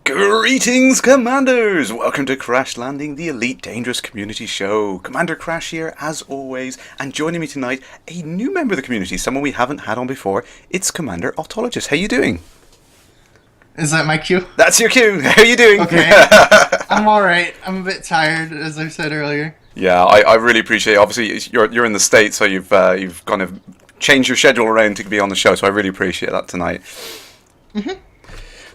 Greetings, Commanders! Welcome to Kerrash Landing, the Elite Dangerous Community Show. Commander Crash here, as always, and joining me tonight, a new member of the community, someone we haven't had on before. It's Commander Ottologist. How you doing? Is that my cue? That's your cue. How are you doing? Okay. I'm alright. I'm a bit tired, as I said earlier. Yeah, I really appreciate it. Obviously, you're in the States, so you've kind of changed your schedule around to be on the show, so I really appreciate that tonight. Mm-hmm.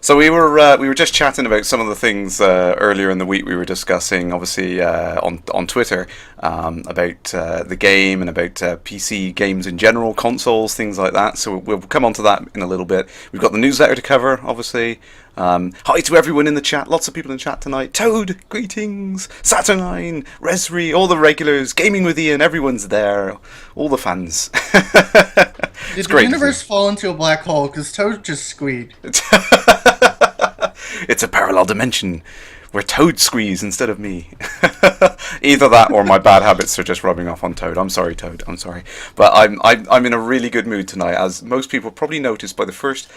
So we were just chatting about some of the things earlier in the week. We were discussing, obviously, on Twitter about the game and about PC games in general, consoles, things like that. So we'll come on to that in a little bit. We've got the newsletter to cover, obviously. Hi to everyone in the chat. Lots of people in chat tonight. Toad, greetings. Saturnine, Resri, all the regulars. Gaming with Ian, everyone's there. All the fans. Did the universe fall into a black hole? Because Toad just squeed. It's a parallel dimension where Toad squeeze instead of me. Either that or my bad habits are just rubbing off on Toad. I'm sorry, Toad. I'm sorry. But I'm in a really good mood tonight. As most people probably noticed by the first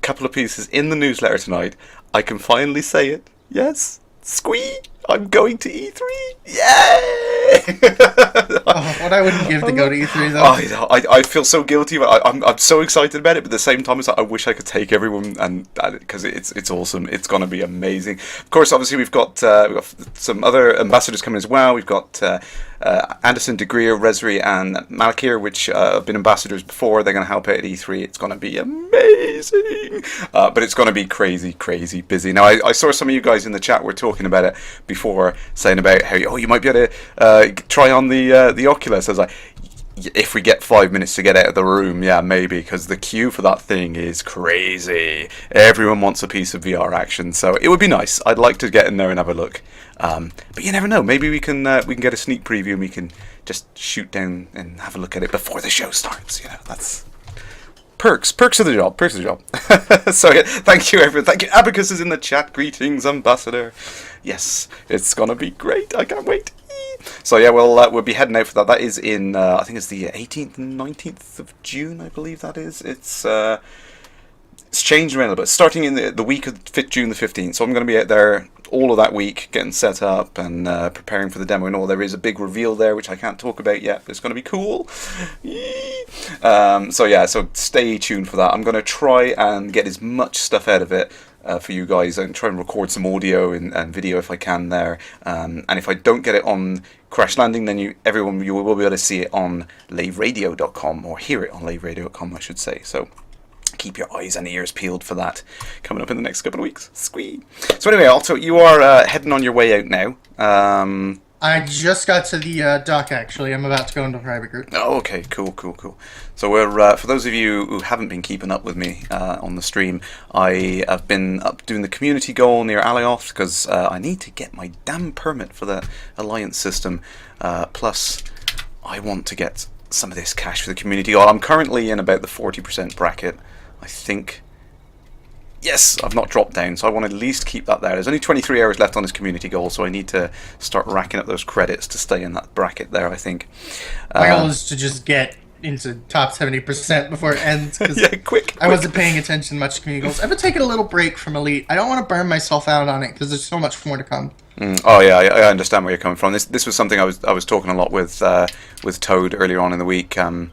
couple of pieces in the newsletter tonight, I can finally say it. Yes, squee! I'm going to E3! Yay! What I wouldn't give to go to E3, though. I feel so guilty. I'm so excited about it, but at the same time, it's like I wish I could take everyone, and because it's awesome. It's going to be amazing. Of course, obviously, we've got some other ambassadors coming as well. We've got Anderson, DeGreer, Resri, and Malakir, which have been ambassadors before. They're going to help out at E3. It's going to be amazing. But it's going to be crazy, crazy busy. Now, I saw some of you guys in the chat were talking about it before, saying about how you might be able to try on the Oculus. I was like, if we get 5 minutes to get out of the room, yeah, maybe, because the queue for that thing is crazy. Everyone wants a piece of VR action, so it would be nice. I'd like to get in there and have a look. But you never know. Maybe we can get a sneak preview and we can just shoot down and have a look at it before the show starts. You know, that's perks of the job. So yeah, thank you everyone. Thank you. Abacus is in the chat. Greetings, Ambassador. Yes, it's gonna be great. I can't wait. So yeah, we'll be heading out for that. That is in I think it's the 18th and 19th of June. I believe that is. It's changed around a bit. Starting in the week of June the 15th. So I'm going to be out there all of that week, getting set up and preparing for the demo and all. There is a big reveal there, which I can't talk about yet, but it's going to be cool. So yeah, so stay tuned for that. I'm going to try and get as much stuff out of it for you guys and try and record some audio and video if I can there. And if I don't get it on Kerrash Landing, then you will be able to see it on laveradio.com, or hear it on laveradio.com, I should say. So keep your eyes and ears peeled for that coming up in the next couple of weeks. Squee. So anyway, also, you are heading on your way out now. I just got to the dock, actually. I'm about to go into private group. Oh, okay, cool. So we're for those of you who haven't been keeping up with me on the stream, I have been up doing the community goal near Alioth because I need to get my damn permit for the Alliance system. Plus, I want to get some of this cash for the community goal. I'm currently in about the 40% bracket, I think. Yes, I've not dropped down, so I want to at least keep that there. There's only 23 hours left on this community goal, so I need to start racking up those credits to stay in that bracket there, I think. My goal is to just get into top 70% before it ends, because yeah, quick. I wasn't paying attention much to community goals. I've been taking a little break from Elite. I don't want to burn myself out on it, because there's so much more to come. Oh yeah, I understand where you're coming from. This was something I was talking a lot with Toad earlier on in the week. Earlier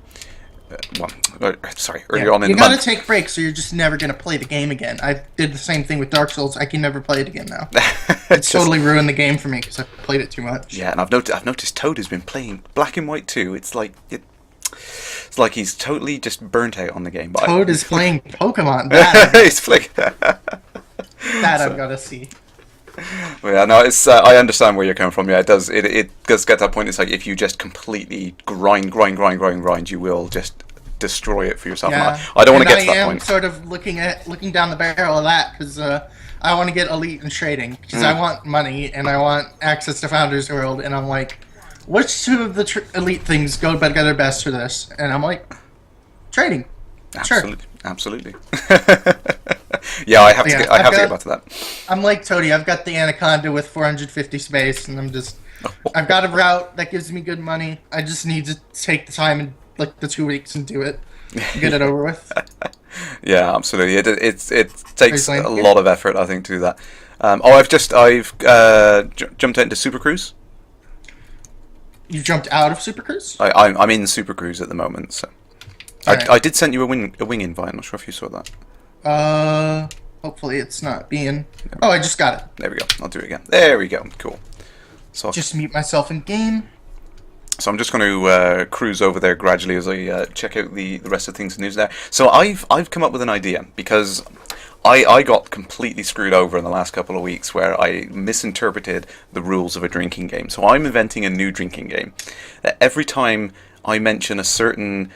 on in the month. You gotta take breaks, or you're just never gonna play the game again. I did the same thing with Dark Souls. I can never play it again now. It's totally ruined the game for me because I played it too much. Yeah, and I've noticed Toad has been playing Black and White too. It's like he's totally just burnt out on the game. But Toad is playing Pokemon. He's playing that I've got to see. Well, yeah, no, it's I understand where you're coming from. Yeah, it does get to that point. It's like if you just completely grind, you will just destroy it for yourself. Yeah. I don't want to get to that I am point. sort of looking down the barrel of that because I want to get Elite in trading because I want money and I want access to Founders World, and I'm like, which two of the Elite things go together best for this? And I'm like, trading. Absolutely. Yeah, I have to get back to that. I'm like Toady. I've got the Anaconda with 450 space, and I've got a route that gives me good money. I just need to take the time and like the 2 weeks and do it, get it over with. Yeah, absolutely. It takes Seriously? a lot of effort, I think, to do that. I've jumped into Super Cruise. You jumped out of Super Cruise? I'm in Super Cruise at the moment, so Alright. I did send you a wing invite. I'm not sure if you saw that. Hopefully it's not being... Oh, I just got it. There we go. I'll do it again. There we go. Cool. So Just mute myself in game. I'm just going to cruise over there gradually as I check out the rest of things in news there. So I've come up with an idea because I got completely screwed over in the last couple of weeks where I misinterpreted the rules of a drinking game. So I'm inventing a new drinking game. Every time I mention a certain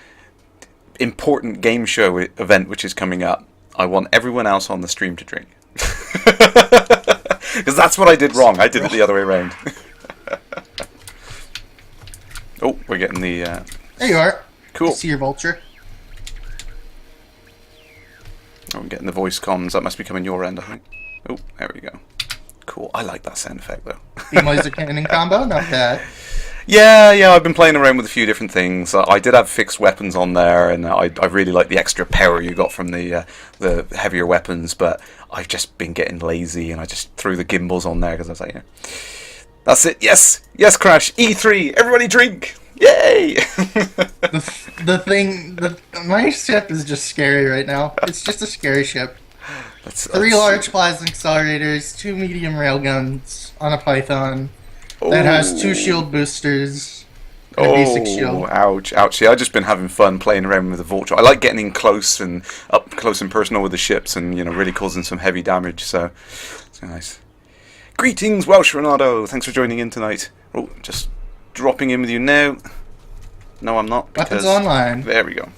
important game show event which is coming up, I want everyone else on the stream to drink. Because that's what I did wrong. I did it the other way around. Oh, we're getting the... There you are. Cool. I see your vulture. Oh, I'm getting the voice comms. That must be coming your end, I think. Oh, there we go. Cool. I like that sound effect, though. Beam laser cannon combo, not bad. Yeah, I've been playing around with a few different things. I did have fixed weapons on there, and I really like the extra power you got from the heavier weapons, but I've just been getting lazy, and I just threw the gimbals on there, because I was like, yeah. That's it. Yes, Crash. E3. Everybody drink. Yay! My ship is just scary right now. It's just a scary ship. Three large plasma accelerators, 2 medium railguns on a Python that has 2 shield boosters and a basic shield. Ouch. Yeah, I've just been having fun playing around with the Vulture. I like getting in close and up close and personal with the ships, and really causing some heavy damage. So it's nice. Greetings, Welsh Renato. Thanks for joining in tonight. Oh, just dropping in with you now. No, I'm not. Weapons online. There we go.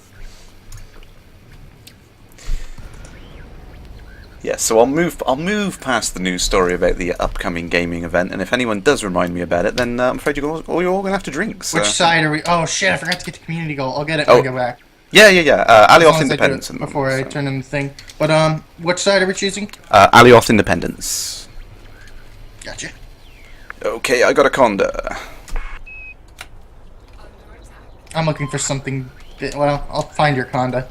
Yeah, so I'll move past the news story about the upcoming gaming event, and if anyone does remind me about it, then I'm afraid you're all going to have to drink. So. Which side are we? Oh shit! I forgot to get the community goal. I'll get it when I go back. Yeah. Alioth Independence. Before I turn in the thing. But which side are we choosing? Alioth Independence. Gotcha. Okay, I got a Conda. I'm looking for something. Well, I'll find your Conda.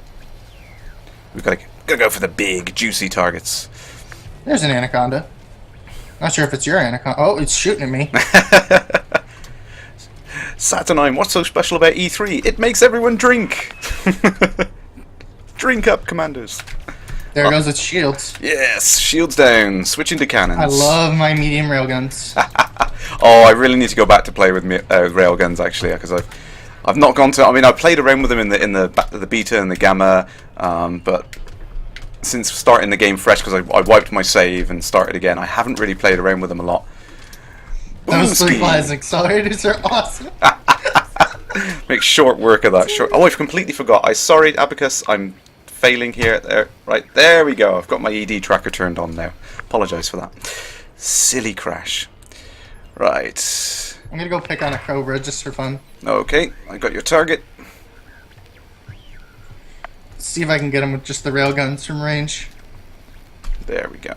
We've got to go for the big, juicy targets. There's an anaconda. Not sure if it's your anaconda. Oh, it's shooting at me. Saturnine, what's so special about E3? It makes everyone drink. Drink up, commanders. There goes its shields. Yes, shields down. Switching to cannons. I love my medium railguns. Oh, I really need to go back to play with railguns actually, because I've not gone to. I mean, I played around with them in the beta and the gamma, but since starting the game fresh, because I wiped my save and started again, I haven't really played around with them a lot. Those 3 plasma accelerators are awesome. Make short work of that. Oh, I've completely forgot. Sorry, Abacus. I'm failing here. There, right there we go. I've got my ED tracker turned on now. Apologise for that. Silly Crash. Right. I'm gonna go pick on a Cobra just for fun. Okay, I got your target. See if I can get him with just the railguns from range. There we go.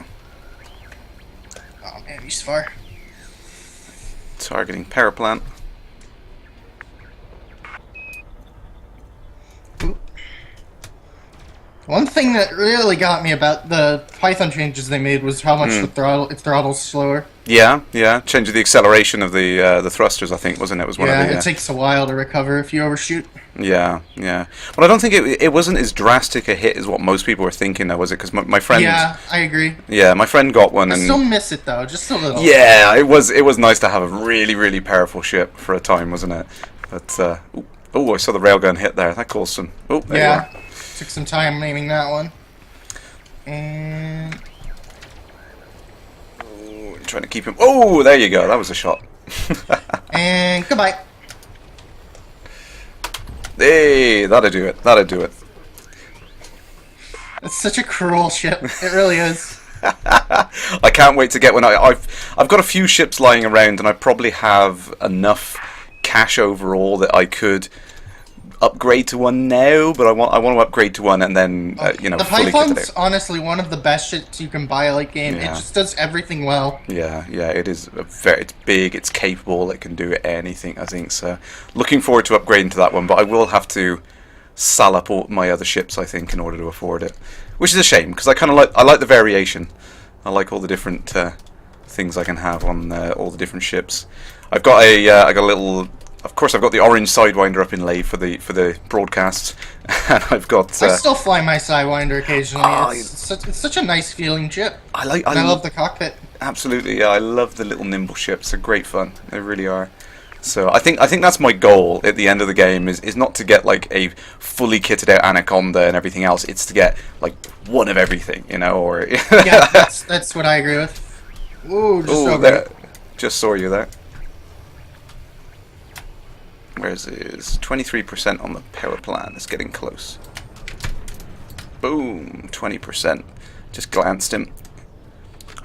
Oh man, he's far. Targeting power plant. One thing that really got me about the Python changes they made was how much it throttles slower. Yeah. Changing the acceleration of the thrusters, I think, wasn't it? Was one of the, it takes a while to recover if you overshoot. Yeah. Well, I don't think it wasn't as drastic a hit as what most people were thinking, though, was it? Because my friend... Yeah, I agree. Yeah, my friend got one, and... I still miss it, though, just a little. Yeah, it was nice to have a really, really powerful ship for a time, wasn't it? But, I saw the railgun hit there. That caused some... Oh, there you are. Took some time naming that one. And... Trying to keep him... Oh, there you go. That was a shot. And goodbye. Hey, that'll do it. It's such a cruel ship. It really is. I can't wait to get one. I've got a few ships lying around, and I probably have enough cash overall that I could upgrade to one now, but I want to upgrade to one and then the fully Python's honestly one of the best shits you can buy late game. Yeah. It just does everything well. Yeah, it is it's big, it's capable, it can do anything, I think. So looking forward to upgrading to that one, but I will have to sell up all my other ships, I think, in order to afford it. Which is a shame, because I like the variation. I like all the different things I can have on all the different ships. I've got I got a little. Of course, I've got the orange Sidewinder up in lay for the broadcasts, and I've got. I still fly my Sidewinder occasionally. It's such a nice feeling ship. I love the cockpit. Absolutely, yeah. I love the little nimble ships. They're great fun. They really are. So I think that's my goal at the end of the game is not to get like a fully kitted out Anaconda and everything else. It's to get like one of everything, you know. Or yeah, that's what I agree with. Ooh, just saw you there. Where's his 23% on the power plant? It's getting close. Boom, 20%. Just glanced him.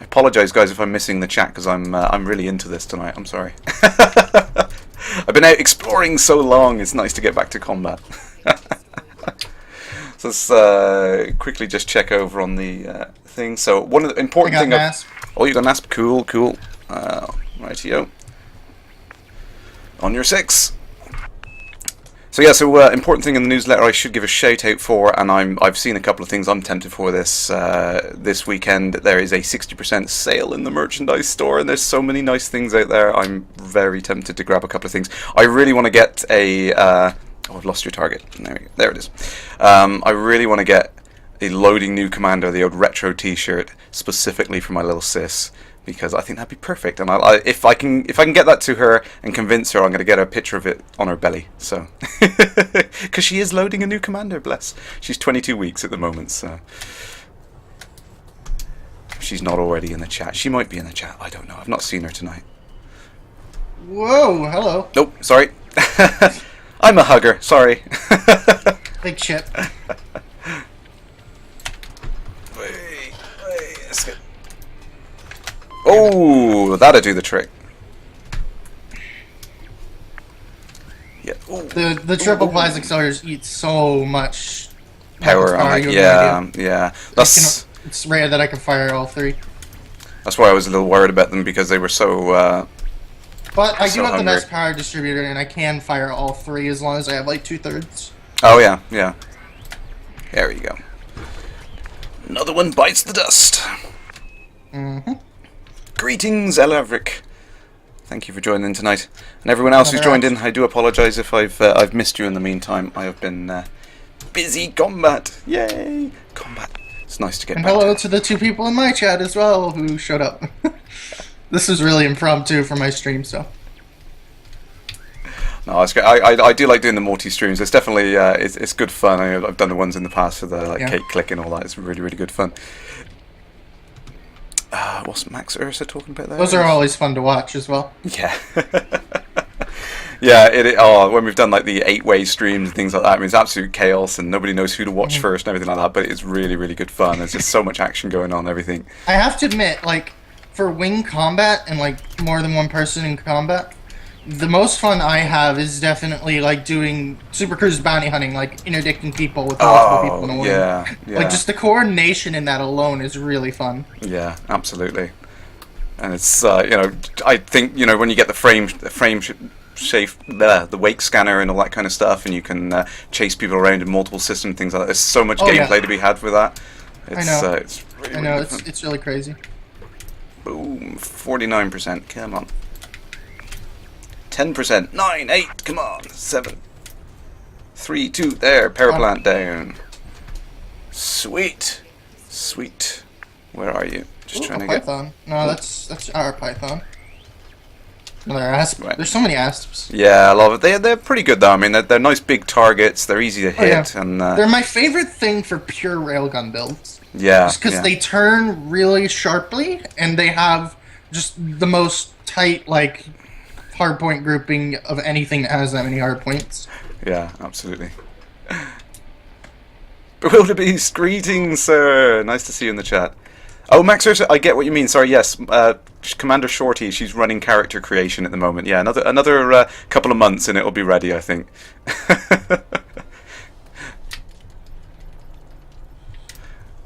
I apologise, guys, if I'm missing the chat because I'm really into this tonight. I'm sorry. I've been out exploring so long. It's nice to get back to combat. So let's quickly just check over on the thing. So one of the important things. Oh, you got an asp. Cool, cool. Rightio. On your 6. So yeah, important thing in the newsletter I should give a shout out for, and I've seen a couple of things I'm tempted for this weekend. There is a 60% sale in the merchandise store, and there's so many nice things out there. I'm very tempted to grab a couple of things. I really want to get a oh, I've lost your target. There it is. I really want to get a loading new commander, the old retro T-shirt, specifically for my little sis, because I think that'd be perfect. And if I can get that to her and convince her, I'm going to get a picture of it on her belly. So, because she is loading a new commander, bless. She's 22 weeks at the moment, so she's not already in the chat. She might be in the chat. I don't know. I've not seen her tonight. Whoa, hello. Nope, sorry. I'm a hugger. Sorry. Big ship. Oh, that'll do the trick. Yeah. Ooh. The triple plasma accelerators eat so much power on it. Yeah, yeah. It's rare that I can fire all 3. That's why I was a little worried about them, because they were so. But I do have the best power distributor, and I can fire all 3 as long as I have like 2/3. Oh yeah, yeah. There you go. Another one bites the dust. Mm-hmm. Greetings, Elavric. Thank you for joining in tonight, and everyone else who's joined in. I do apologise if I've missed you in the meantime. I have been busy combat. Yay, combat! It's nice to get. And hello to the 2 people in my chat as well who showed up. This is really impromptu for my stream, so. No, it's great. I do like doing the multi streams. It's definitely it's good fun. I've done the ones in the past for the cake click and all that. It's really good fun. What's Max Ursa talking about there? Those are always fun to watch as well. Yeah. Yeah, when we've done like the 8-way streams and things like that, I mean, it's absolute chaos and nobody knows who to watch first and everything like that, but it's really good fun. There's just so much action going on and everything. I have to admit, like, for wing combat and like more than one person in combat, the most fun I have is definitely like doing Super Cruise bounty hunting, like interdicting people with multiple people in a wing. Yeah. Like just the coordination in that alone is really fun. Yeah, absolutely. And it's I think when you get the wake scanner and all that kind of stuff, and you can chase people around in multiple systems, things like that. There's so much gameplay to be had with that. I know. It's really fun. It's really crazy. Boom, 49%. Come on. 10%. 9, 8. Come on. 7, 3, 2. There. Power plant down. Sweet. Where are you? Just trying to Python. No, that's our Python. Another asp. Right. There's so many asps. Yeah, I love it. They're pretty good though. I mean, they're nice big targets. They're easy to hit, and they're my favorite thing for pure railgun builds. Yeah, just because they turn really sharply, and they have just the most tight like hardpoint grouping of anything that has that many hardpoints. Yeah, absolutely. Bewilderbeast, greetings, sir. Nice to see you in the chat. Oh, Max Ursa, I get what you mean. Sorry, yes. Commander Shorty, she's running character creation at the moment. Yeah, another couple of months and it'll be ready, I think.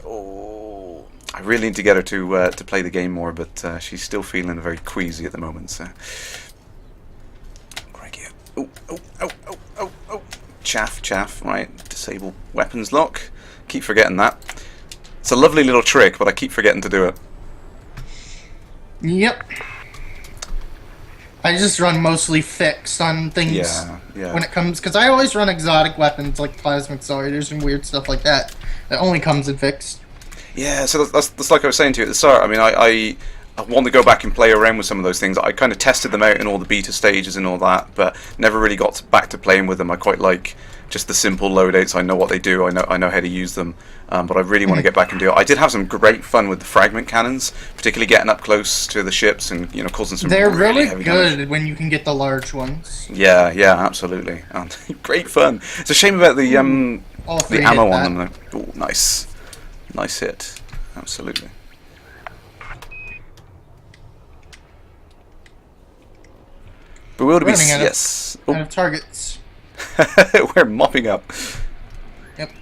Oh, I really need to get her to play the game more, but she's still feeling very queasy at the moment. So, oh. chaff, right? Disable weapons lock. Keep forgetting that. It's a lovely little trick, but I keep forgetting to do it. Yep. I just run mostly fixed on things when it comes, because I always run exotic weapons like plasma accelerators and weird stuff like that. That only comes in fixed. Yeah, so that's like I was saying to you at the start. I mean, I want to go back and play around with some of those things. I kind of tested them out in all the beta stages and all that, but never really got back to playing with them. I quite like just the simple loadouts. I know what they do. I know how to use them, but I really want to get back and do it. I did have some great fun with the fragment cannons, particularly getting up close to the ships and causing some. They're really good damage. when you can get the large ones. Yeah, absolutely. And great fun. It's a shame about the ammo on them though. Oh, nice hit. Absolutely. Bewildebeest, yes. Out of targets. We're mopping up. Yep.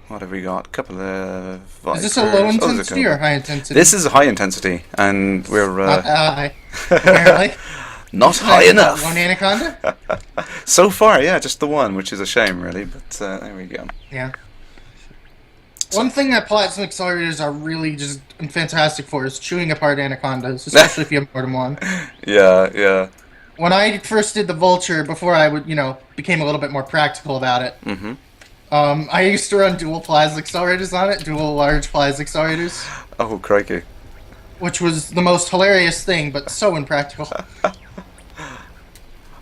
What have we got? A couple of Is this a low intensity or high intensity? This is a high intensity, and we're not high. Apparently. Not high enough. One anaconda? So far, yeah, just the one, which is a shame, really. But there we go. Yeah. One thing that plasma accelerators are really just fantastic for is chewing apart anacondas, especially if you have more than one. Yeah. When I first did the Vulture, before I would, became a little bit more practical about it, I used to run dual plasma accelerators on it, dual large plasma accelerators. Oh, crikey. Which was the most hilarious thing, but so impractical.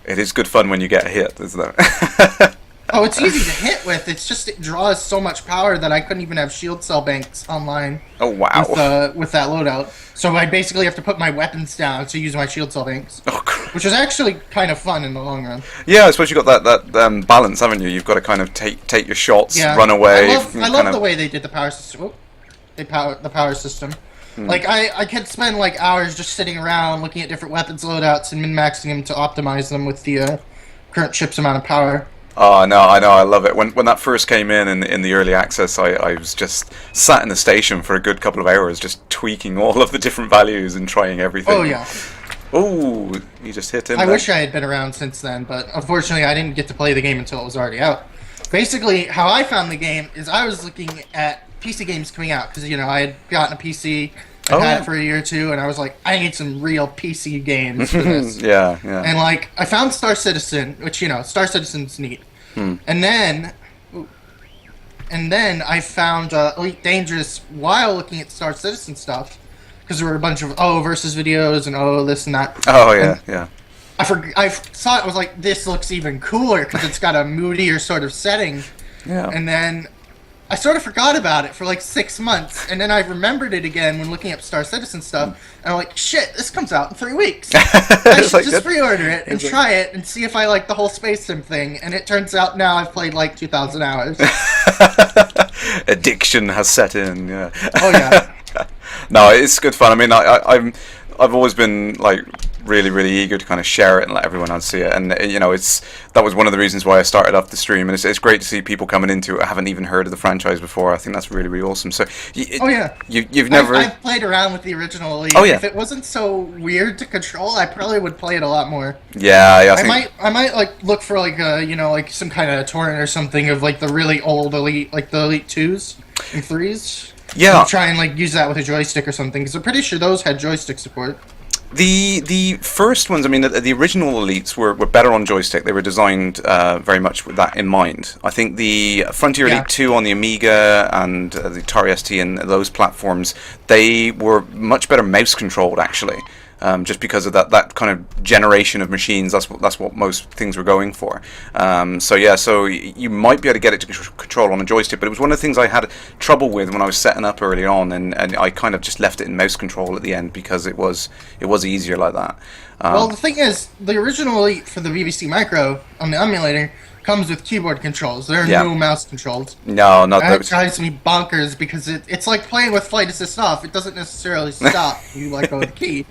It is good fun when you get a hit, isn't it? Oh, it's easy to hit with. It's just it draws so much power that I couldn't even have shield cell banks online. Oh, wow. With that loadout. So I basically have to put my weapons down to use my shield cell banks. Oh, which is actually kind of fun in the long run. Yeah, I suppose you've got that balance, haven't you? You've got to kind of take your shots, run away. I love the way they did the power system. Oh, the power system. Like, I could spend, hours just sitting around looking at different weapons loadouts and min-maxing them to optimize them with the current chip's amount of power. Oh, no, I know, I love it. When that first came in the early access, I was just sat in the station for a good couple of hours just tweaking all of the different values and trying everything. Oh, yeah. Oh, you just hit him. I wish I had been around since then, but unfortunately I didn't get to play the game until it was already out. Basically, how I found the game is I was looking at PC games coming out, because, I had gotten a PC... I had it for a year or two, and I was like, I need some real PC games for this. Yeah. And, I found Star Citizen, which, Star Citizen's neat. And then I found Elite Dangerous while looking at Star Citizen stuff, because there were a bunch of, versus videos and, this and that. Oh, yeah. I saw it, I was like, this looks even cooler, because it's got a moodier sort of setting. Yeah. And then... I sort of forgot about it for 6 months, and then I remembered it again when looking up Star Citizen stuff, and I'm like, shit, this comes out in 3 weeks. I should just pre-order it and try it and see if I like the whole space sim thing, and it turns out now I've played 2,000 hours. Addiction has set in, yeah. Oh, yeah. No, it's good fun. I mean, I've always been really, really eager to kind of share it and let everyone else see it, and that was one of the reasons why I started up the stream, and it's great to see people coming into it who haven't even heard of the franchise before. I think that's really, really awesome. So, you've never. I've played around with the original Elite. Oh, yeah. If it wasn't so weird to control, I probably would play it a lot more. Yeah, I might look for some kind of torrent or something of the really old Elite, the Elite 2s and 3s. Yeah. And try and use that with a joystick or something, because I'm pretty sure those had joystick support. The first ones, I mean, the original Elites were better on joystick. They were designed very much with that in mind. I think the Frontier Elite 2 on the Amiga and the Atari ST and those platforms, they were much better mouse controlled, actually. Just because of that kind of generation of machines, that's what most things were going for. So you might be able to get it to control on a joystick, but it was one of the things I had trouble with when I was setting up early on, and I kind of just left it in mouse control at the end because it was easier like that. Well, the thing is, the original Elite for the BBC Micro on the emulator comes with keyboard controls. There are no mouse controls. No, not that. That drives me bonkers because it's like playing with flight assist off. It doesn't necessarily stop. You let go of the key.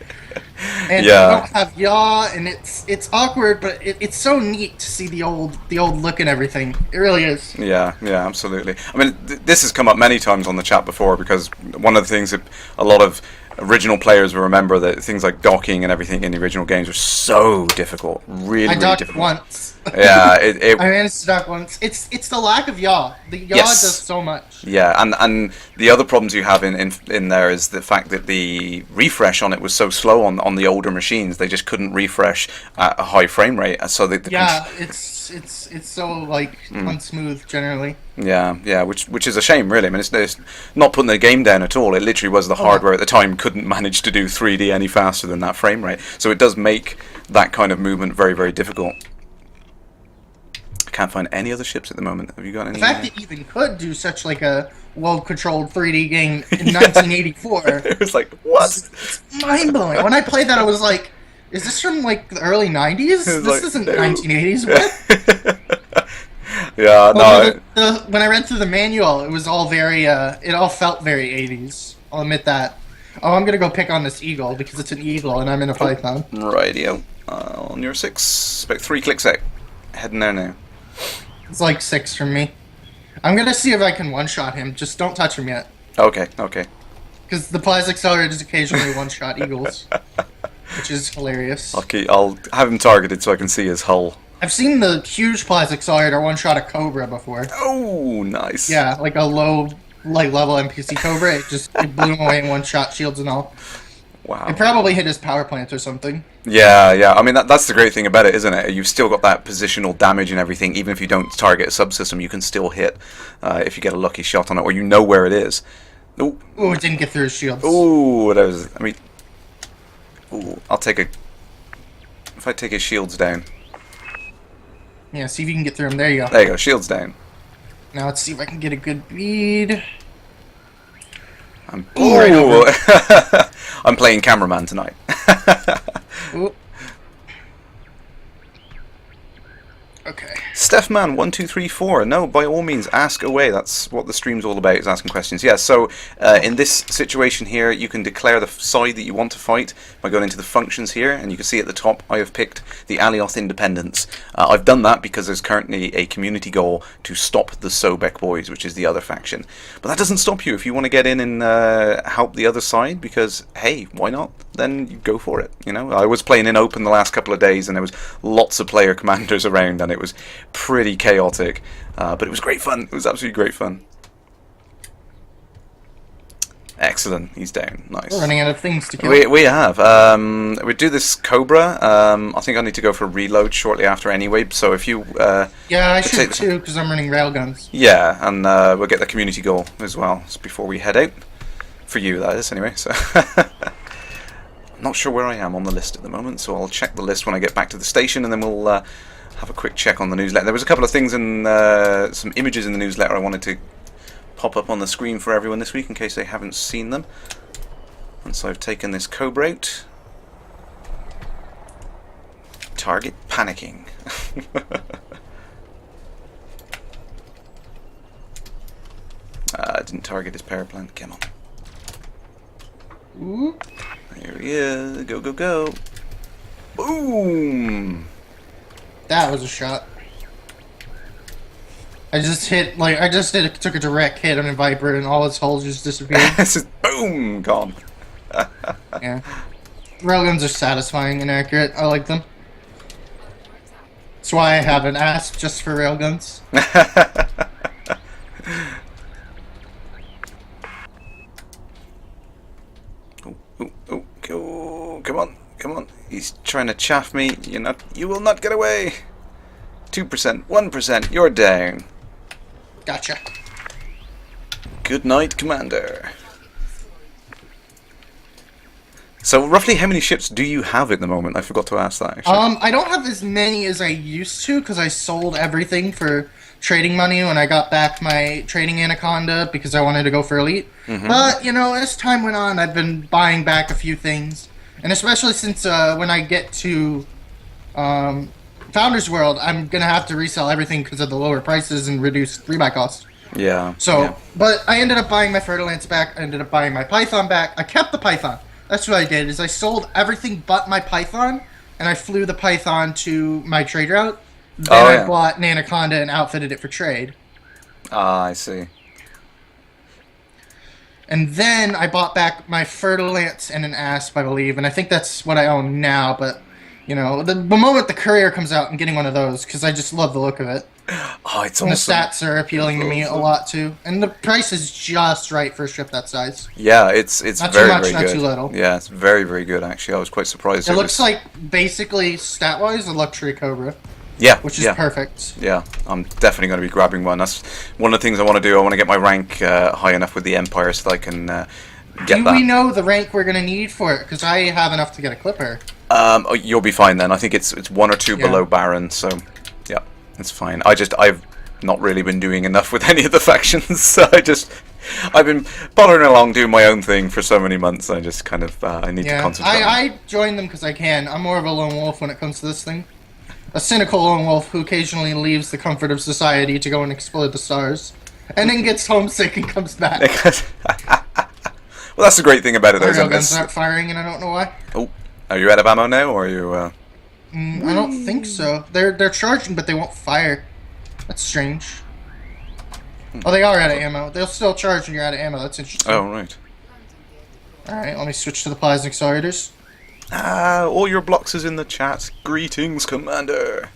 And you don't have yaw, and it's awkward, but it's so neat to see the old look and everything. It really is. Yeah, absolutely. I mean, this has come up many times on the chat before, because one of the things that a lot of original players will remember that things like docking and everything in the original games were so difficult, really, I really docked difficult. once. Yeah, I managed to dock once. It's the lack of yaw. The yaw Yes. does so much. Yeah, and the other problems you have in there is the fact that the refresh on it was so slow on the older machines. They just couldn't refresh at a high frame rate, so the Yeah, it's so like unsmooth generally. yeah, which is a shame, really. I mean, it's not putting the game down at all. It literally was the hardware at the time couldn't manage to do 3D any faster than that frame rate. So it does make that kind of movement very, very difficult. I can't find any other ships at the moment. Have you got any? The fact that you even could do such like a well-controlled 3D game in 1984 It was like, what? it's mind-blowing. When I played that, I was like, "Is this from like the early 90s? This like, isn't no. 1980s." What? Yeah, no. When I read through the manual, it was all very. It all felt very 80s. I'll admit that. Oh, I'm gonna go pick on this eagle because it's an eagle and I'm in a python. Radio. On your 6. About 3 clicks out. Heading there now. It's like 6 from me. I'm gonna see if I can one-shot him. Just don't touch him yet, Okay. because the Plasma Accelerators occasionally one-shot eagles, which is hilarious. I'll have him targeted so I can see his hull. I've seen the huge Plasma Accelerator one-shot a Cobra before. Oh, nice. Yeah, like a low, like level NPC Cobra. It blew him away in one shot, shields and all. Wow. It probably hit his power plant or something. Yeah. I mean, that's the great thing about it, isn't it? You've still got that positional damage and everything. Even if you don't target a subsystem, you can still hit if you get a lucky shot on it, or you know where it is. Ooh, it didn't get through his shields. Ooh, that was. I mean, I'll take a. If I take his shields down. Yeah, see if you can get through him. There you go. There you go, shields down. Now let's see if I can get a good bead. I'm. Ooh, right over. I'm playing cameraman tonight. Ooh. Okay. Stephman1234. No, by all means, ask away. That's what the stream's all about, is asking questions. Yeah, so in this situation here, you can declare the side that you want to fight by going into the functions here, and you can see at the top I have picked the Alioth Independents. I've done that because there's currently a community goal to stop the Sobek Boys, which is the other faction. But that doesn't stop you if you want to get in and help the other side, because, hey, why not? Then you go for it. You know, I was playing in open the last couple of days, and there was lots of player commanders around, and it was pretty chaotic, but it was great fun. It was absolutely great fun. Excellent, he's down. Nice. We're running out of things to kill. We have. We do this Cobra. I think I need to go for a reload shortly after anyway. So if you yeah, I should too, because I'm running railguns. Yeah, and we'll get the community goal as well before we head out. For you, that is, anyway. So I'm not sure where I am on the list at the moment, so I'll check the list when I get back to the station, and then we'll have a quick check on the newsletter. There was a couple of things in some images in the newsletter I wanted to pop up on the screen for everyone this week in case they haven't seen them. And so I've taken this Cobra out. Target panicking. Didn't target his power plant. Come on. Ooh. Here he is. Go, go, go. Boom! That was a shot. I just took a direct hit on a Viper and all its holes just disappeared. It's just boom! Gone. Yeah. Railguns are satisfying and accurate. I like them. That's why I have an ASP just for railguns. Oh, come on, come on. He's trying to chaff me. You will not get away. 2%, 1%, you're down. Gotcha. Good night, Commander. So, roughly how many ships do you have at the moment? I forgot to ask that, actually. I don't have as many as I used to, because I sold everything for trading money when I got back my trading Anaconda, because I wanted to go for Elite. But, as time went on, I've been buying back a few things. And especially since when I get to Founders World, I'm going to have to resell everything because of the lower prices and reduced rebuy cost. Yeah. So, yeah. But I ended up buying my Fertilance back. I ended up buying my Python back. I kept the Python. That's what I did, is I sold everything but my Python, and I flew the Python to my trade route. Then I bought an Anaconda and outfitted it for trade. Ah, I see. And then I bought back my Fer-de-Lance and an Asp, I believe, and I think that's what I own now. But you know, the moment the Courier comes out, I'm getting one of those because I just love the look of it. Oh, it's And awesome. the stats are appealing to me a lot too, and the price is just right for a ship that size. Yeah, it's Not very too much, very not good. too little. Yeah, it's very very good actually. I was quite surprised. It looks like basically stat-wise a luxury Cobra, yeah, which is yeah. perfect. Yeah, I'm definitely going to be grabbing one. That's one of the things I want to do. I want to get my rank high enough with the Empire so that I can get Do that. we know the rank we're gonna need for it? Because I have enough to get a Clipper. Oh, you'll be fine then. I think it's one or two below Baron, so yeah, it's fine. I've not really been doing enough with any of the factions, so I've been bothering along doing my own thing for so many months. I just kind of I need to concentrate. I join them because I can. I'm more of a lone wolf when it comes to this thing. A cynical lone wolf who occasionally leaves the comfort of society to go and explore the stars, and then gets homesick and comes back. Well, that's the great thing about it, though. My railguns aren't firing, and I don't know why. Oh, are you out of ammo now, or are you? I don't think so. They're charging, but they won't fire. That's strange. Oh, they are out of ammo. They'll still charge when you're out of ammo. That's interesting. Oh, right. Alright, let me switch to the plasma accelerators. All your blocks is in the chat. Greetings, Commander.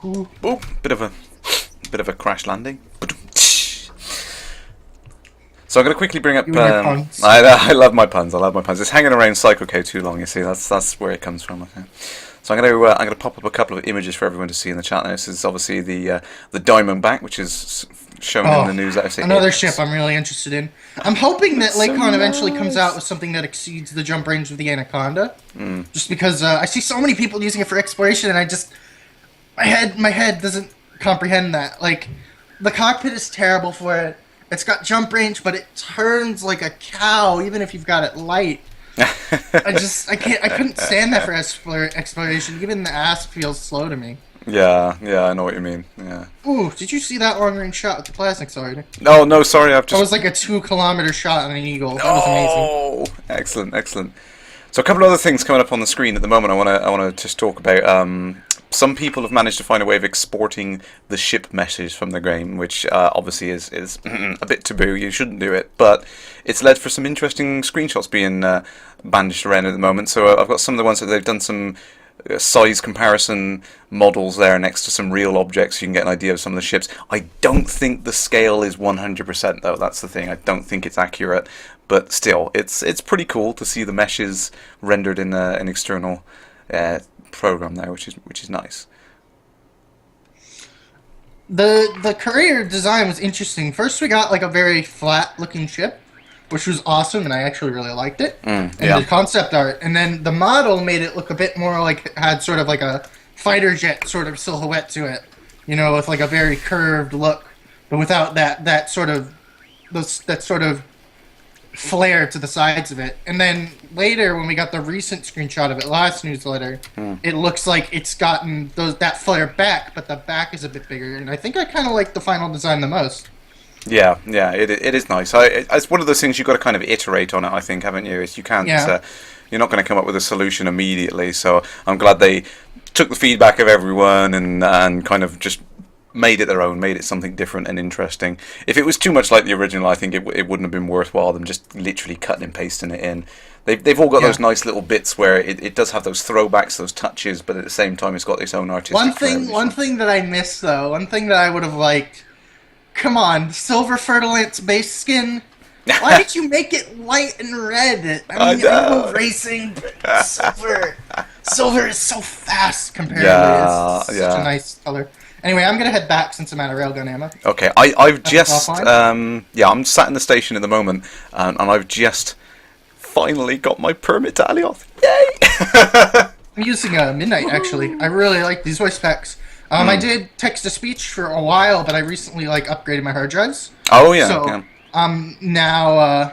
Ooh. Oh, bit of a crash landing. So I'm going to quickly bring up. You and your puns. I love my puns. I love my puns. It's hanging around Psycho K too long. You see, that's where it comes from. I think. So I'm going to pop up a couple of images for everyone to see in the chat. Now, this is obviously the Diamondback, which is shown in the news. That another ship I'm really interested in. I'm hoping that Lakecon eventually comes out with something that exceeds the jump range of the Anaconda. Just because I see so many people using it for exploration, and I just my head doesn't comprehend that. Like, the cockpit is terrible for it. It's got jump range, but it turns like a cow, even if you've got it light. I couldn't stand that for exploration. Even the Asp feels slow to me. Yeah, I know what you mean. Yeah. Ooh, did you see that long range shot with the plasma accelerator? No, sorry, I've just. That was like a 2-kilometer shot on an Eagle. That was amazing. Excellent. So a couple of other things coming up on the screen at the moment. I want to just talk about. Some people have managed to find a way of exporting the ship message from the game, which obviously is a bit taboo. You shouldn't do it, but it's led for some interesting screenshots being bandaged around at the moment. So I've got some of the ones that they've done some size comparison models there next to some real objects. So you can get an idea of some of the ships. I don't think the scale is 100% though. That's the thing. I don't think it's accurate, but still, it's pretty cool to see the meshes rendered in an external program there, which is nice. The Courier design was interesting. First, we got like a very flat looking ship, which was awesome, and I actually really liked it. The concept art, and then the model made it look a bit more like it had sort of like a fighter jet sort of silhouette to it, you know, with like a very curved look, but without that sort of flare to the sides of it. And then later, when we got the recent screenshot of it last newsletter, it looks like it's gotten that flare back, but the back is a bit bigger, and I think I kind of like the final design the most. Yeah, it is nice. It's one of those things you've got to kind of iterate on it, I think, haven't you? You can't, you're not going to come up with a solution immediately, so I'm glad they took the feedback of everyone and kind of just made it their own, made it something different and interesting. If it was too much like the original, I think it wouldn't have been worthwhile them just literally cutting and pasting it in. They've all got those nice little bits where it does have those throwbacks, those touches, but at the same time it's got its own artistic One thing that I missed, though, one thing that I would have liked, come on, silver Fer-de-Lance base skin. Why did you make it white and red? I mean, I know racing, silver is so fast comparatively. It's such a nice color. Anyway, I'm gonna head back since I'm out of railgun ammo. Okay, I've just I'm sat in the station at the moment, and I've just finally got my permit to Alioth. Yay! I'm using a Midnight actually. I really like these voice packs. I did text to speech for a while, but I recently upgraded my hard drives. Oh yeah. So now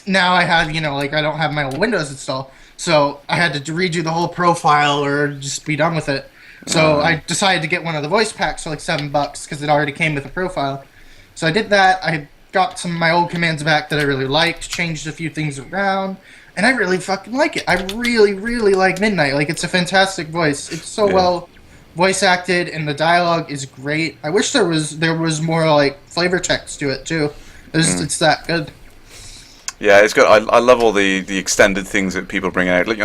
I have I don't have my old Windows installed, so I had to redo the whole profile or just be done with it. So I decided to get one of the voice packs for like $7 because it already came with a profile. So I did that. I got some of my old commands back that I really liked, changed a few things around, and I really fucking like it. I really, really like Midnight. Like, it's a fantastic voice. It's so well voice acted, and the dialogue is great. I wish there was more like flavor text to it too. It's that good. Yeah, it's good. I love all the extended things that people bring out, like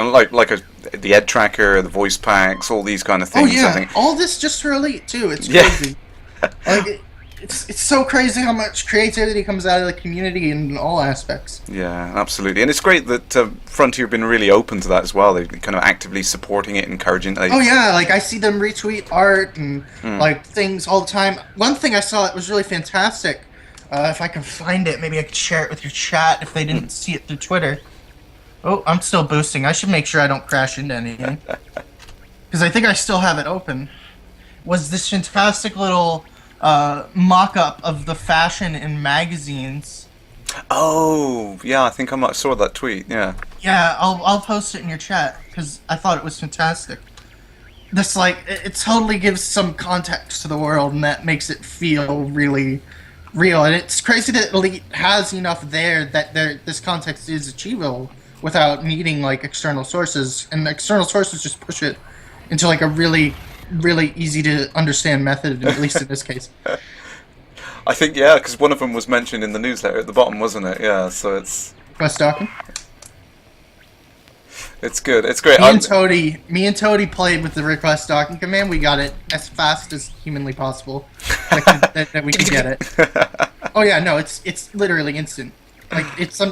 the ed tracker, the voice packs, all these kind of things. Oh yeah, I think. all this just for Elite too. It's Yeah. crazy. Like it's so crazy how much creativity comes out of the community in all aspects. Yeah, absolutely, and it's great that Frontier have been really open to that as well. They're kind of actively supporting it, encouraging. Oh yeah, like I see them retweet art and like things all the time. One thing I saw that was really fantastic. If I can find it, maybe I could share it with your chat if they didn't see it through Twitter. Oh, I'm still boosting. I should make sure I don't crash into anything. Because I think I still have it open. Was this fantastic little mock-up of the fashion in magazines. Oh, yeah, I think I saw that tweet, yeah. Yeah, I'll post it in your chat, because I thought it was fantastic. This, like, it totally gives some context to the world, and that makes it feel really real. And it's crazy that Elite has enough there that this context is achievable without needing, like, external sources. And the external sources just push it into, like, a really easy to understand method, at least in this case. I think, yeah, because one of them was mentioned in the newsletter at the bottom, wasn't it? Yeah, so it's... Quest docking? It's good. It's great. Me and Toady played with the request docking command. We got it as fast as humanly possible that we could get it. Oh yeah, no, it's literally instant. Like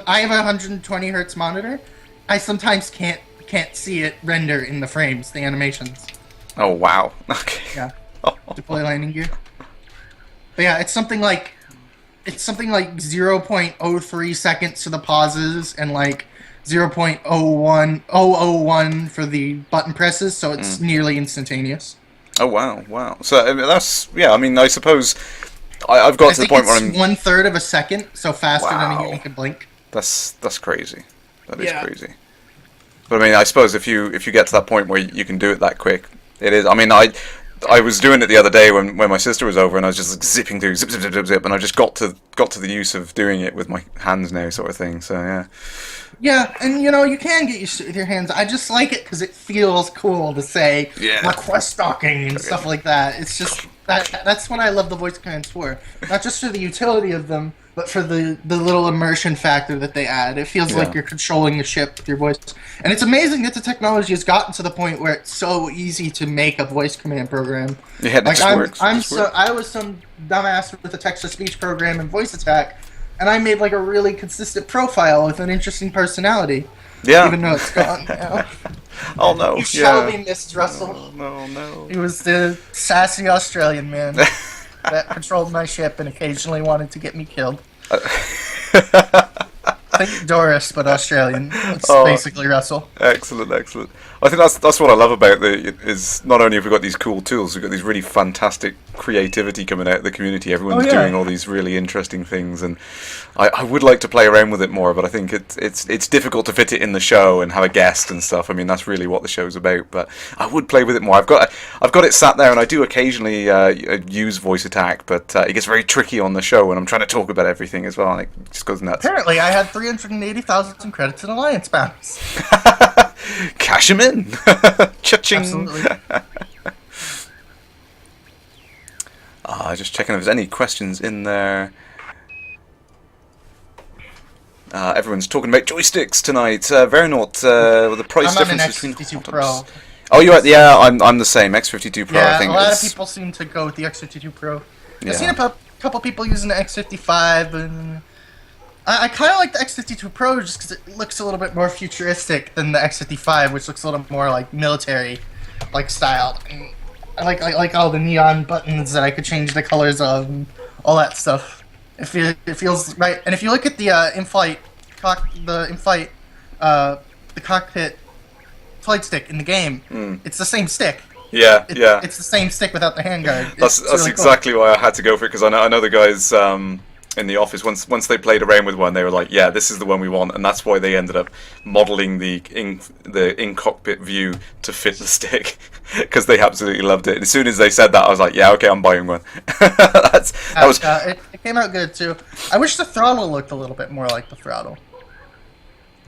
I have a 120 hertz monitor. I sometimes can't see it render in the frames, the animations. Oh wow. Okay. Yeah. Deploy landing gear. But yeah, it's something like 0.03 seconds to the pauses and like 0.001 for the button presses, so it's nearly instantaneous. Oh wow. So I mean, that's I mean, I suppose I've got to the point where I'm 1/3 of a second, so faster than a human can blink. That's crazy. That is crazy. But I mean, I suppose if you get to that point where you can do it that quick, it is. I mean, I was doing it the other day when my sister was over, and I was just like, zipping through, zip, and I just got to the use of doing it with my hands now, sort of thing. So yeah. Yeah, and you can get used to it with your hands. I just like it because it feels cool to say request docking and stuff like that. It's just that's what I love the voice commands for. Not just for the utility of them, but for the little immersion factor that they add. It feels like you're controlling the ship with your voice. And it's amazing that the technology has gotten to the point where it's so easy to make a voice command program. Yeah, that just works. I was some dumbass with a text-to-speech program and voice attack, and I made like a really consistent profile with an interesting personality. Yeah. Even though it's gone now. Oh no. You shall be missed, Russell. Oh, no. He was the sassy Australian man that controlled my ship and occasionally wanted to get me killed. Think Doris, but Australian. It's basically Russell. Excellent. I think that's what I love about is not only have we got these cool tools, we've got these really fantastic creativity coming out of the community. Everyone's doing all these really interesting things, and I would like to play around with it more, but I think it's difficult to fit it in the show and have a guest and stuff. I mean, that's really what the show's about. But I would play with it more. I've got it sat there, and I do occasionally use voice attack, but it gets very tricky on the show when I'm trying to talk about everything as well, and it just goes nuts. Apparently, I had 380,000 credits in Alliance bounce. Cash them in. Cha-ching. Absolutely. Just checking if there's any questions in there. Everyone's talking about joysticks tonight. Vernaut, the price I'm on difference an between X52 Pro. Oh, you're right. Yeah, I'm the same. X52 Pro. Yeah, I think a lot of people seem to go with the X52 Pro. I've seen a couple people using the X55, and I kind of like the X52 Pro just because it looks a little bit more futuristic than the X55, which looks a little more like military, like styled. And I like all the neon buttons that I could change the colors of, and all that stuff. It feels right. And if you look at the cockpit flight stick in the game, it's the same stick. Yeah, It's the same stick without the handguard. That's really exactly why I had to go for it, because I know the guys in the office, once they played around with one, they were like, yeah, this is the one we want, and that's why they ended up modelling the in-cockpit view to fit the stick, because they absolutely loved it. And as soon as they said that, I was like, yeah, okay, I'm buying one. It came out good, too. I wish the throttle looked a little bit more like the throttle.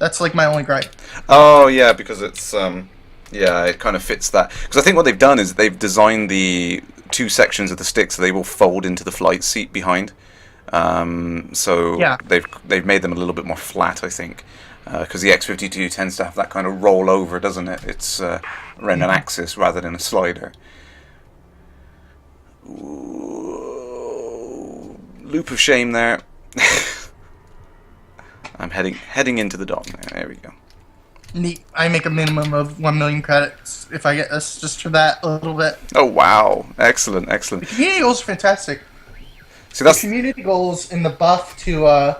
That's like my only gripe. Oh, yeah, because it's Yeah, it kind of fits that, because I think what they've done is they've designed the two sections of the stick so they will fold into the flight seat behind. So Yeah. they've made them a little bit more flat, I think, because the X-52 tends to have that kind of roll over, doesn't it? It's around an axis rather than a slider. Ooh, loop of shame there. I'm heading into the dock now. There we go. Neat. I make a minimum of 1 million credits if I get this, just for that a little bit. Oh wow! Excellent, excellent. The community goals are fantastic. See, that's The community goals in the buff to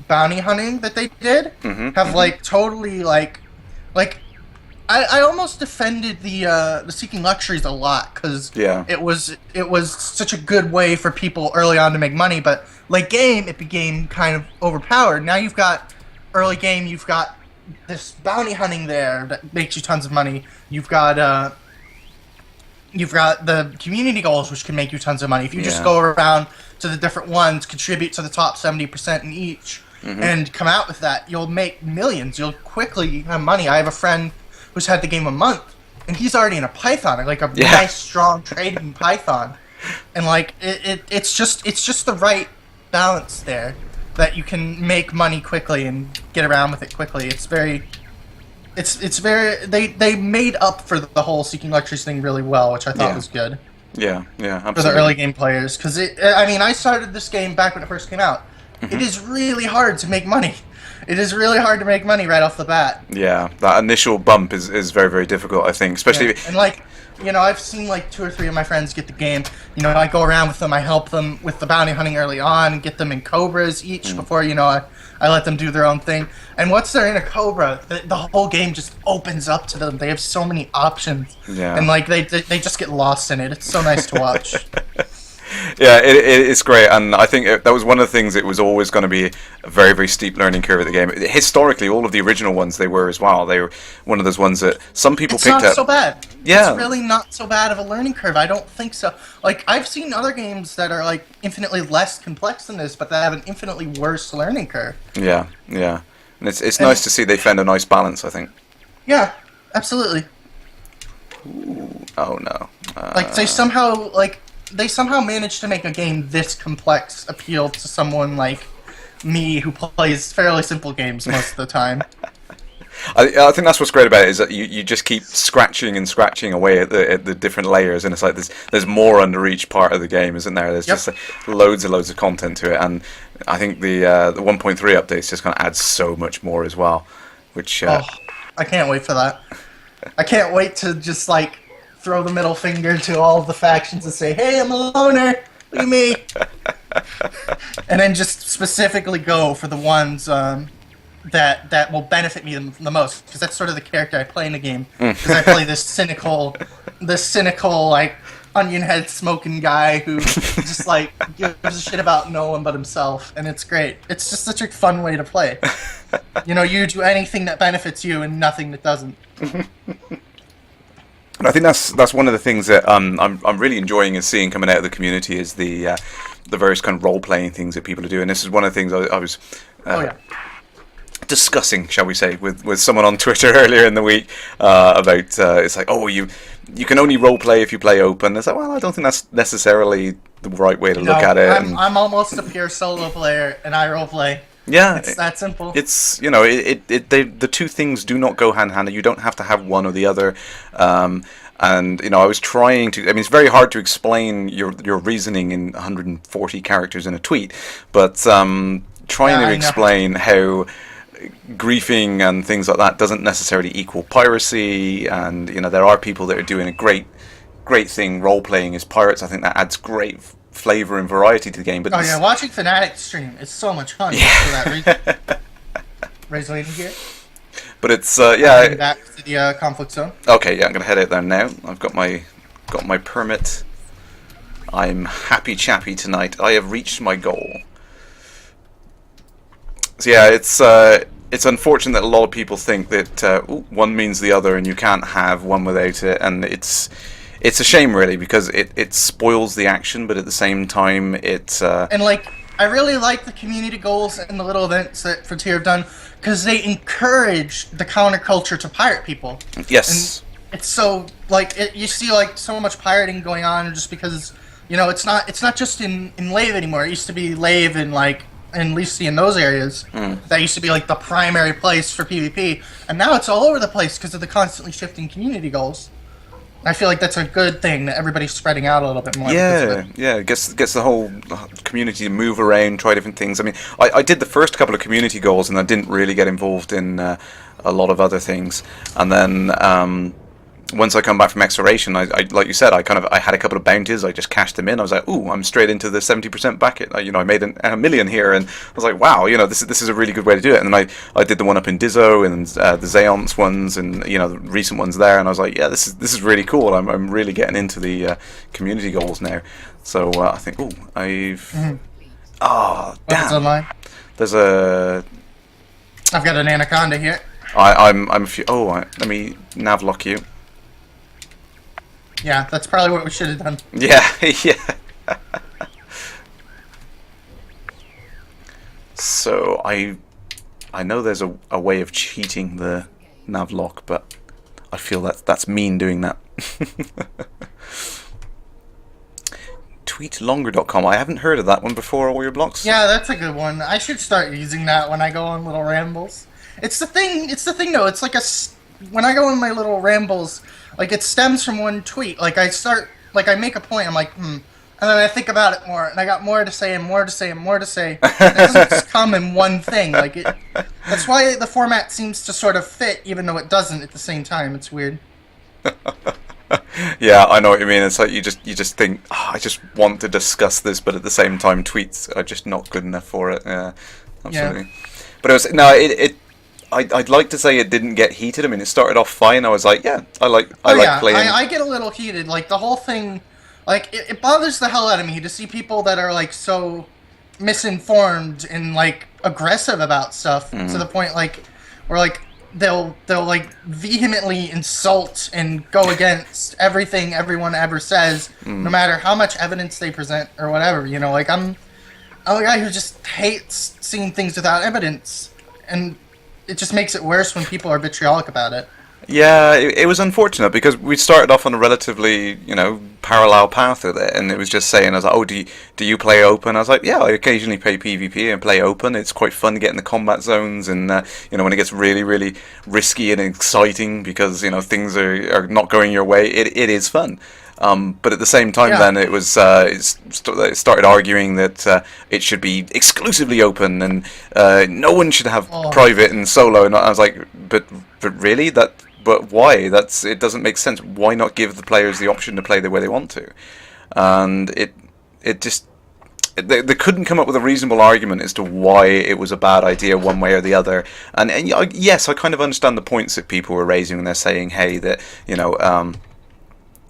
bounty hunting that they did have like totally like I almost defended the Seeking Luxuries a lot because it was such a good way for people early on to make money, but late game it became kind of overpowered. Now you've got early game, you've got this bounty hunting there that makes you tons of money. You've got the community goals, which can make you tons of money if you just go around to the different ones, contribute to the top 70% in each, and come out with that. You'll make millions. You'll quickly have money. I have a friend who's had the game a month, and he's already in a Python, like a nice, strong trading Python, and like it's just the right balance there that you can make money quickly and get around with it quickly. It's very they made up for the whole Seeking Luxuries thing really well, which I thought was good. Yeah, absolutely. For the early game players, because I started this game back when it first came out. It is really hard to make money. It is really hard to make money right off the bat. Yeah, that initial bump is very, very difficult, I think, especially. And like, I've seen like 2 or 3 of my friends get the game. I go around with them. I help them with the bounty hunting early on, and get them in Cobras each before I let them do their own thing. And once they're in a Cobra, the whole game just opens up to them. They have so many options. Yeah. And like they just get lost in it. It's so nice to watch. Yeah, it's great, and I think that was one of the things. It was always going to be a very, very steep learning curve at the game. Historically, all of the original ones, they were as well. They were one of those ones that some people picked up. It's not so bad. Yeah. It's really not so bad of a learning curve. I don't think so. Like, I've seen other games that are, like, infinitely less complex than this, but that have an infinitely worse learning curve. Yeah. And it's nice to see they found a nice balance, I think. Yeah, absolutely. Ooh, oh, no. They somehow managed to make a game this complex appeal to someone like me who plays fairly simple games most of the time. I think that's what's great about it, is that you just keep scratching away at the different layers, and it's like there's more under each part of the game, isn't there? There's just loads and loads of content to it, and I think the 1.3 updates just kind of adds so much more as well, which I can't wait for that. I can't wait to just like throw the middle finger to all of the factions and say, "Hey, I'm a loner. Look at me," and then just specifically go for the ones that will benefit me the most, because that's sort of the character I play in the game. Because I play this cynical like onion head smoking guy who just like gives a shit about no one but himself, and it's great. It's just such a fun way to play. You do anything that benefits you and nothing that doesn't. And I think that's one of the things that I'm really enjoying and seeing coming out of the community is the various kind of role playing things that people are doing. This is one of the things I was discussing, shall we say, with someone on Twitter earlier in the week about it's like, oh, you can only role play if you play open. It's like, well, I don't think that's necessarily the right way to look at it. I'm almost a pure solo player, and I role play. Yeah, it's that simple. It's the two things do not go hand in hand. You don't have to have one or the other. And I was trying to. I mean, it's very hard to explain your reasoning in 140 characters in a tweet, but trying to explain how griefing and things like that doesn't necessarily equal piracy, and there are people that are doing a great thing role playing as pirates. I think that adds great flavor and variety to the game. But watching Fnatic stream is so much fun for that reason. Raise landing gear. But it's back to the conflict zone. Okay, yeah, I'm gonna head out there now. I've got my permit. I'm happy chappy tonight. I have reached my goal. So yeah, it's unfortunate that a lot of people think that one means the other and you can't have one without it, and it's a shame really, because it spoils the action, but at the same time and like I really like the community goals and the little events that Frontier have done, because they encourage the counterculture to pirate people. Yes. it's so like you see like so much pirating going on just because it's not just in Lave anymore. It used to be Lave and like in Lucy in those areas. That used to be like the primary place for PvP, and now it's all over the place because of the constantly shifting community goals. I feel like that's a good thing that everybody's spreading out a little bit more. Yeah, yeah. Gets the whole community to move around, try different things. I mean, I did the first couple of community goals, and I didn't really get involved in a lot of other things. And then once I come back from exploration, I like you said, I had a couple of bounties. I just cashed them in. I was like, ooh, I'm straight into the 70% bucket. I made a million here, and I was like, wow, this is a really good way to do it. And then I did the one up in Dizzo and the Zeonce ones, and the recent ones there. And I was like, yeah, this is really cool. I'm really getting into the community goals now. So I think, oh, I've damn. Online? There's a. I've got an anaconda here. I'm a few. Oh, let me navlock you. Yeah, that's probably what we should have done. Yeah, yeah. So I know there's a way of cheating the navlock, but I feel that's mean doing that. Tweetlonger.com. I haven't heard of that one before. All your blocks. Yeah, that's a good one. I should start using that when I go on little rambles. It's the thing though. It's like when I go on my little rambles, like it stems from one tweet. Like I make a point. I'm like, and then I think about it more, and I got more to say and more to say and more to say. It doesn't just come in one thing. That's why the format seems to sort of fit, even though it doesn't at the same time. It's weird. Yeah, I know what you mean. It's like you just think, I just want to discuss this, but at the same time, tweets are just not good enough for it. Yeah, absolutely. Yeah. But I'd like to say it didn't get heated. I mean, it started off fine. I was like, yeah, I like playing. I get a little heated. Like the whole thing, like it bothers the hell out of me to see people that are like so misinformed and like aggressive about stuff to the point like where like they'll like vehemently insult and go against everything everyone ever says, no matter how much evidence they present or whatever. Like I'm a guy who just hates seeing things without evidence, and it just makes it worse when people are vitriolic about it. Yeah, it was unfortunate because we started off on a relatively, parallel path with it, and it was just saying, I was like, oh, do you play open? I was like, yeah, I occasionally play PvP and play open. It's quite fun to get in the combat zones, and when it gets really, really risky and exciting because things are not going your way, it is fun. But at the same time, then it was it started arguing that it should be exclusively open and no one should have private and solo. And I was like, but really, but why? It doesn't make sense. Why not give the players the option to play the way they want to? And they couldn't come up with a reasonable argument as to why it was a bad idea one way or the other. And yes, I kind of understand the points that people were raising when they're saying, hey, that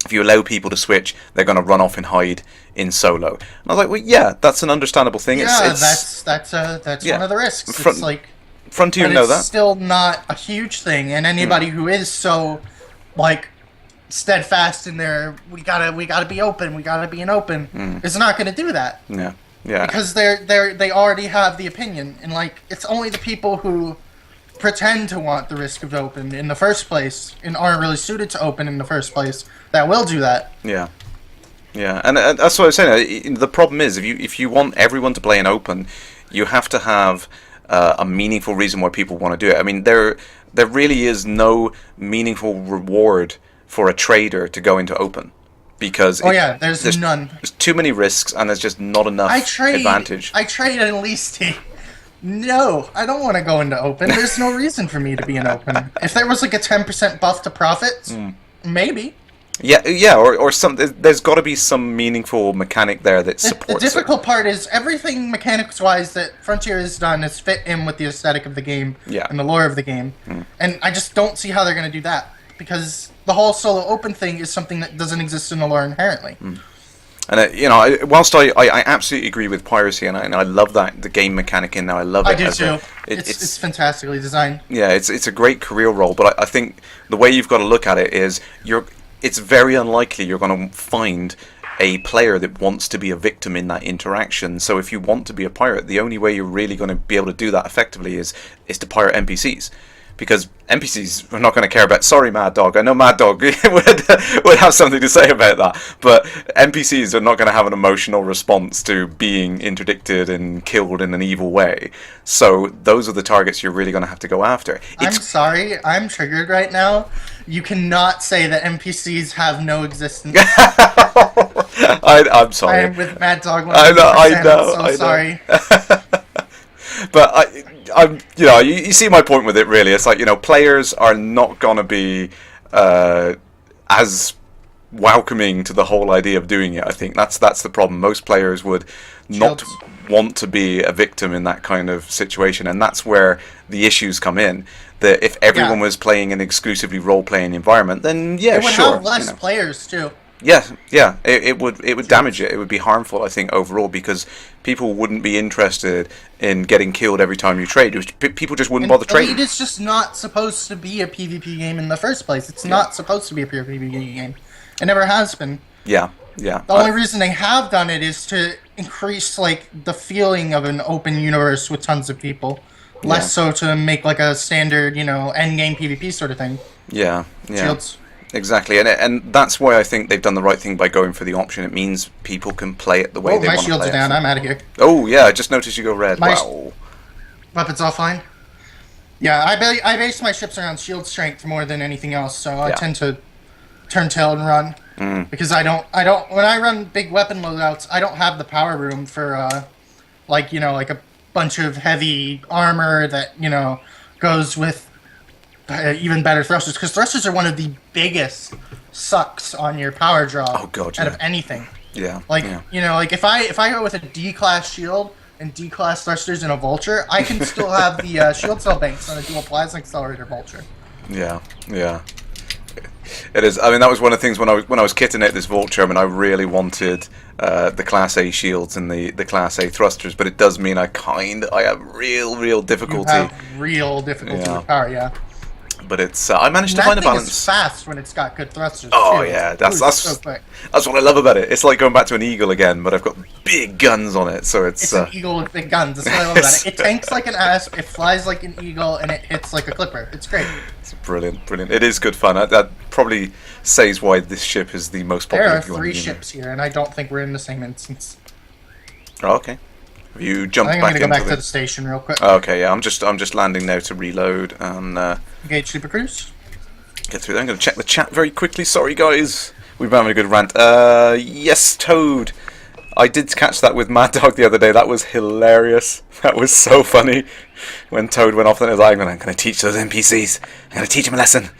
if you allow people to switch, they're going to run off and hide in solo. And I was like, well, yeah, that's an understandable thing. Yeah, that's one of the risks. It's like Frontier know that. It's still not a huge thing, and anybody who is so like steadfast in their we gotta be open, we gotta be open, is not going to do that. Yeah, yeah. Because they already have the opinion, and like it's only the people who pretend to want the risk of open in the first place and aren't really suited to open in the first place that will do that. Yeah, yeah, and that's what I was saying. The problem is if you want everyone to play in open, you have to have a meaningful reason why people want to do it. I mean, there really is no meaningful reward for a trader to go into open because there's none. There's too many risks and there's just not enough advantage. I trade at least. No, I don't want to go into open. There's no reason for me to be in open. If there was like a 10% buff to profits, maybe. Yeah, or some. There's got to be some meaningful mechanic there that supports it. The difficult part is everything mechanics-wise that Frontier has done is fit in with the aesthetic of the game and the lore of the game, and I just don't see how they're going to do that because the whole solo open thing is something that doesn't exist in the lore inherently. And whilst I absolutely agree with piracy, and I love the game mechanic in there. I love it. I do too. It's fantastically designed. Yeah, it's a great career role, but I think the way you've got to look at it is it's very unlikely you're going to find a player that wants to be a victim in that interaction. So if you want to be a pirate, the only way you're really going to be able to do that effectively is to pirate NPCs. because NPCs are not going to care about. Sorry, Mad Dog. I know Mad Dog would have something to say about that, but NPCs are not going to have an emotional response to being interdicted and killed in an evil way. So those are the targets you're really going to have to go after. I'm sorry, I'm triggered right now. You cannot say that NPCs have no existence. I'm sorry. I am with Mad Dog. I know. I'm so sorry. But I'm, you see my point with it. Really, it's like, players are not gonna be as welcoming to the whole idea of doing it. I think that's the problem. Most players would not want to be a victim in that kind of situation, and that's where the issues come in. That if everyone was playing an exclusively role-playing environment, then it would sure, have less players too. Yeah, it would damage it. It would be harmful, I think, overall, because people wouldn't be interested in getting killed every time you trade. People just wouldn't bother trading. Elite is just not supposed to be a PvP game in the first place. It's not supposed to be a pure PvP game. It never has been. Yeah. The only reason they have done it is to increase the feeling of an open universe with tons of people. Less so to make a standard, end game PvP sort of thing. Yeah. Shields. Exactly, and that's why I think they've done the right thing by going for the option. It means people can play it the way they want to play it. My shields are down. I'm out of here. Oh yeah, I just noticed you go red. Wow. Weapons all fine. Yeah, I base my ships around shield strength more than anything else, so I tend to turn tail and run because I don't. When I run big weapon loadouts, I don't have the power room for a bunch of heavy armor that goes with even better thrusters, because thrusters are one of the biggest sucks on your power draw out of anything. Yeah. If I go with a D-class shield and D-class thrusters and a vulture, I can still have the shield cell banks on a dual plasma accelerator vulture. Yeah. It is. I mean, that was one of the things when I was kitting out this vulture. I mean, I really wanted the Class A shields and the Class A thrusters, but it does mean I have real difficulty. You have real difficulty with power, yeah. But it's I managed to find a balance. It's fast when it's got good thrusters. Oh too. Yeah, that's so quick. That's what I love about it. It's like going back to an eagle again, but I've got big guns on it, so it's an eagle with big guns. That's what I love about it. It tanks like an asp, it flies like an eagle, and it hits like a clipper. It's great. It's brilliant. It is good fun. That probably says why this ship is the most popular. There are 3 ships here, and I don't think we're in the same instance. Oh, okay. Have you jumped back into I'm gonna go back to the station real quick. Okay, yeah. I'm just landing now to reload and engage Super Cruise. Get through there. I'm going to check the chat very quickly. Sorry, guys. We've been having a good rant. Yes, Toad. I did catch that with Mad Dog the other day. That was hilarious. That was so funny. When Toad went off on his island, I'm going to teach those NPCs. I'm going to teach them a lesson.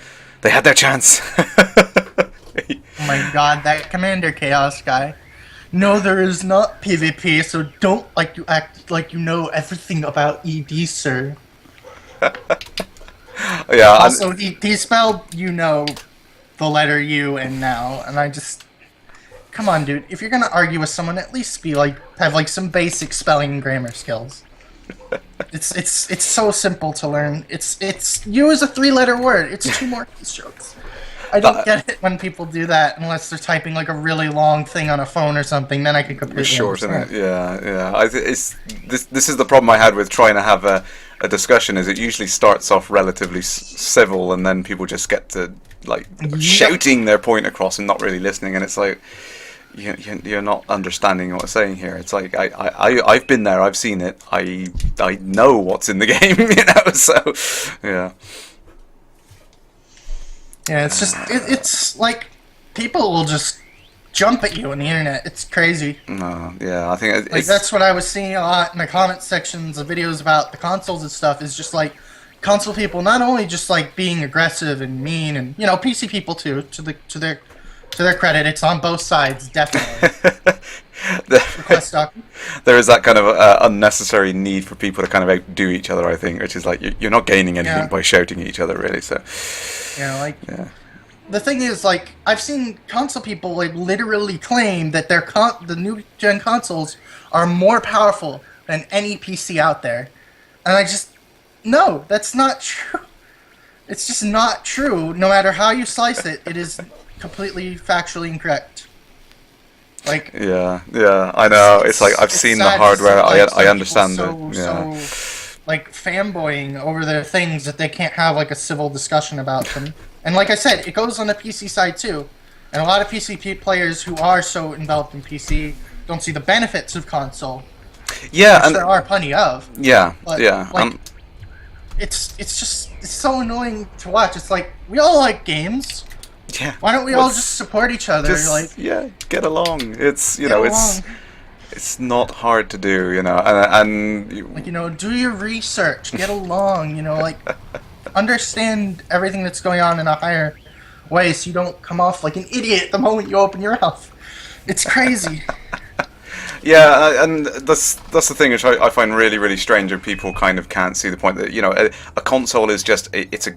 They had their chance. Oh my god, that Commander Chaos guy. No, there is not PvP, so don't act like you know everything about ED, sir. Yeah. Also, he spelled the letter U and now, and I just come on, dude. If you're gonna argue with someone, at least have some basic spelling and grammar skills. It's so simple to learn. It's U is a 3-letter word. It's 2 more keystrokes. I don't get it when people do that unless they're typing a really long thing on a phone or something. Then I can completely shorten understand. it. Yeah. This is the problem I had with trying to have a discussion. Is it usually starts off relatively civil, and then people just get to shouting their point across and not really listening, and it's like you're not understanding what I'm saying here. It's like I've been there, I've seen it, I know what's in the game, So yeah. Yeah, it's just it's like people will just jump at you on the internet. It's crazy. No, yeah, I think it's that's what I was seeing a lot in the comment sections of videos about the consoles and stuff. Is just console people not only just being aggressive and mean, and PC people too. To their credit, it's on both sides, definitely. There is that kind of unnecessary need for people to kind of outdo each other, I think, which is you're not gaining anything by shouting at each other, really. So the thing is, I've seen console people literally claim that the new gen consoles are more powerful than any PC out there, and no, that's not true. It's just not true. No matter how you slice it, it is completely factually incorrect. Yeah, I know. It's I've seen the hardware. I understand it. Yeah. like fanboying over their things that they can't have like a civil discussion about them. And like I said, it goes on the PC side too. And a lot of PC players who are so enveloped in PC don't see the benefits of console. Yeah, which and there are plenty of. yeah, But, yeah. like, it's so annoying to watch. It's like we all like games. Yeah. Why don't we all just support each other? Yeah, get along. It's Get along. it's not hard to do, and do your research, get along, understand everything that's going on in a higher way so you don't come off like an idiot the moment you open your mouth. It's crazy. Yeah, and that's the thing which I find really, really strange, when people kind of can't see the point that a console is just it's a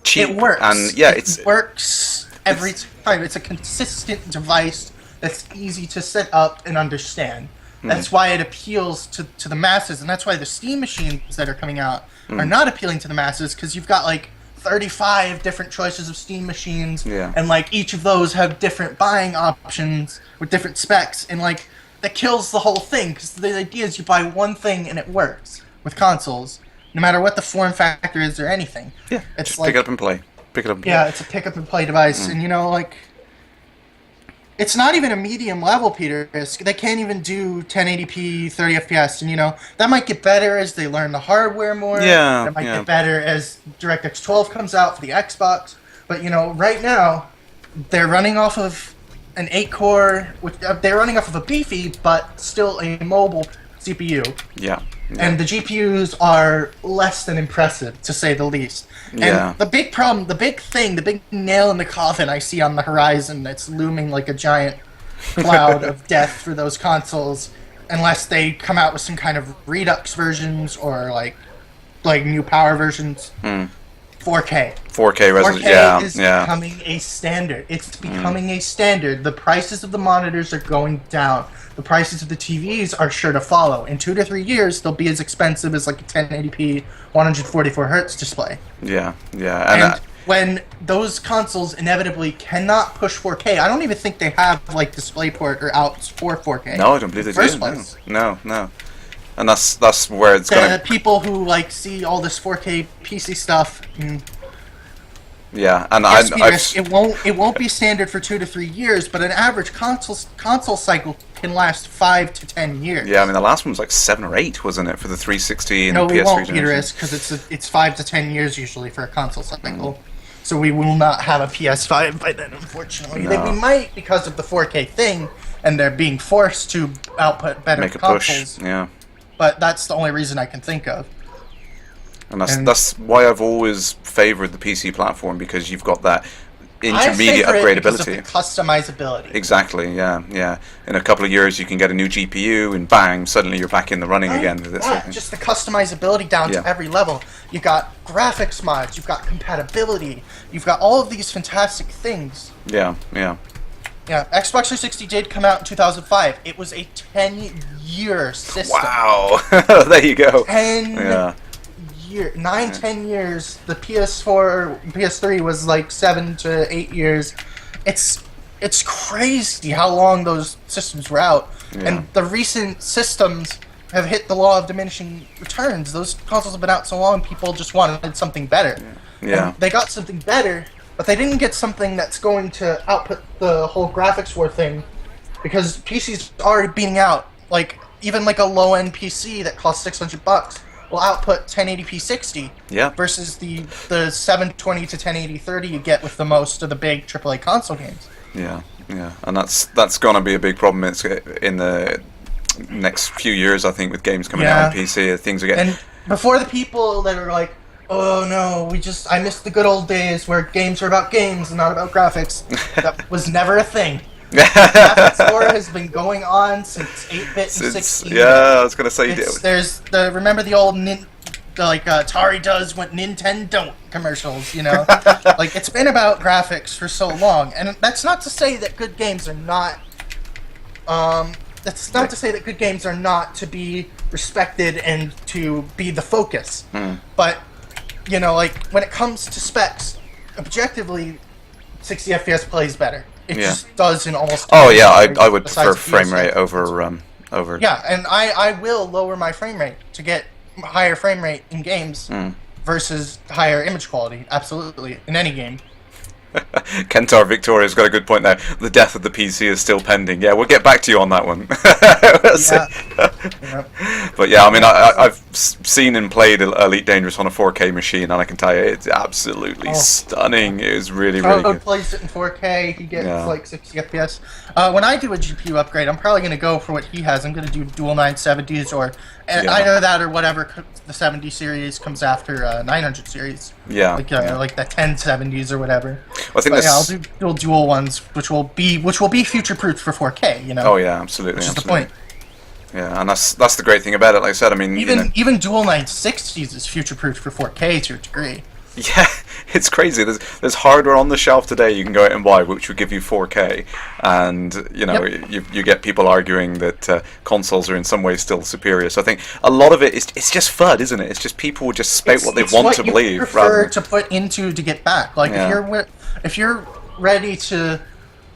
cheap, it works. and it works every time. It's a consistent device that's easy to set up and understand. That's why it appeals to the masses, and that's why the Steam machines that are coming out are not appealing to the masses, because you've got like 35 different choices of Steam machines, and like each of those have different buying options with different specs, and like that kills the whole thing, because the idea is you buy one thing and it works with consoles, no matter what the form factor is or anything. Yeah, it's just like, pick it up and play. Pick it up and play. Yeah, it's a pick up and play device, and it's not even a medium level, Peter. They can't even do 1080p 30 FPS, and that might get better as they learn the hardware more. Yeah, that might get better as DirectX 12 comes out for the Xbox. But right now they're running off of an 8-core. They're running off of a beefy but still a mobile CPU. Yeah. And the GPUs are less than impressive, to say the least. Yeah. And the big problem, the big nail in the coffin I see on the horizon that's looming like a giant cloud of death for those consoles, unless they come out with some kind of Redux versions or like new power versions. 4K. 4K resolution. 4K is becoming a standard. It's becoming a standard. The prices of the monitors are going down. The prices of the TVs are sure to follow. In 2 to 3 years, they'll be as expensive as like a 1080p 144 hertz display. Yeah. And when those consoles inevitably cannot push 4K, I don't even think they have like DisplayPort or outs for 4K. No, I don't believe they do. No. And that's where it's going. People who see all this 4K PC stuff. Yeah, and yes, it won't be standard for 2 to 3 years, but an average console cycle can last 5 to 10 years. Yeah, I mean the last one was like 7 or 8, wasn't it, for the 360 and the PS3? No, we won't, Peter, because it's 5 to 10 years usually for a console cycle. So we will not have a PS5 by then, unfortunately. No. We might, because of the 4K thing, and they're being forced to output better consoles. Push. Yeah. But that's the only reason I can think of. And that's why I've always favoured the PC platform, because you've got that intermediate upgradability. Because of the customizability. Exactly, yeah. In a couple of years you can get a new GPU and bang, suddenly you're back in the running again. Just the customizability down to every level. You got graphics mods, you've got compatibility, you've got all of these fantastic things. Yeah, Xbox 360 did come out in 2005. It was a 10-year system. Wow. There you go. 10 years. The PS3 was like 7 to 8 years. It's crazy how long those systems were out. And the recent systems have hit the law of diminishing returns. Those consoles have been out so long, people just wanted something better. And they got something better, but they didn't get something that's going to output the whole graphics war thing, because PCs are beating out. Like even like a low-end PC that costs $600 will output 1080p 60 versus the 720 to 1080 30 you get with the most of the big AAA console games. Yeah, and that's gonna be a big problem. It's in the next few years, I think, with games coming out on PC. Things are getting. And before the people that are like, oh no, I missed the good old days where games were about games and not about graphics. That was never a thing. Graphics war has been going on since 8-bit and 16-bit. Yeah, I was gonna say. Remember the old Atari does what Nintendo don't commercials, like it's been about graphics for so long, and that's not to say that good games are not. That's not to say that good games are not to be respected and to be the focus, but like when it comes to specs, objectively, 60 FPS plays better. It just does in almost. Oh yeah, I would prefer frame rate over. Yeah, and I will lower my frame rate to get higher frame rate in games versus higher image quality. Absolutely, in any game. Kentar Victoria's got a good point there. The death of the PC is still pending. Yeah, we'll get back to you on that one. But yeah, I mean, I've seen and played Elite Dangerous on a 4K machine, and I can tell you, it's absolutely stunning. It was really, really good. Plays it in 4K. He gets like 60 FPS. When I do a GPU upgrade, I'm probably going to go for what he has. I'm going to do dual 970s or either that or whatever the 70 series comes after 900 series. Yeah, like the 1070s or whatever. Well, I think I'll do dual ones, which will be future proof for 4K. You know. Oh yeah, absolutely. Which is the point. Yeah, and that's the great thing about it. Like I said, I mean, even dual 960s is future proof for 4K to a degree. Yeah, it's crazy. There's hardware on the shelf today you can go out and buy, which would give you 4K, and you get people arguing that consoles are in some ways still superior. So I think a lot of it it's just FUD, isn't it? It's just people just spout what they want to believe. Prefer to put into to get back. Like if you're ready to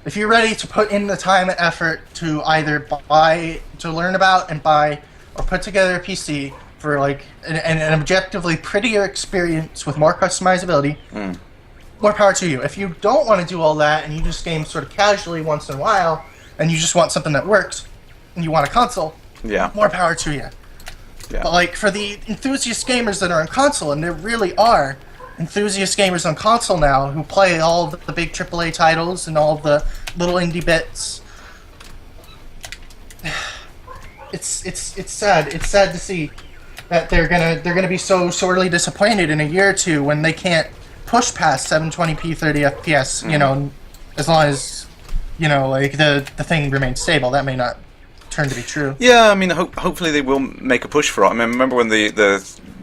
put in the time and effort to either to learn about and buy or put together a PC for like an objectively prettier experience with more customizability, more power to you. If you don't want to do all that and you just game sort of casually once in a while and you just want something that works and you want a console, more power to you. Yeah. But like for the enthusiast gamers that are on console, and there really are enthusiast gamers on console now who play all of the big AAA titles and all of the little indie bits, it's sad. It's sad to see that they're gonna be so sorely disappointed in a year or two when they can't push past 720p 30 FPS. You know, as long as like the thing remains stable. That may not turn to be true. Yeah, I mean, hopefully they will make a push for it. I mean, remember when the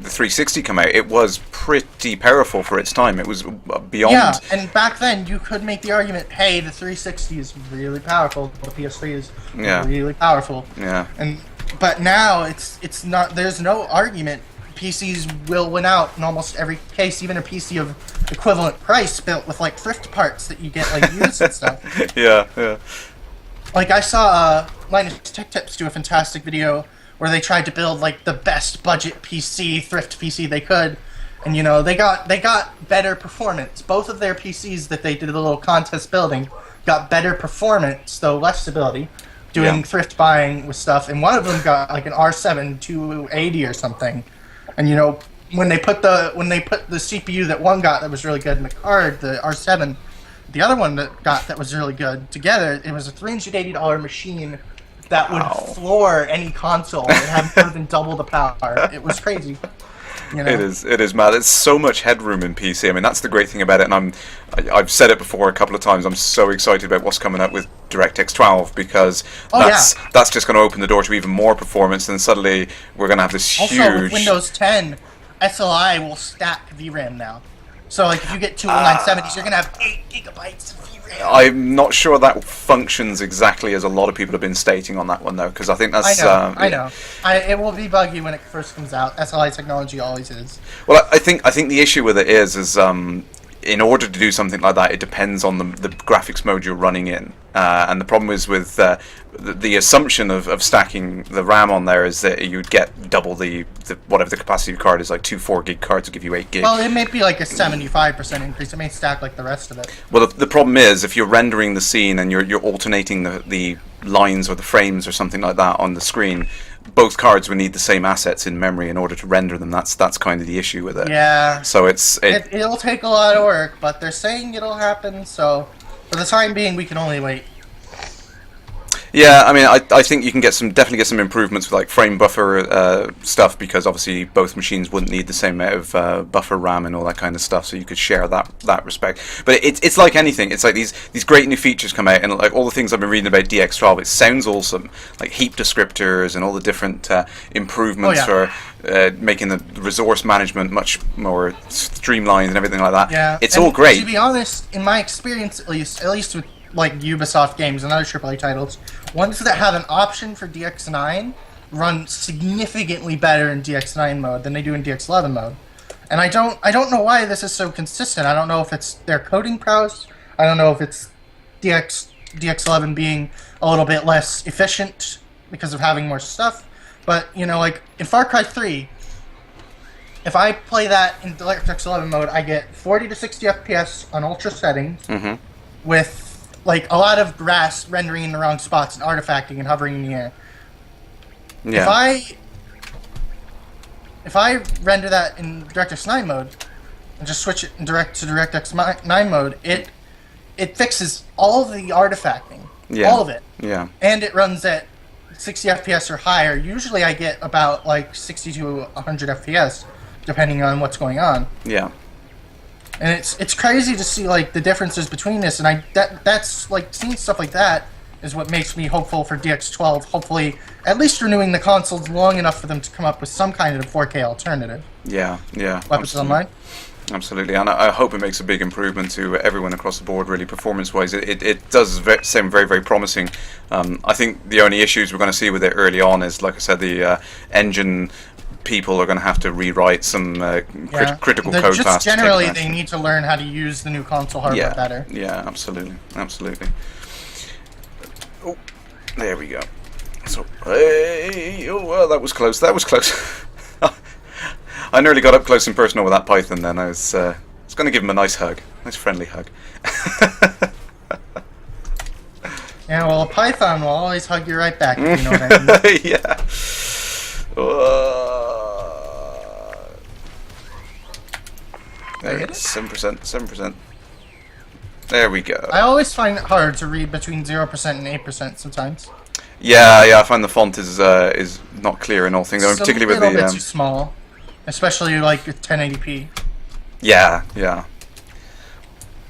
360 came out? It was pretty powerful for its time. It was beyond. Yeah, and back then you could make the argument, hey, the 360 is really powerful. The PS3 is really powerful. Yeah. But now it's not. There's no argument. PCs will win out in almost every case, even a PC of equivalent price built with like thrift parts that you get like used and stuff. Yeah. Like I saw Linus Tech Tips do a fantastic video where they tried to build like the best budget PC, thrift PC they could, and they got better performance. Both of their PCs that they did a little contest building got better performance, though less stability, doing thrift buying with stuff. And one of them got like an R7 280 or something. And when they put the CPU that one got that was really good in the card, the R7, the other one that was really good together, it was a $380 machine that would floor any console and have more than double the power. It was crazy. It is mad. It's so much headroom in PC. I mean, that's the great thing about it, and I've said it before a couple of times. I'm so excited about what's coming up with DirectX 12 because that's just going to open the door to even more performance, and suddenly we're going to have this huge. Also, with Windows 10, SLI will stack VRAM now. So, like, if you get two 970s, you're going to have 8 gigabytes of VRAM. I'm not sure that functions exactly as a lot of people have been stating on that one, though, because I think that's... I know. It will be buggy when it first comes out. SLI technology always is. Well, I think the issue with it is in order to do something like that, it depends on the graphics mode you're running in. And the problem is with the assumption of stacking the RAM on there is that you'd get double the whatever the capacity of your card is, like 2 4-gig cards will give you 8 gig. Well, it may be like a 75% increase. It may stack like the rest of it. Well, the problem is if you're rendering the scene and you're alternating the lines or the frames or something like that on the screen, both cards would need the same assets in memory in order to render them. That's kind of the issue with it. Yeah. So it'll take a lot of work, but they're saying it'll happen. So for the time being, we can only wait. Yeah, I mean, I think you can definitely get some improvements with like frame buffer stuff, because obviously both machines wouldn't need the same amount of buffer RAM and all that kind of stuff, so you could share that respect. But it's like anything. It's like these great new features come out, and like all the things I've been reading about DX12, it sounds awesome, like heap descriptors and all the different improvements for making the resource management much more streamlined and everything like that. Yeah, it's all great. To be honest, in my experience, at least with like Ubisoft games and other AAA titles, ones that have an option for DX9 run significantly better in DX9 mode than they do in DX11 mode. And I don't know why this is so consistent. I don't know if it's their coding prowess. I don't know if it's DX11 being a little bit less efficient because of having more stuff. But like in Far Cry 3, if I play that in DirectX 11 mode, I get 40 to 60 FPS on ultra settings, with like a lot of grass rendering in the wrong spots and artifacting and hovering in the air. Yeah. If I render that in DirectX 9 mode and just switch it to DirectX 9 mode, it fixes all of the artifacting, all of it. Yeah. And it runs at 60 FPS or higher. Usually I get about like 60 to 100 FPS, depending on what's going on. Yeah. And it's crazy to see like the differences between this, and that's like seeing stuff like that is what makes me hopeful for DX12. Hopefully, at least renewing the consoles long enough for them to come up with some kind of 4K alternative. Yeah. Weapons Online. Absolutely, and I hope it makes a big improvement to everyone across the board, really, performance-wise. It does sound very, very promising. I think the only issues we're going to see with it early on is, like I said, the engine people are going to have to rewrite some critical code just fast. Generally, they need to learn how to use the new console hardware better. Yeah, absolutely. Oh, there we go. So, hey, well, that was close. I nearly got up close and personal with that Python then. I was going to give him a nice hug. Nice friendly hug. Yeah, well, a Python will always hug you right back, if you know what I mean. Yeah. There it is. 7%. There we go. I always find it hard to read between 0% and 8% sometimes. Yeah, I find the font is not clear in all things. It's particularly with a little bit too small. Especially like 1080p. Yeah.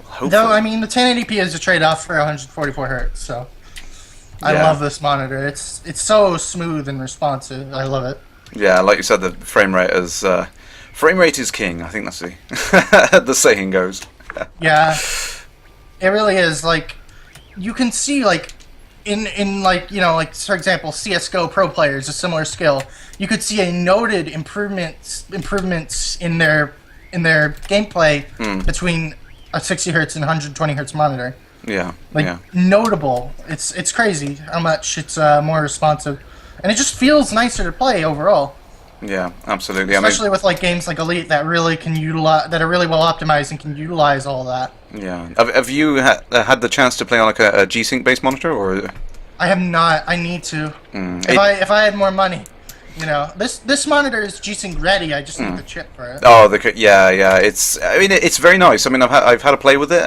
Hopefully. Though, I mean, the 1080p is a trade-off for 144 hertz, so I love this monitor. It's so smooth and responsive. I love it. Yeah, like you said, the frame rate is king. I think that's the saying goes. Yeah, it really is. Like, you can see like in like, you know, like for example, CS:GO pro players, a similar skill. You could see a noted improvements in their gameplay between a 60 hertz and 120 hertz monitor. Yeah, notable. It's crazy how much it's more responsive, and it just feels nicer to play overall. Yeah, absolutely. Especially with like games like Elite that really can utilize, that are really well optimized and can utilize all that. Yeah. Have you had the chance to play on like a G-Sync based monitor, or? I have not. I need to. If I had more money. You know, this monitor is G-Sync ready. I just need the chip for it. Oh, yeah. It's very nice. I mean, I've had to play with it.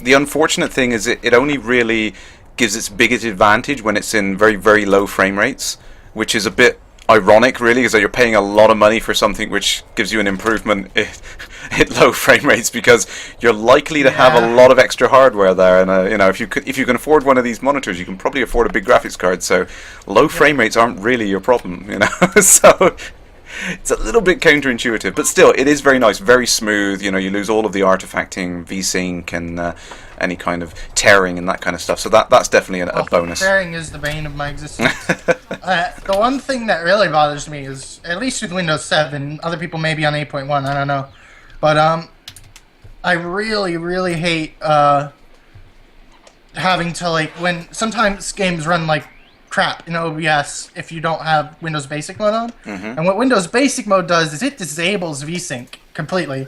The unfortunate thing is it only really gives its biggest advantage when it's in very, very low frame rates, which is a bit ironic, really, because you're paying a lot of money for something which gives you an improvement at low frame rates, because you're likely to have a lot of extra hardware there, and you know, if you can afford one of these monitors, you can probably afford a big graphics card. So low frame rates aren't really your problem, you know. So it's a little bit counterintuitive, but still, it is very nice, very smooth. You know, you lose all of the artifacting, VSync, and any kind of tearing and that kind of stuff. So that's definitely a bonus. Tearing is the bane of my existence. The one thing that really bothers me is, at least with Windows 7, other people may be on 8.1, I don't know, but I really, really hate having to, like, when sometimes games run like crap in OBS if you don't have Windows Basic mode on. And what Windows Basic mode does is it disables VSync completely,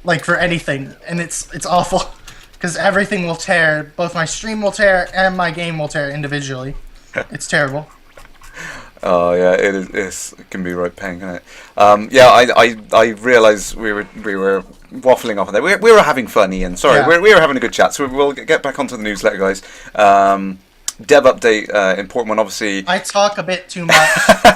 like for anything, and it's awful because everything will tear. Both my stream will tear and my game will tear individually. It's terrible. Oh yeah, it can be right pain, can't it? Yeah, I realised we were waffling off on there. We were having fun, Ian. Sorry, we were having a good chat. So we'll get back onto the newsletter, guys. Dev update, important one, obviously. I talk a bit too much.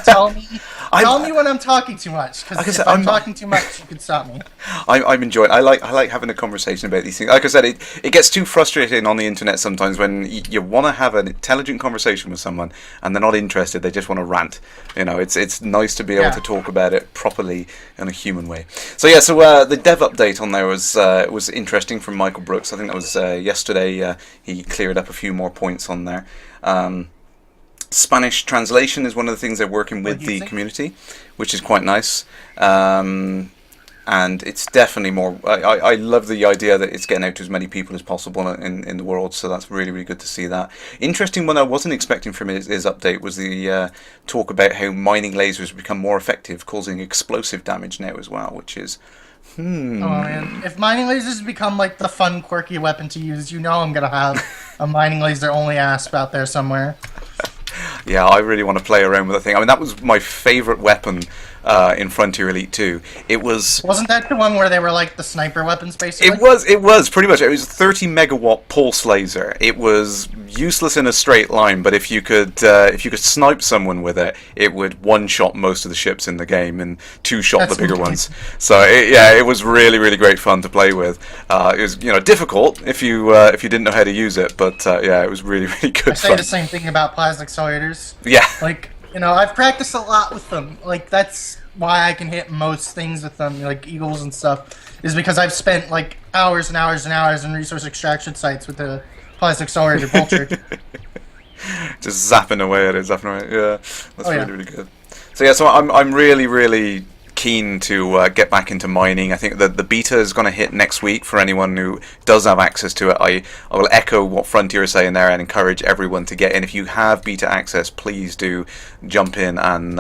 Tell me when I'm talking too much, because if I'm talking too much, you can stop me. I'm enjoying. I like having a conversation about these things. Like I said, it gets too frustrating on the internet sometimes when you want to have an intelligent conversation with someone and they're not interested. They just want to rant. You know, it's nice to be able to talk about it properly in a human way. So yeah, the dev update on there was interesting from Michael Brooks. I think that was yesterday. He cleared up a few more points on there. Spanish translation is one of the things they're working with the community, which is quite nice. and it's definitely more. I love the idea that it's getting out to as many people as possible in the world. So that's really, really good to see that. Interesting one I wasn't expecting from his update was the talk about how mining lasers become more effective, causing explosive damage now as well, which is. Oh man, if mining lasers become like the fun, quirky weapon to use, you know I'm gonna have a mining laser only asp out there somewhere. Yeah, I really want to play around with the thing. I mean, that was my favorite weapon in Frontier Elite 2. It was... Wasn't that the one where they were like the sniper weapons, basically? It was, pretty much. It was a 30 megawatt pulse laser. It was useless in a straight line, but if you could snipe someone with it, it would one-shot most of the ships in the game and two-shot the bigger ones. So, it was really, really great fun to play with. It was, difficult if you didn't know how to use it, but it was really, really good I say fun. the same thing about plasma accelerators. Yeah. Like, I've practiced a lot with them. Like, that's why I can hit most things with them, like eagles and stuff, is because I've spent, like, hours and hours and hours in resource extraction sites with the plasma accelerator vulture. Just zapping away at it, Yeah, that's really, really good. So I'm really, really keen to get back into mining. I think that the beta is going to hit next week for anyone who does have access to it. I will echo what Frontier is saying there and encourage everyone to get in. If you have beta access, please do jump in and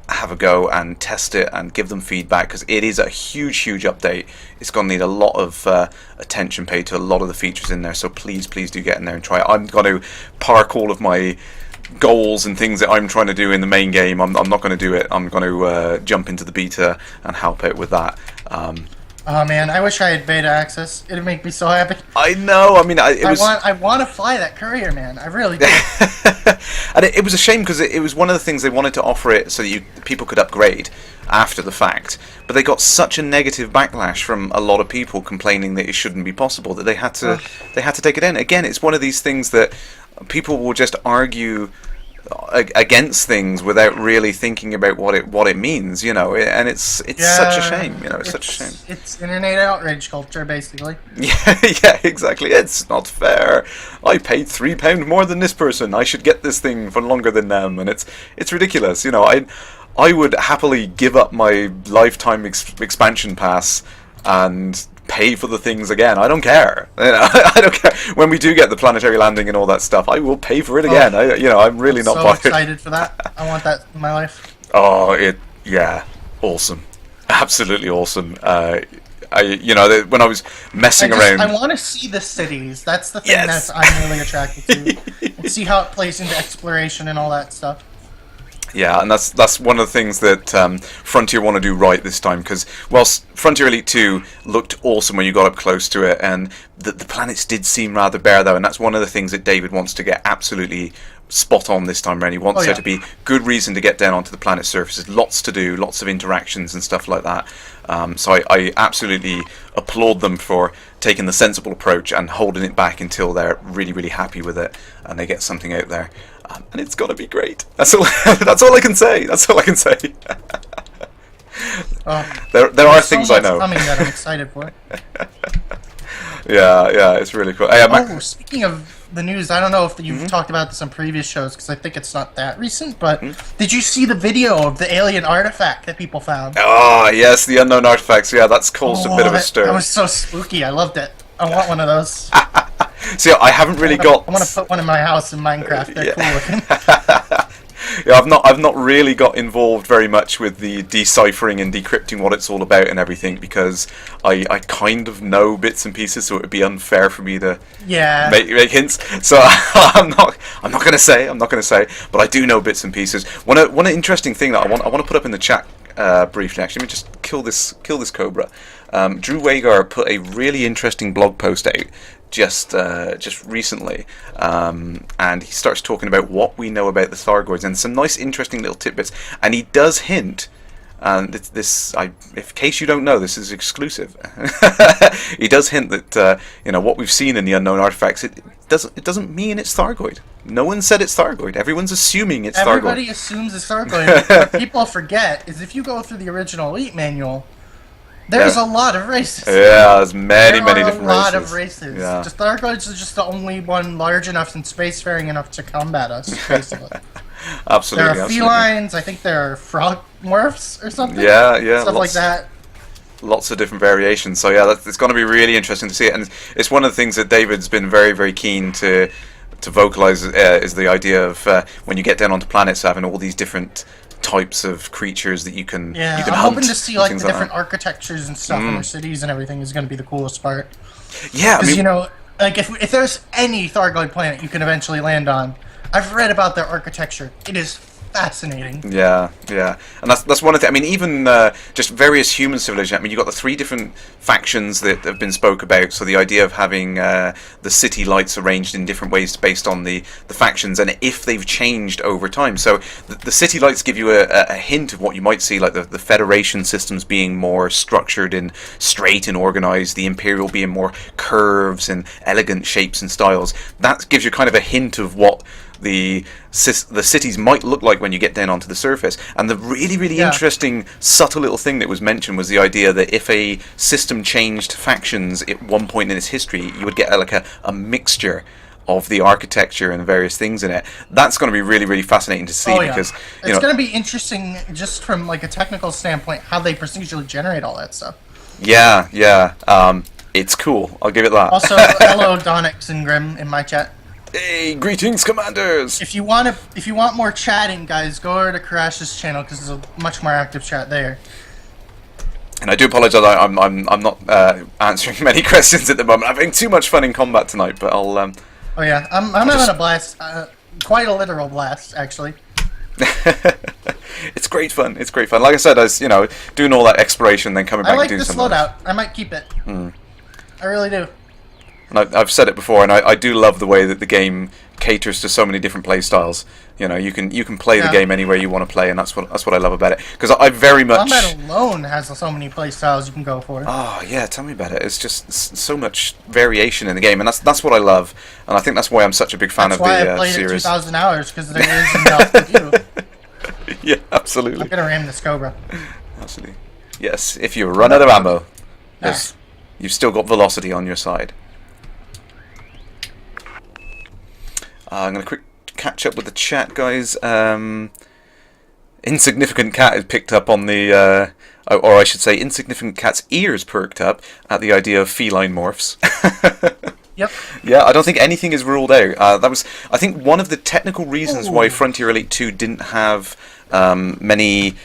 have a go and test it and give them feedback, because it is a huge update. It's going to need a lot of attention paid to a lot of the features in there, so please do get in there and try it. I'm going to park all of my goals and things that I'm trying to do in the main game. I'm not going to do it. I'm going to jump into the beta and help out with that. Oh man, I wish I had beta access. It'd make me so happy. I know. I mean, I want to fly that courier, man. I really do. And it was a shame because it was one of the things they wanted to offer it so that people could upgrade after the fact. But they got such a negative backlash from a lot of people complaining that it shouldn't be possible that they had to take it in. Again, it's one of these things that people will just argue against things without really thinking about what it means, and it's such a shame, it's such a shame. It's internet outrage culture, basically. Yeah, exactly. It's not fair. I paid £3 more than this person. I should get this thing for longer than them, and it's ridiculous. I would happily give up my lifetime expansion pass and pay for the things again. I don't care. I don't care. When we do get the planetary landing and all that stuff, I will pay for it again. I'm really not bothered. So excited for that. I want that in my life. Oh, awesome, absolutely awesome. When I was messing around, I want to see the cities. That's the thing that I'm really attracted to. And see how it plays into exploration and all that stuff. Yeah, and that's one of the things that Frontier want to do right this time, because whilst Frontier Elite 2 looked awesome when you got up close to it, and the planets did seem rather bare though, and that's one of the things that David wants to get absolutely spot on this time around. He wants there to be good reason to get down onto the planet's surface. Lots to do, lots of interactions and stuff like that. So I absolutely applaud them for taking the sensible approach and holding it back until they're really, really happy with it and they get something out there. And it's got to be great. That's all. That's all I can say. That's all I can say. There are things I know. Coming that I'm excited for. Yeah, it's really cool. Hey, speaking of the news, I don't know if you've talked about this on previous shows because I think it's not that recent. But did you see the video of the alien artifact that people found? Oh yes, the unknown artifacts. Yeah, that's caused a bit of a stir. That was so spooky. I loved it. I want one of those. See, I haven't really got. I want to put one in my house in Minecraft. They're cool looking. Yeah, I've not really got involved very much with the deciphering and decrypting what it's all about and everything, because I kind of know bits and pieces, so it would be unfair for me to make hints. So I'm not going to say, but I do know bits and pieces. One interesting thing that I want to put up in the chat briefly. Actually, let me just kill this cobra. Drew Wagar put a really interesting blog post out just recently, and he starts talking about what we know about the Thargoids and some nice interesting little tidbits, and he does hint, and in case you don't know, this is exclusive. He does hint that what we've seen in the unknown artifacts, it doesn't mean it's Thargoid. No one said it's Thargoid. Everyone's assuming it's Thargoid. Everybody assumes it's Thargoid. What people forget is if you go through the original Elite manual, there's a lot of races. Yeah, there's many different races. There are a lot of races. Yeah. Just Thargoids are just the only one large enough and spacefaring enough to combat us, basically. Absolutely. There are felines. I think there are frog morphs or something. Yeah. Stuff like that. lots of different variations. So yeah, it's going to be really interesting to see it, and it's one of the things that David's been very, very keen to vocalize is the idea of when you get down onto planets, having all these different types of creatures that you can I'm hunt, hoping to see like the different that. architectures and stuff in their cities and everything is going to be the coolest part. Yeah, because like if there's any Thargoid planet you can eventually land on, I've read about their architecture. It is fascinating. Yeah, and that's one of the. I mean, even just various human civilizations. I mean, you've got the 3 different factions that have been spoke about. So the idea of having the city lights arranged in different ways based on the factions, and if they've changed over time. So the city lights give you a hint of what you might see, like the Federation systems being more structured and straight and organized, the Imperial being more curves and elegant shapes and styles. That gives you kind of a hint of what the cities might look like when you get down onto the surface. And the really interesting subtle little thing that was mentioned was the idea that if a system changed factions at one point in its history, you would get a mixture of the architecture and various things in it. That's going to be really fascinating to see, because it's going to be interesting just from like a technical standpoint how they procedurally generate all that stuff. It's cool, I'll give it that. Also, hello Donix and Grim in my chat. Hey, greetings, commanders! If you want more chatting, guys, go over to Kerrash's channel because there's a much more active chat there. And I do apologise, I'm not answering many questions at the moment. I'm having too much fun in combat tonight, but I'll. I'm having a blast, quite a literal blast, actually. It's great fun. It's great fun. Like I said, I was doing all that exploration, then coming back and doing this something. loadout. I might keep it. I really do. And I've said it before, and I do love the way that the game caters to so many different play styles. You can play the game anywhere you want to play, and that's what I love about it. Because I very much combat alone has so many play styles you can go for. Oh yeah, tell me about it. It's just so much variation in the game, and that's what I love. And I think that's why I'm such a big fan of the series. That's why I played it 2,000 hours, because there is enough to do. Yeah, absolutely. I'm gonna ram this Cobra. Absolutely. Yes, if you run out of ammo, you've still got velocity on your side. I'm going to quick catch up with the chat, guys. Insignificant Cat is picked up on the, or I should say, Insignificant Cat's ears perked up at the idea of feline morphs. Yep. Yeah, I don't think anything is ruled out. That was, I think, one of the technical reasons why Frontier Elite 2 didn't have many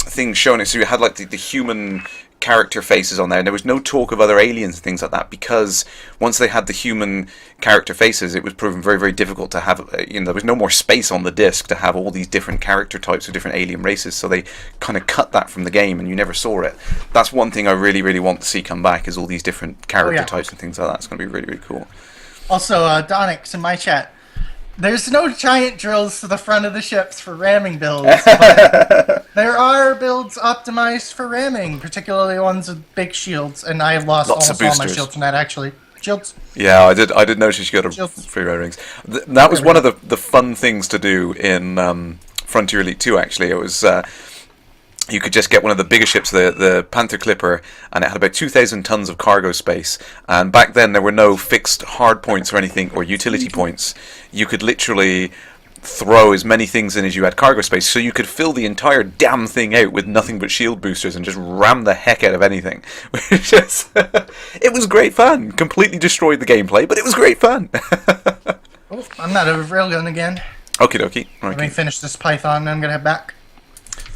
things shown it. So you had like the human character faces on there, and there was no talk of other aliens and things like that, because once they had the human character faces, it was proven very difficult to have, there was no more space on the disc to have all these different character types of different alien races, so they kind of cut that from the game and you never saw it. That's one thing I really want to see come back, is all these different character types and things like that. It's going to be really cool. Also, Donix in my chat, there's no giant drills to the front of the ships for ramming builds, but there are builds optimized for ramming, particularly ones with big shields, and I have lost almost all my shields from that, actually. Shields. Yeah, I did notice you got a free rings. That was one of the fun things to do in Frontier Elite 2, actually. It was... you could just get one of the bigger ships, the Panther Clipper, and it had about 2,000 tons of cargo space. And back then there were no fixed hard points or anything, or utility points. You could literally throw as many things in as you had cargo space, so you could fill the entire damn thing out with nothing but shield boosters and just ram the heck out of anything. It was great fun. Completely destroyed the gameplay, but it was great fun. I'm not over railgun again. Okie dokie. Let me finish this Python, and I'm gonna head back.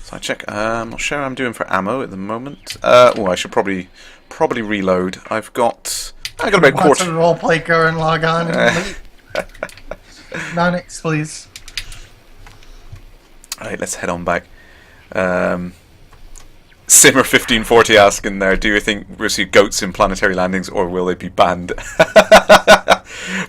So I check. I'm not sure how I'm doing for ammo at the moment. I should probably reload. I got about a quarter. To roleplay, go and log on. Nonix, please. Alright, let's head on back. Simmer 1540 asking there, do you think we'll see goats in planetary landings, or will they be banned?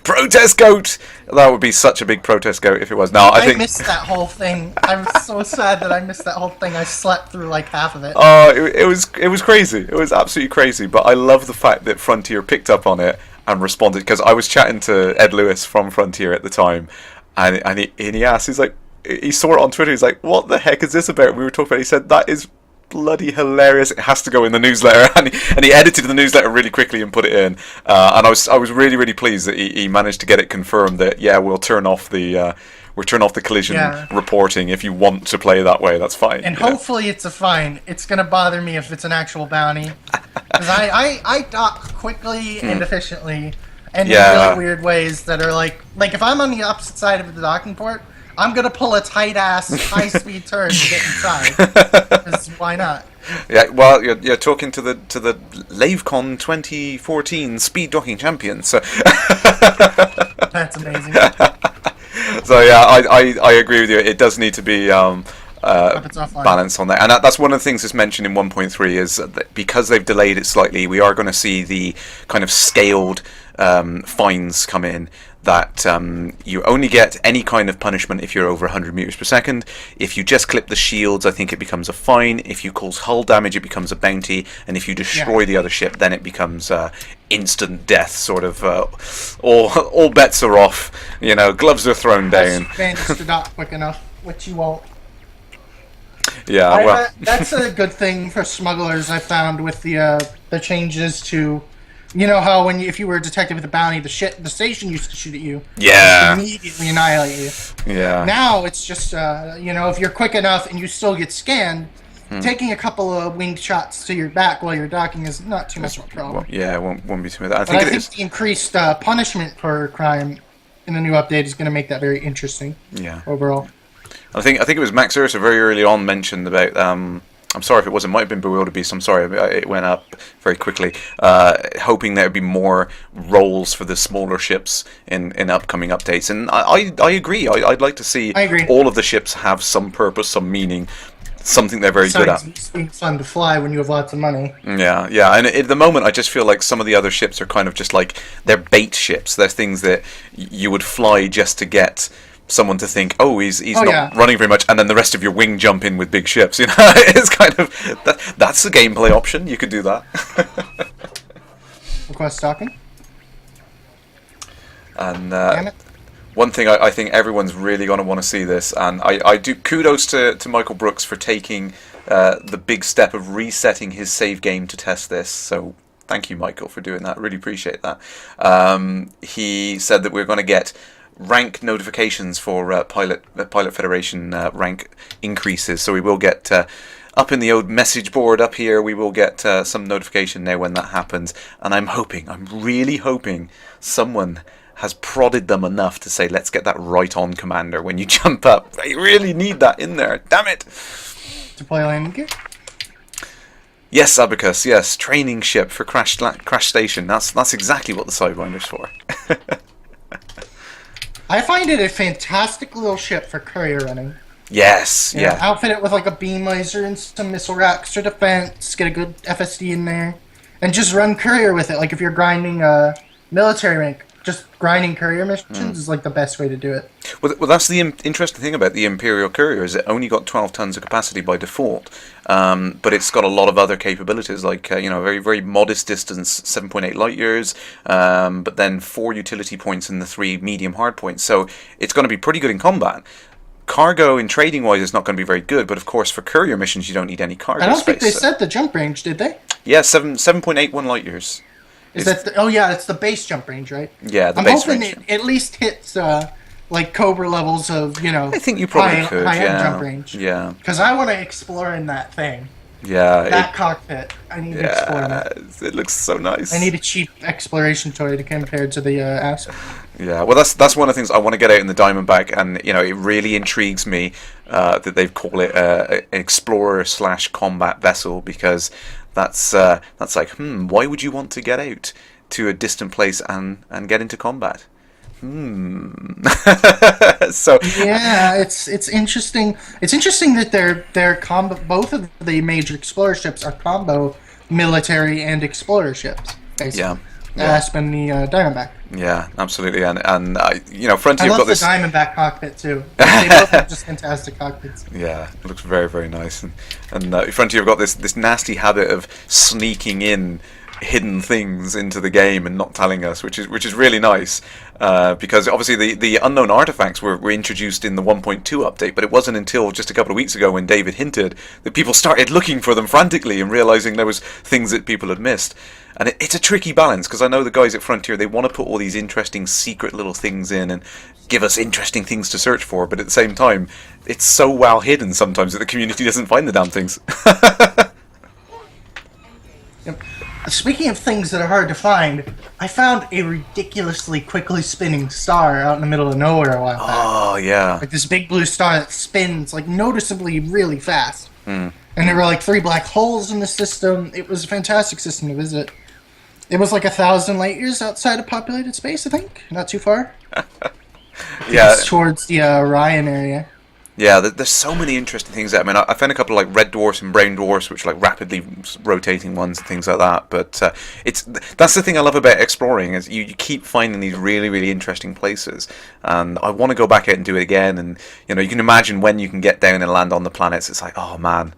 Protest goat! That would be such a big protest goat if it was. No, I think... missed that whole thing. I'm so sad that I missed that whole thing. I slept through like half of it. Oh, it was crazy. It was absolutely crazy. But I love the fact that Frontier picked up on it and responded, because I was chatting to Ed Lewis from Frontier at the time, and he asked, he's like, he saw it on Twitter, he's like, what the heck is this about? We were talking about it. He said, that is bloody hilarious. It has to go in the newsletter. And he edited the newsletter really quickly and put it in. And I was really pleased that he managed to get it confirmed that, yeah, we'll turn off the or turn off the collision Yeah. reporting if you want to play that way. That's fine. And you know? hopefully it's a fine. It's gonna bother me if it's an actual bounty. Because I dock quickly and efficiently, and Yeah. in really weird ways that are like if I'm on the opposite side of the docking port, I'm gonna pull a tight ass high speed turn to get inside. 'Cause why not? Yeah, well, you're talking to the LaveCon 2014 speed docking champion. So That's amazing. so yeah, I agree with you. It does need to be It's offline. balance on that, and that's one of the things that's mentioned in 1.3 is that because they've delayed it slightly, we are going to see the kind of scaled fines come in. That you only get any kind of punishment if you're over 100 meters per second. If you just clip the shields, I think it becomes a fine. If you cause hull damage, it becomes a bounty. And if you destroy the other ship, then it becomes instant death. Sort of all bets are off. You know, gloves are thrown down. Managed to dock quick enough, which you won't. Yeah, well, That's a good thing for smugglers. I found with the changes to, you know how if you were a detective with a bounty, the station used to shoot at you, yeah, immediately annihilate you. yeah. Now it's just if you're quick enough and you still get scanned, taking a couple of winged shots to your back while you're docking is not too much of a problem. Well, yeah, it won't be too much. I But think I it think is. the increased punishment per crime in the new update is going to make that very interesting Yeah. overall. I think it was Max Ursa very early on mentioned about. I'm sorry if it wasn't. It might have been Bewildered Beast. I'm sorry, it went up very quickly. Hoping there would be more roles for the smaller ships in upcoming updates, and I agree. I'd like to see I agree. all of the ships have some purpose, some meaning, something they're very good at. Besides being fun to fly when you have lots of money. Yeah, yeah, and at the moment I just feel like some of the other ships are kind of just like they're bait ships. They're things that you would fly just to get someone to think, oh, he's not running very much, and then the rest of your wing jump in with big ships. You know, it's kind of that's the gameplay option. You could do that. Request docking. And Damn it. one thing I think everyone's really going to want to see this, and I do kudos to Michael Brooks for taking the big step of resetting his save game to test this. So thank you, Michael, for doing that. Really appreciate that. He said that we're going to get rank notifications for Pilot Federation rank increases. So we will get up in the old message board up here. We will get some notification now when that happens. And I'm really hoping someone has prodded them enough to say, let's get that right on, Commander, when you jump up. I really need that in there. Damn it. Deploy landing gear. Yes, Abacus. Yes, training ship for Crash Station. That's exactly what the Sidewinder's for. I find it a fantastic little ship for courier running. Yes, yeah. Outfit it with like a beam laser and some missile racks for defense. Get a good FSD in there, and just run courier with it. Like if you're grinding military rank, just grinding courier missions is like the best way to do it. Well, that's the interesting thing about the Imperial Courier is it only got 12 tons of capacity by default, but it's got a lot of other capabilities like very very modest distance, 7.8 light years, but then 4 utility points and the 3 medium hard points. So it's going to be pretty good in combat. Cargo in trading wise is not going to be very good, but of course for courier missions you don't need any cargo I don't space. think they said the jump range, did they? Yeah, 7.81 light years. Is that it's the base jump range, right? Yeah, the I'm base hoping range. it at least hits like Cobra levels of I think you probably could. high-end Yeah, jump range. yeah, Because I want to explore in that thing, yeah. that cockpit. I need to explore that. It looks so nice. I need a cheap exploration toy to compare to the Asp. Yeah, well, that's one of the things I want to get out in the Diamondback, and it really intrigues me that they call it an explorer/combat vessel, because that's like, why would you want to get out to a distant place and get into combat? So Yeah, it's interesting. It's interesting that they're combo. Both of the major explorer ships are combo military and explorer ships. Basically. Yeah. The Asp and the Diamondback. yeah, absolutely, and I Frontier love got the this. Diamondback cockpit too. They both have just fantastic cockpits. Yeah, it looks very, very nice. And Frontier have got this nasty habit of sneaking in hidden things into the game and not telling us, which is really nice. Because obviously the unknown artifacts were introduced in the 1.2 update, but it wasn't until just a couple of weeks ago when David hinted that people started looking for them frantically and realizing there was things that people had missed. And it's a tricky balance, because I know the guys at Frontier, they want to put all these interesting secret little things in, and give us interesting things to search for, but at the same time, it's so well hidden sometimes that the community doesn't find the damn things. Yep. Speaking of things that are hard to find, I found a ridiculously quickly spinning star out in the middle of nowhere a while back. Oh, yeah. Like this big blue star that spins like noticeably really fast. Mm. And there were like 3 black holes in the system. It was a fantastic system to visit. It was like 1,000 light years outside of populated space, I think. Not too far. Yeah. It's towards the Orion area. Yeah, there's so many interesting things there. I mean, I found a couple of like red dwarfs and brown dwarfs, which are like rapidly rotating ones and things like that. But that's the thing I love about exploring, is you keep finding these really, really interesting places. And I want to go back out and do it again. And you can imagine when you can get down and land on the planets. It's like, oh man,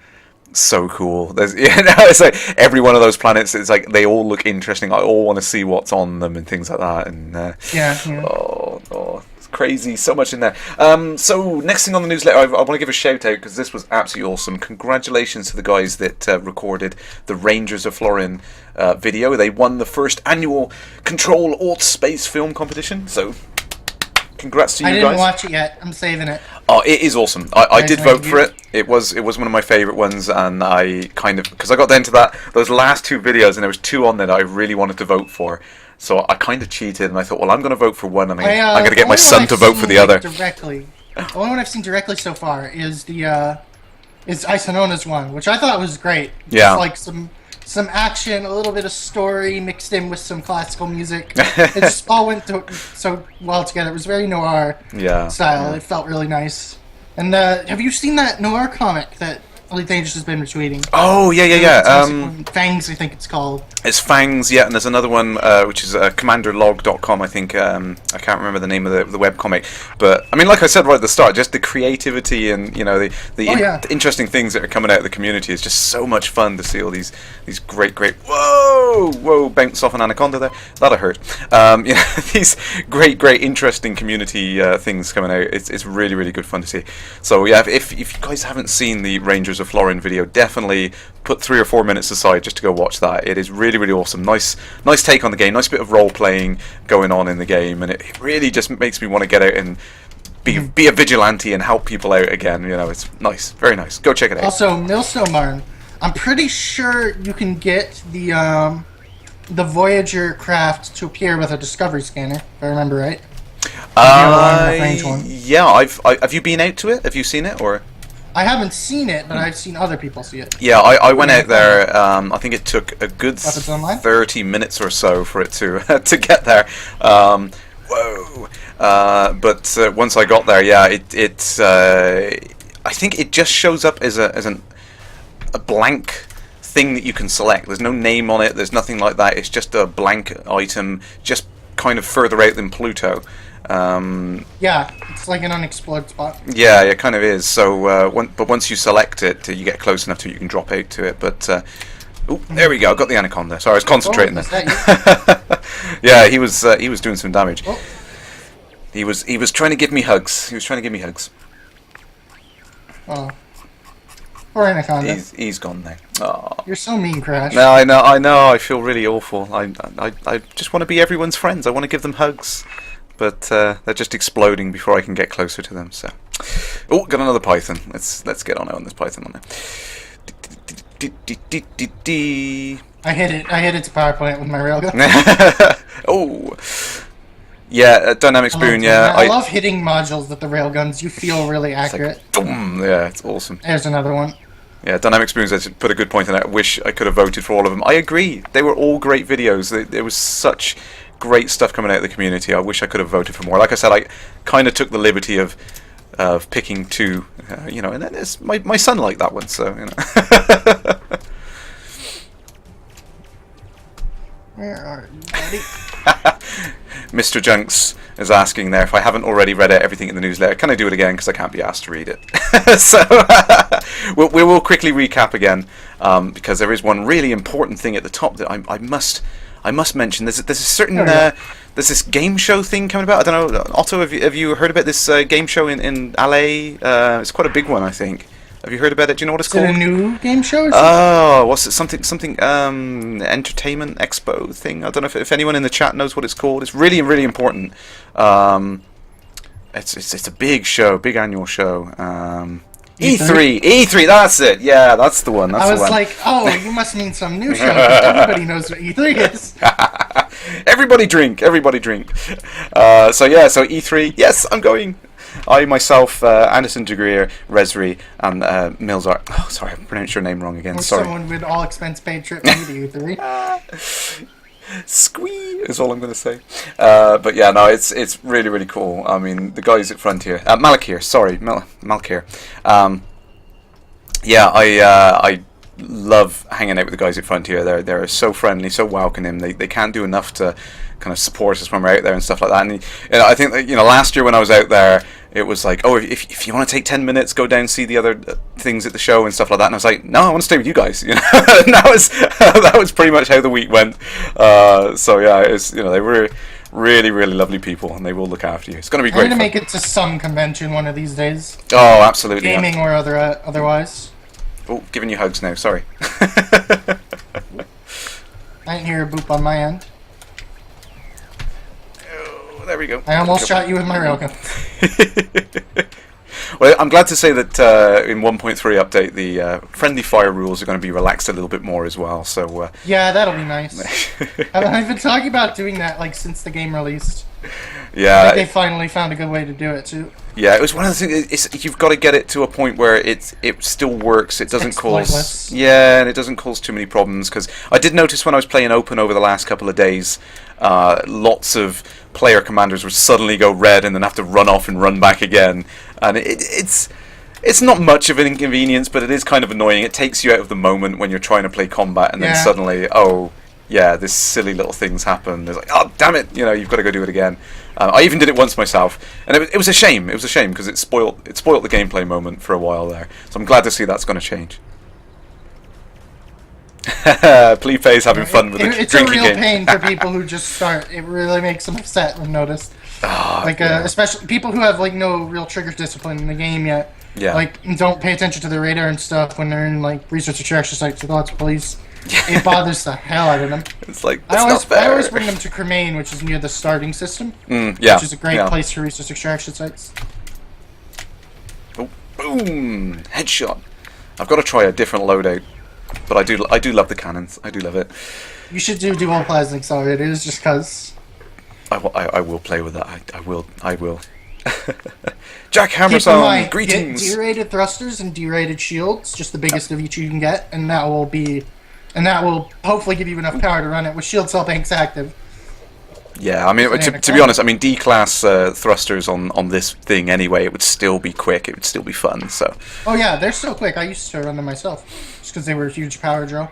so cool. There's it's like every one of those planets. It's like they all look interesting. I all want to see what's on them and things like that. And yeah. Oh. Crazy, so much in there. So next thing on the newsletter, I want to give a shout out because this was absolutely awesome. Congratulations to the guys that recorded the Rangers of Florin video. They won the first annual Control Alt Space Film Competition. So congrats to you guys. I didn't watch it yet. I'm saving it. Oh, it is awesome. I did vote for it. It was one of my favourite ones, and I kind of, because I got down to those last 2 videos, and there was 2 on there that I really wanted to vote for. So I kind of cheated, and I thought, well, I'm going to vote for one, and I'm going to get my son to vote for the other. Directly. The only one I've seen directly so far is the Isonona's one, which I thought was great. Yeah. It's like some action, a little bit of story mixed in with some classical music. It just all went so well together. It was very noir style. Yeah. It felt really nice. And have you seen that noir comic that Elite Dangerous has been retweeting? Oh, yeah. Fangs, I think it's called. It's Fangs, yeah, and there's another one which is commanderlog.com, I think. I can't remember the name of the webcomic. But, I mean, like I said right at the start, just the creativity and, the interesting things that are coming out of the community is just so much fun to see all these great... Whoa, bounce off an anaconda there. That'll hurt. These great, interesting community things coming out. It's really, really good fun to see. So, yeah, if you guys haven't seen the Rangers of Florin video, definitely put 3 or 4 minutes aside just to go watch that. It is really, really awesome. Nice take on the game. Nice bit of role playing going on in the game, and it really just makes me want to get out and be a vigilante and help people out again. It's nice, very nice. Go check it out. Also, Milsomar, I'm pretty sure you can get the Voyager craft to appear with a Discovery scanner, if I remember right. Yeah. Have you been out to it? Have you seen it or? I haven't seen it, but I've seen other people see it. Yeah, I went out there. I think it took a good 30 minutes or so for it to get there. But once I got there, yeah, I think it just shows up as a blank thing that you can select. There's no name on it. There's nothing like that. It's just a blank item, just kind of further out than Pluto. Yeah, it's like an unexplored spot. Yeah, it kind of is. So, but once you select it, you get close enough to it, you can drop out to it. But there we go. I got the anaconda. Sorry, I was concentrating there. Yeah, he was doing some damage. Oh. He was trying to give me hugs. Oh, poor anaconda. He's gone now. Oh. You're so mean, Kerrash. No, I know. I feel really awful. I just want to be everyone's friends. I want to give them hugs. But they're just exploding before I can get closer to them. So, got another python. Let's get on this python on there. I hit its power plant with my railgun. Yeah, dynamic spoon. Yeah, I love hitting modules with the railguns. You feel really accurate. Like, boom! Yeah, it's awesome. There's another one. Yeah, Dynamic Spoons, I put a good point on that. I wish I could have voted for all of them. I agree. They were all great videos. There was such great stuff coming out of the community. I wish I could have voted for more. Like I said, I kind of took the liberty of picking 2, and then my son liked that one, so, Where are you, buddy? Mr. Junks is asking there if I haven't already read out everything in the newsletter. Can I do it again? Because I can't be asked to read it. So we will quickly recap again, because there is one really important thing at the top that I must mention. There's a certain there's this game show thing coming about. I don't know, Otto, have you heard about this game show in LA? It's quite a big one, I think. Have you heard about it? Do you know what it's called? Is it a new game show? Oh, what's it? Something entertainment expo thing. I don't know if anyone in the chat knows what it's called. It's really, really important. It's a big show, big annual show. E3, that's it. Yeah, that's the one. That's I was the one. like, oh, you must mean some new show. 'Cause everybody knows what E3 is. Everybody drink. So E3. Yes, I'm going. I myself, Anderson Degreer, Resri, and Milzar. Oh, sorry, I pronounced your name wrong again. Or Sorry. someone with all expense paid trip to E3. Squee is all I'm going to say. But yeah, no, it's really, really cool. I mean, the guys at Frontier, Malakir, sorry, Malakir. Yeah, I love hanging out with the guys at Frontier. They're so friendly, so welcoming. They can't do enough to kind of support us when we're out there and stuff like that. And I think that, last year when I was out there, it was like, oh, if you want to take 10 minutes, go down and see the other things at the show and stuff like that. And I was like, no, I want to stay with you guys. And that was pretty much how the week went. So yeah, it's they were really, really lovely people, and they will look after you. It's going to be great. I'm going to make it to some convention one of these days. Oh, absolutely. Gaming or otherwise. Oh, giving you hugs now. Sorry. I didn't hear a boop on my end. Oh, there we go. I almost shot you with my railgun. Well, I'm glad to say that in 1.3 update, the friendly fire rules are going to be relaxed a little bit more as well. So yeah, that'll be nice. I've been talking about doing that since the game released. Yeah, I think they finally found a good way to do it too. Yeah, it was one of the things. You've got to get it to a point where it still works. It doesn't cause and it doesn't cause too many problems. Because I did notice when I was playing open over the last couple of days, lots of player commanders would suddenly go red and then have to run off and run back again, and it's not much of an inconvenience, but it is kind of annoying. It takes you out of the moment when you're trying to play combat, and then suddenly, oh yeah, this silly little things happen. There's like, oh damn it, you've got to go do it again. I even did it once myself, and it was a shame. It was a shame because it spoiled the gameplay moment for a while there. So I'm glad to see that's going to change. Pleepay's having fun with the it's drinking game. It's a real pain for people who just start. It really makes them upset when noticed. Especially people who have no real trigger discipline in the game yet. Yeah. Don't pay attention to the radar and stuff when they're in research extraction sites with lots of police. It bothers the hell out of them. It's like, I always bring them to Cremain, which is near the starting system. Which is a great place for research extraction sites. Oh, boom! Headshot. I've got to try a different loadout, but I do love the cannons. I do love it. You should do dual plasma accelerators, just cause. I will play with that. I will. Jack Hammerson, greetings. Get D-rated thrusters and D-rated shields, just the biggest of each you can get, and that will hopefully give you enough power to run it with shield cell banks active. Yeah, I mean, to be honest, I mean, D-class thrusters on this thing anyway, it would still be quick, it would still be fun, so... Oh yeah, they're so quick, I used to run them myself, just because they were a huge power draw.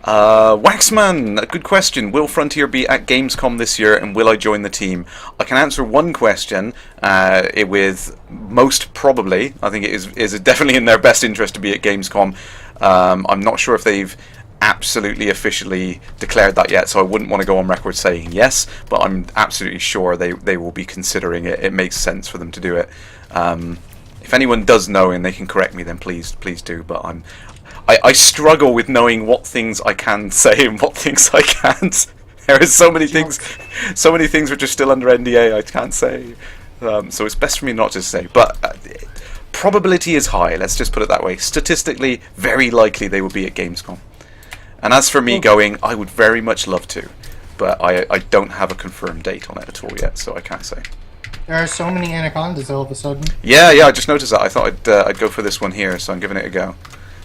Waxman, a good question. Will Frontier be at Gamescom this year, and will I join the team? I can answer one question with most probably. I think it is definitely in their best interest to be at Gamescom. I'm not sure if they've absolutely officially declared that yet, so I wouldn't want to go on record saying yes, but I'm absolutely sure they will be considering it. It makes sense for them to do it. If anyone does know and they can correct me, then please do, but I struggle with knowing what things I can say and what things I can't. There are so many things which are still under NDA I can't say. So it's best for me not to say. But probability is high, let's just put it that way. Statistically, very likely they will be at Gamescom. And as for me going, I would very much love to. But I don't have a confirmed date on it at all yet, so I can't say. There are so many anacondas all of a sudden. Yeah, I just noticed that. I thought I'd go for this one here, so I'm giving it a go.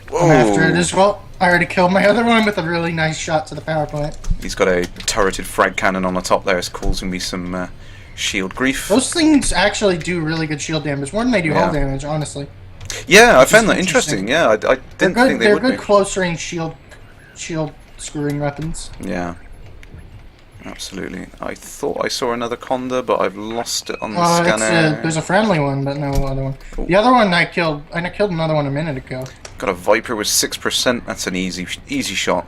Whoa. I'm after it as well. I already killed my other one with a really nice shot to the power plant. He's got a turreted frag cannon on the top there. It's causing me some shield grief. Those things actually do really good shield damage, more than they do hull damage, honestly. Yeah, I found that interesting. Yeah, I didn't think they would be. They're good close-range shield screwing weapons. Yeah, absolutely. I thought I saw another Conda, but I've lost it on the scanner. There's a friendly one, but no other one. Ooh. The other one I killed another one a minute ago. Got a Viper with 6%. That's an easy shot.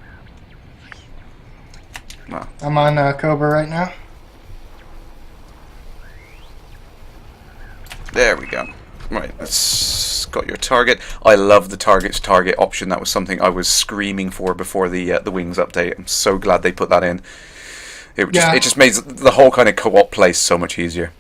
Wow. I'm on Cobra right now. There we go. Right, that's got your target. I love the target option. That was something I was screaming for before the Wings update. I'm so glad they put that in. It just made the whole kind of co-op play so much easier.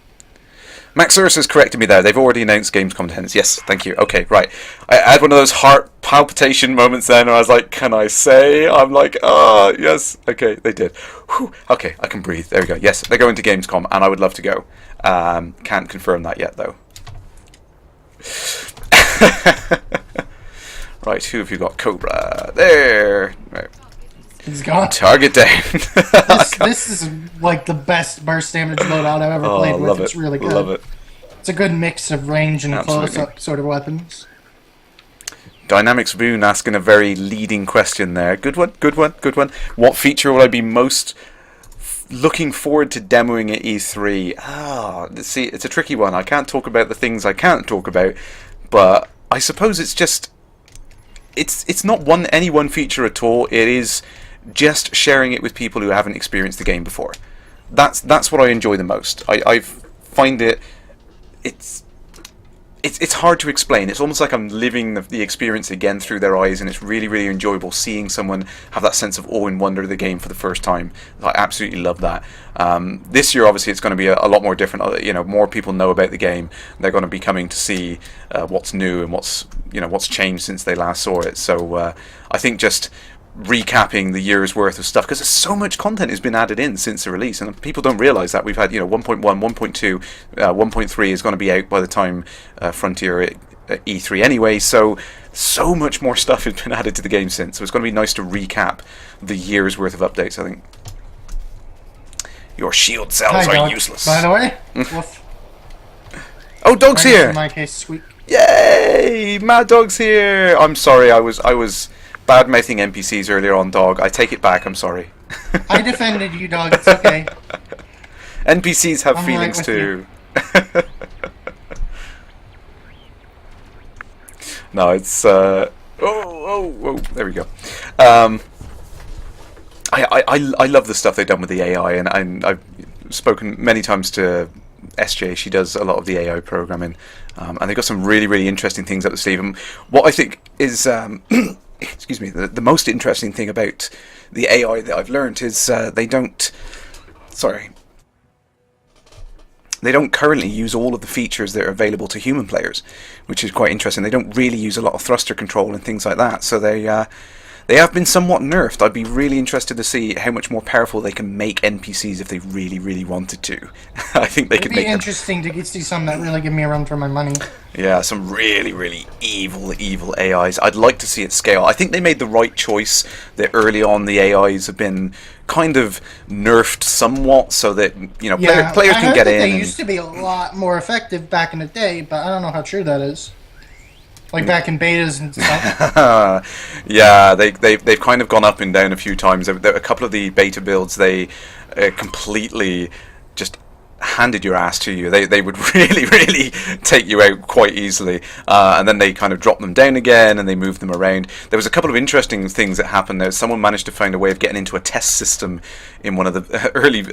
Max Ursus has corrected me there. They've already announced games contents. Yes, thank you. Okay, right. I had one of those heart palpitation moments then, and I was like, can I say? I'm like, oh, yes. Okay, they did. Whew. Okay, I can breathe. There we go. Yes, they're going to Gamescom, and I would love to go. Can't confirm that yet, though. Right, who have you got? Cobra. There. Right. He's gone. Target down. This is like the best burst damage loadout I've ever played with. It's really good. Love it. It's a good mix of range and close-up sort of weapons. Dynamics Boone asking a very leading question there. Good one. What feature will I be most looking forward to demoing at E3? See, it's a tricky one. I can't talk about the things I can't talk about, but I suppose it's just... It's not any one feature at all. It is just sharing it with people who haven't experienced the game before. That's what I enjoy the most. I find it's hard to explain. It's almost like I'm living the experience again through their eyes, and it's really, really enjoyable seeing someone have that sense of awe and wonder of the game for the first time. I absolutely love that. This year, obviously, it's going to be a lot more different. More people know about the game. They're going to be coming to see what's new and what's changed since they last saw it. So I think just recapping the year's worth of stuff, because so much content has been added in since the release, and people don't realize that we've had 1.1, 1.2, 1.3 is going to be out by the time Frontier at E3 anyway, so much more stuff has been added to the game since, so it's going to be nice to recap the year's worth of updates. I think your shield cells are useless, by the way. Oh, Dog's here. In my case, squeak. Yay, Mad Dog's here. I'm sorry, I was bad-mouthing NPCs earlier on, Dog. I take it back, I'm sorry. I defended you, Dog. It's okay. NPCs have feelings too. No, it's... there we go. I love the stuff they've done with the AI, and I've spoken many times to SJ. She does a lot of the AI programming, and they've got some really, really interesting things up the sleeve. And what I think is... excuse me, the most interesting thing about the AI that I've learned is they don't currently use all of the features that are available to human players, which is quite interesting. They don't really use a lot of thruster control and things like that, so they have been somewhat nerfed. I'd be really interested to see how much more powerful they can make NPCs if they really, really wanted to. I think they could make It'd be interesting to see some that really give me a run for my money. Yeah, some really, really evil AIs. I'd like to see it scale. I think they made the right choice that early on the AIs have been kind of nerfed somewhat so that players can get in. They used to be a lot more effective back in the day, but I don't know how true that is. Like back in betas and stuff. Yeah, they've kind of gone up and down a few times. A couple of the beta builds, they completely just handed your ass to you. They would really, really take you out quite easily, and then they kind of dropped them down again and they moved them around. There was a couple of interesting things that happened there. Someone managed to find a way of getting into a test system in one of the early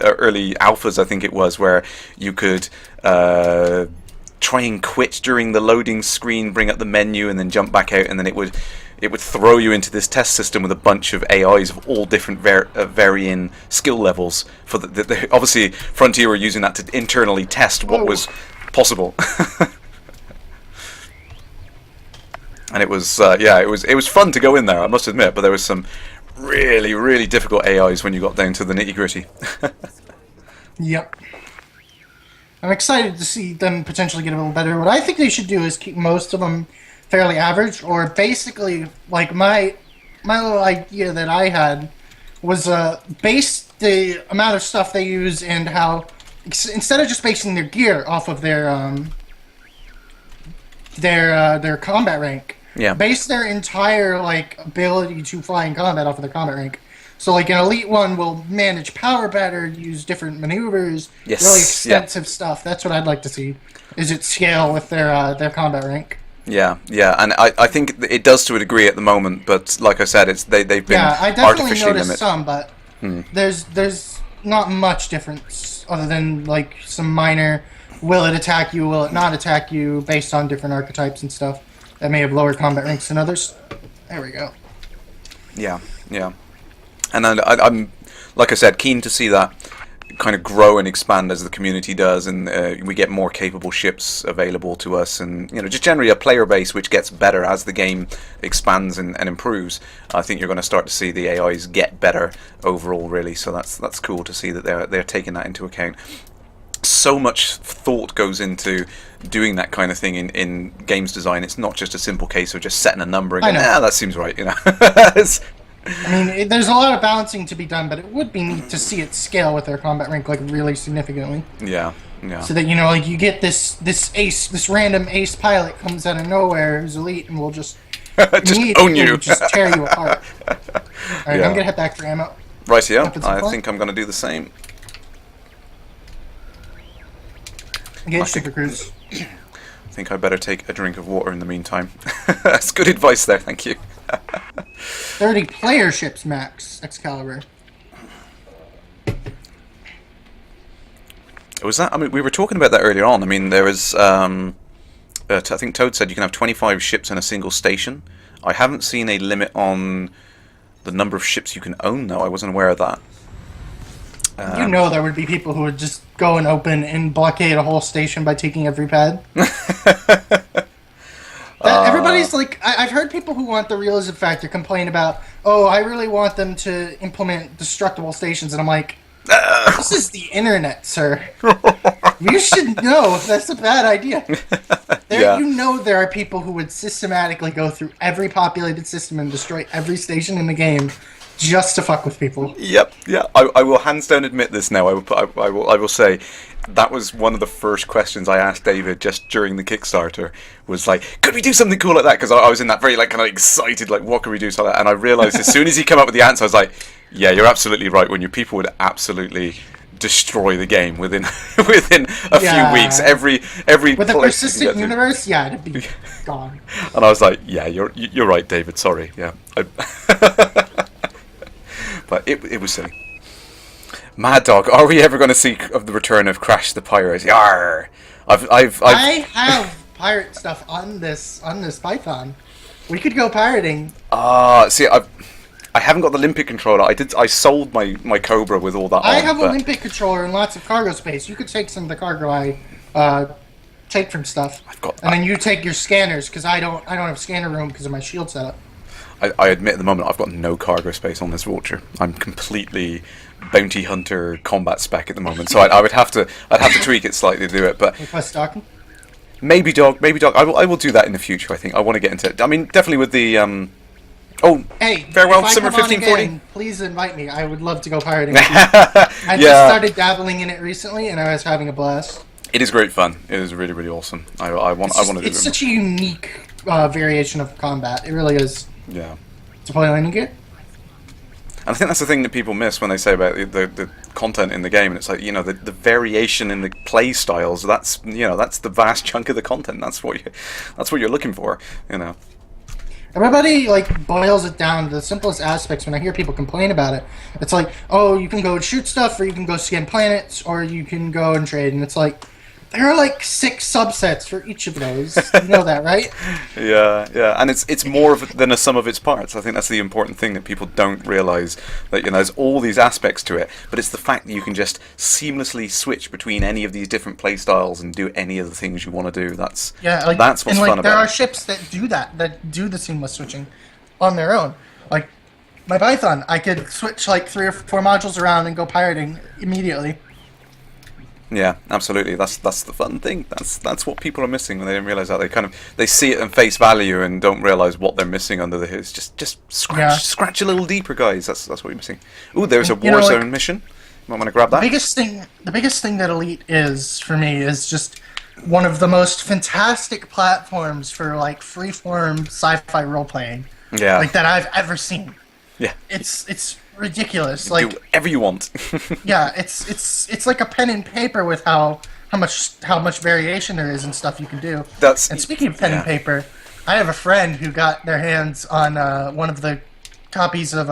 alphas, I think it was, where you could try and quit during the loading screen, bring up the menu, and then jump back out, and then it would throw you into this test system with a bunch of AIs of all different varying skill levels. For obviously, Frontier were using that to internally test what was possible. And it was fun to go in there, I must admit, but there was some really, really difficult AIs when you got down to the nitty-gritty. Yep. I'm excited to see them potentially get a little better. What I think they should do is keep most of them fairly average, or basically, like my little idea that I had was base the amount of stuff they use and how, instead of just basing their gear off of their combat rank, base their entire ability to fly in combat off of their combat rank. So an Elite one will manage power better, use different maneuvers, really extensive stuff. That's what I'd like to see, is it scale with their combat rank. Yeah, and I think it does to a degree at the moment, but like I said, they've been I definitely artificially noticed limited. some, but there's not much difference other than some minor, will it attack you, will it not attack you, based on different archetypes and stuff that may have lower combat ranks than others. There we go. Yeah. And I'm, like I said, keen to see that kind of grow and expand as the community does, and we get more capable ships available to us, and just generally a player base which gets better as the game expands and improves. I think you're going to start to see the AIs get better overall, really. So that's cool to see that they're taking that into account. So much thought goes into doing that kind of thing in games design. It's not just a simple case of just setting a number and going, that seems right. I mean, there's a lot of balancing to be done, but it would be neat to see it scale with their combat rank really significantly. Yeah. So that you get this random ace pilot comes out of nowhere who's elite and will just just own you, just tear you apart. All right, I'm gonna head back for ammo. Right, yeah. I think I'm gonna do the same. Engage Super Cruise. I think I better take a drink of water in the meantime. That's good advice there. Thank you. 30 player ships max Excalibur. Was that? I mean, we were talking about that earlier on. I mean, there was. I think Toad said you can have 25 ships in a single station. I haven't seen a limit on the number of ships you can own, though. I wasn't aware of that. There would be people who would just go and open and blockade a whole station by taking every pad. Everybody's like, I've heard people who want the realism factor complain about, I really want them to implement destructible stations, and I'm like, this is the internet, sir. You should know that's a bad idea. There are people who would systematically go through every populated system and destroy every station in the game just to fuck with people. Yep, yeah. I will hands down admit this now. I will say that was one of the first questions I asked David just during the Kickstarter. Was like, could we do something cool like that? Because I was in that very kind of excited, what could we do so like that? And I realised as soon as he came up with the answer, I was like, yeah, you're absolutely right. When your people would absolutely destroy the game within a few weeks. Every with a persistent universe, it'd be gone. And I was like, yeah, you're right, David. Sorry, yeah. But it was silly. Mad Dog, are we ever going to see of the return of Crash the Pirate? Yarr! I have pirate stuff on this Python. We could go pirating. See, I haven't got the Olympic controller. I sold my Cobra with all that. I have a Olympic controller and lots of cargo space. You could take some of the cargo I take from stuff. And then you take your scanners, because I don't have scanner room because of my shield setup. I admit at the moment I've got no cargo space on this vulture. I'm completely bounty hunter combat spec at the moment, so I'd have to tweak it slightly to do it. But request stocking. Maybe dog. I will do that in the future. I think I want to get into it. I mean, definitely with the hey, farewell Summer 1540. Please invite me. I would love to go pirating. I just started dabbling in it recently, and I was having a blast. It is great fun. It is really, really awesome. I want to do it. It's such a unique variation of combat. It really is. Yeah. To play landing gear. And I think that's the thing that people miss when they say about the content in the game, and it's like, the variation in the play styles. That's that's the vast chunk of the content. That's what you're looking for. Everybody boils it down to the simplest aspects. When I hear people complain about it, it's like, you can go and shoot stuff, or you can go scan planets, or you can go and trade, and it's like, there are 6 subsets for each of those. You know that, right? Yeah, and it's more than a sum of its parts. I think that's the important thing that people don't realise, that there's all these aspects to it, but it's the fact that you can just seamlessly switch between any of these different play styles and do any of the things you want to do. That's what's fun about it. There are ships that do that do the seamless switching on their own. Like my Python, I could switch 3 or 4 modules around and go pirating immediately. Yeah, absolutely. That's the fun thing. That's what people are missing when they don't realise that. They see it in face value and don't realise what they're missing under the hood. It's just scratch a little deeper, guys. That's what you're missing. Ooh, there's a Warzone mission. You might want to grab that. The biggest thing that Elite is for me is just one of the most fantastic platforms for freeform sci-fi role playing. Yeah. That I've ever seen. Yeah. It's ridiculous. Do whatever you want. Yeah, it's like a pen and paper with how much variation there is and stuff you can do. And speaking of pen and paper, I have a friend who got their hands on one of the copies of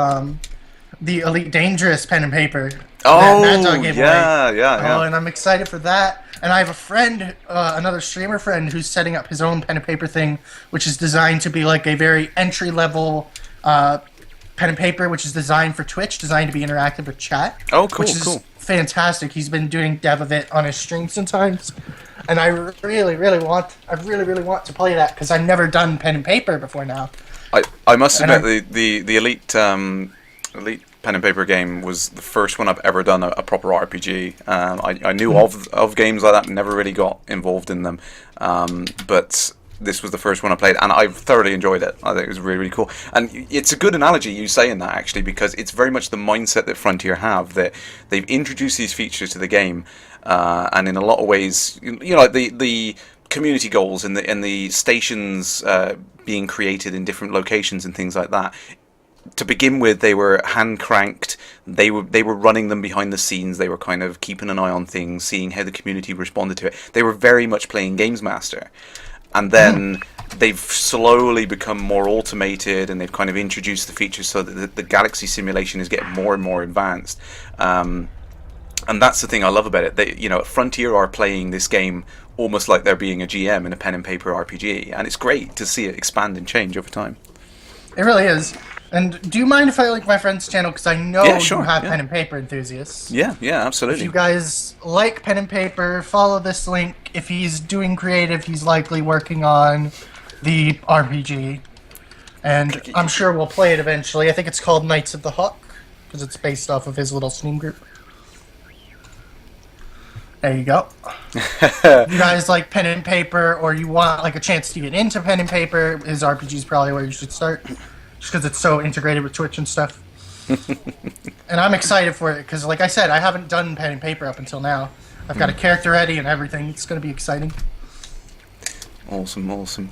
the Elite Dangerous pen and paper. Oh, that Mad Dog gave away. Yeah. And I'm excited for that. And I have a friend, another streamer friend, who's setting up his own pen and paper thing, which is designed to be a very entry level pen and paper, which is designed for Twitch, designed to be interactive with chat. Oh, cool, which is fantastic. He's been doing dev of it on his stream sometimes, and I really, really want to play that because I've never done pen and paper before now. I must admit the Elite Elite pen and paper game was the first one I've ever done a proper RPG. I knew of games like that, never really got involved in them, but this was the first one I played, and I've thoroughly enjoyed it. I think it was really, really cool. And it's a good analogy you saying that, actually, because it's very much the mindset that Frontier have, that they've introduced these features to the game, and in a lot of ways, like the community goals and the stations being created in different locations and things like that. To begin with, they were hand cranked. They were running them behind the scenes. They were kind of keeping an eye on things, seeing how the community responded to it. They were very much playing Games Master. And then they've slowly become more automated, and they've kind of introduced the features so that the galaxy simulation is getting more and more advanced. And that's the thing I love about it. They, Frontier are playing this game almost like they're being a GM in a pen and paper RPG, and it's great to see it expand and change over time. It really is. And do you mind if I link my friend's channel? Because I know you have pen and paper enthusiasts. Yeah, absolutely. If you guys like pen and paper, follow this link. If he's doing creative, he's likely working on the RPG. And I'm sure we'll play it eventually. I think it's called Knights of the Hawk, because it's based off of his little Steam group. There you go. If you guys like pen and paper, or you want like a chance to get into pen and paper, his RPG is probably where you should start. Just because it's so integrated with Twitch and stuff. And I'm excited for it, because like I said, I haven't done pen and paper up until now. I've got a character ready and everything. It's going to be exciting. Awesome.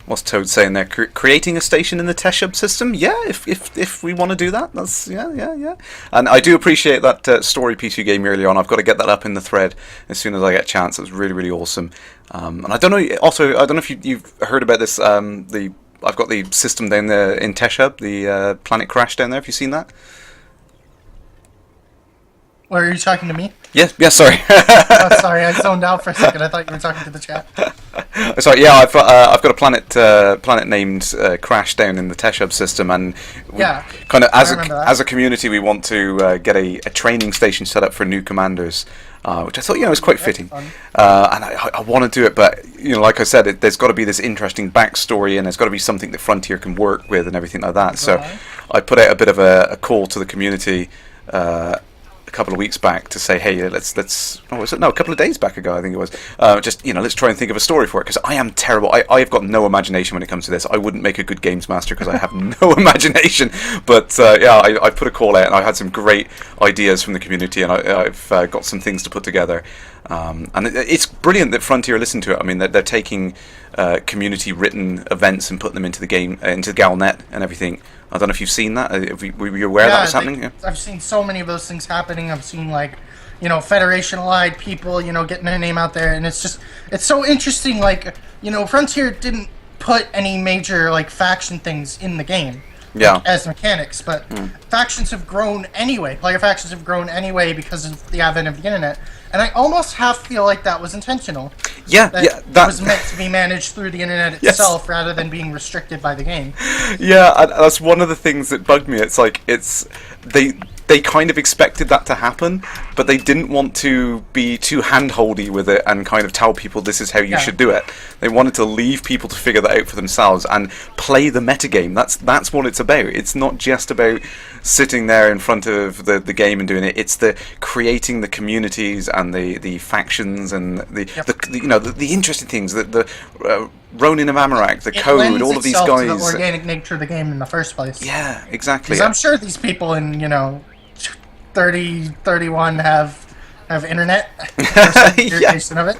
What's Toad saying there? Creating a station in the test hub system? Yeah, if we want to do that, that's yeah. And I do appreciate that story piece you gave me earlier on. I've got to get that up in the thread as soon as I get a chance. It was really, really awesome. And I don't know. Also, I don't know if you've heard about this. I've got the system down there in Teshub, the Planet Crash down there. Have you seen that? Or are you talking to me? Yeah, sorry. Oh, sorry, I zoned out for a second. I thought you were talking to the chat. Sorry, yeah, I've got a planet named Crash down in the Teshub system, and kind of as a community, we want to get a training station set up for new commanders. Which I thought, is quite fitting, and I want to do it, but like I said, there's got to be this interesting backstory, and there's got to be something that Frontier can work with, and everything like that. So, I put out a bit of a call to the community a couple of weeks back to say, hey, let's a couple of days back ago, I think it was, let's try and think of a story for it, because I am terrible. I have got no imagination when it comes to this. I wouldn't make a good games master because I have no imagination. But I put a call out, and I had some great ideas from the community, and I've got some things to put together. And it's brilliant that Frontier listened to it. I mean, they're taking community written events and putting them into the game, into Galnet and everything. I don't know if you've seen that. Were you aware that was happening? Yeah. I've seen so many of those things happening. I've seen Federation Allied people, getting their name out there, and it's so interesting. Frontier didn't put any major faction things in the game. Yeah. As mechanics, but factions have grown anyway. Player factions have grown anyway because of the advent of the internet, and I almost half feel like that was intentional. Yeah, that was meant to be managed through the internet itself rather than being restricted by the game. Yeah, that's one of the things that bugged me. It's like they kind of expected that to happen, but they didn't want to be too hand-holdy with it and kind of tell people this is how you should do it. They wanted to leave people to figure that out for themselves and play the metagame. That's what it's about. It's not just about sitting there in front of the game and doing it. It's the creating the communities and the factions and the interesting things, the Ronin of Amarak, the code, all of these guys. To the organic nature of the game in the first place. Yeah, exactly. Because I'm sure these people in 31 have internet of it.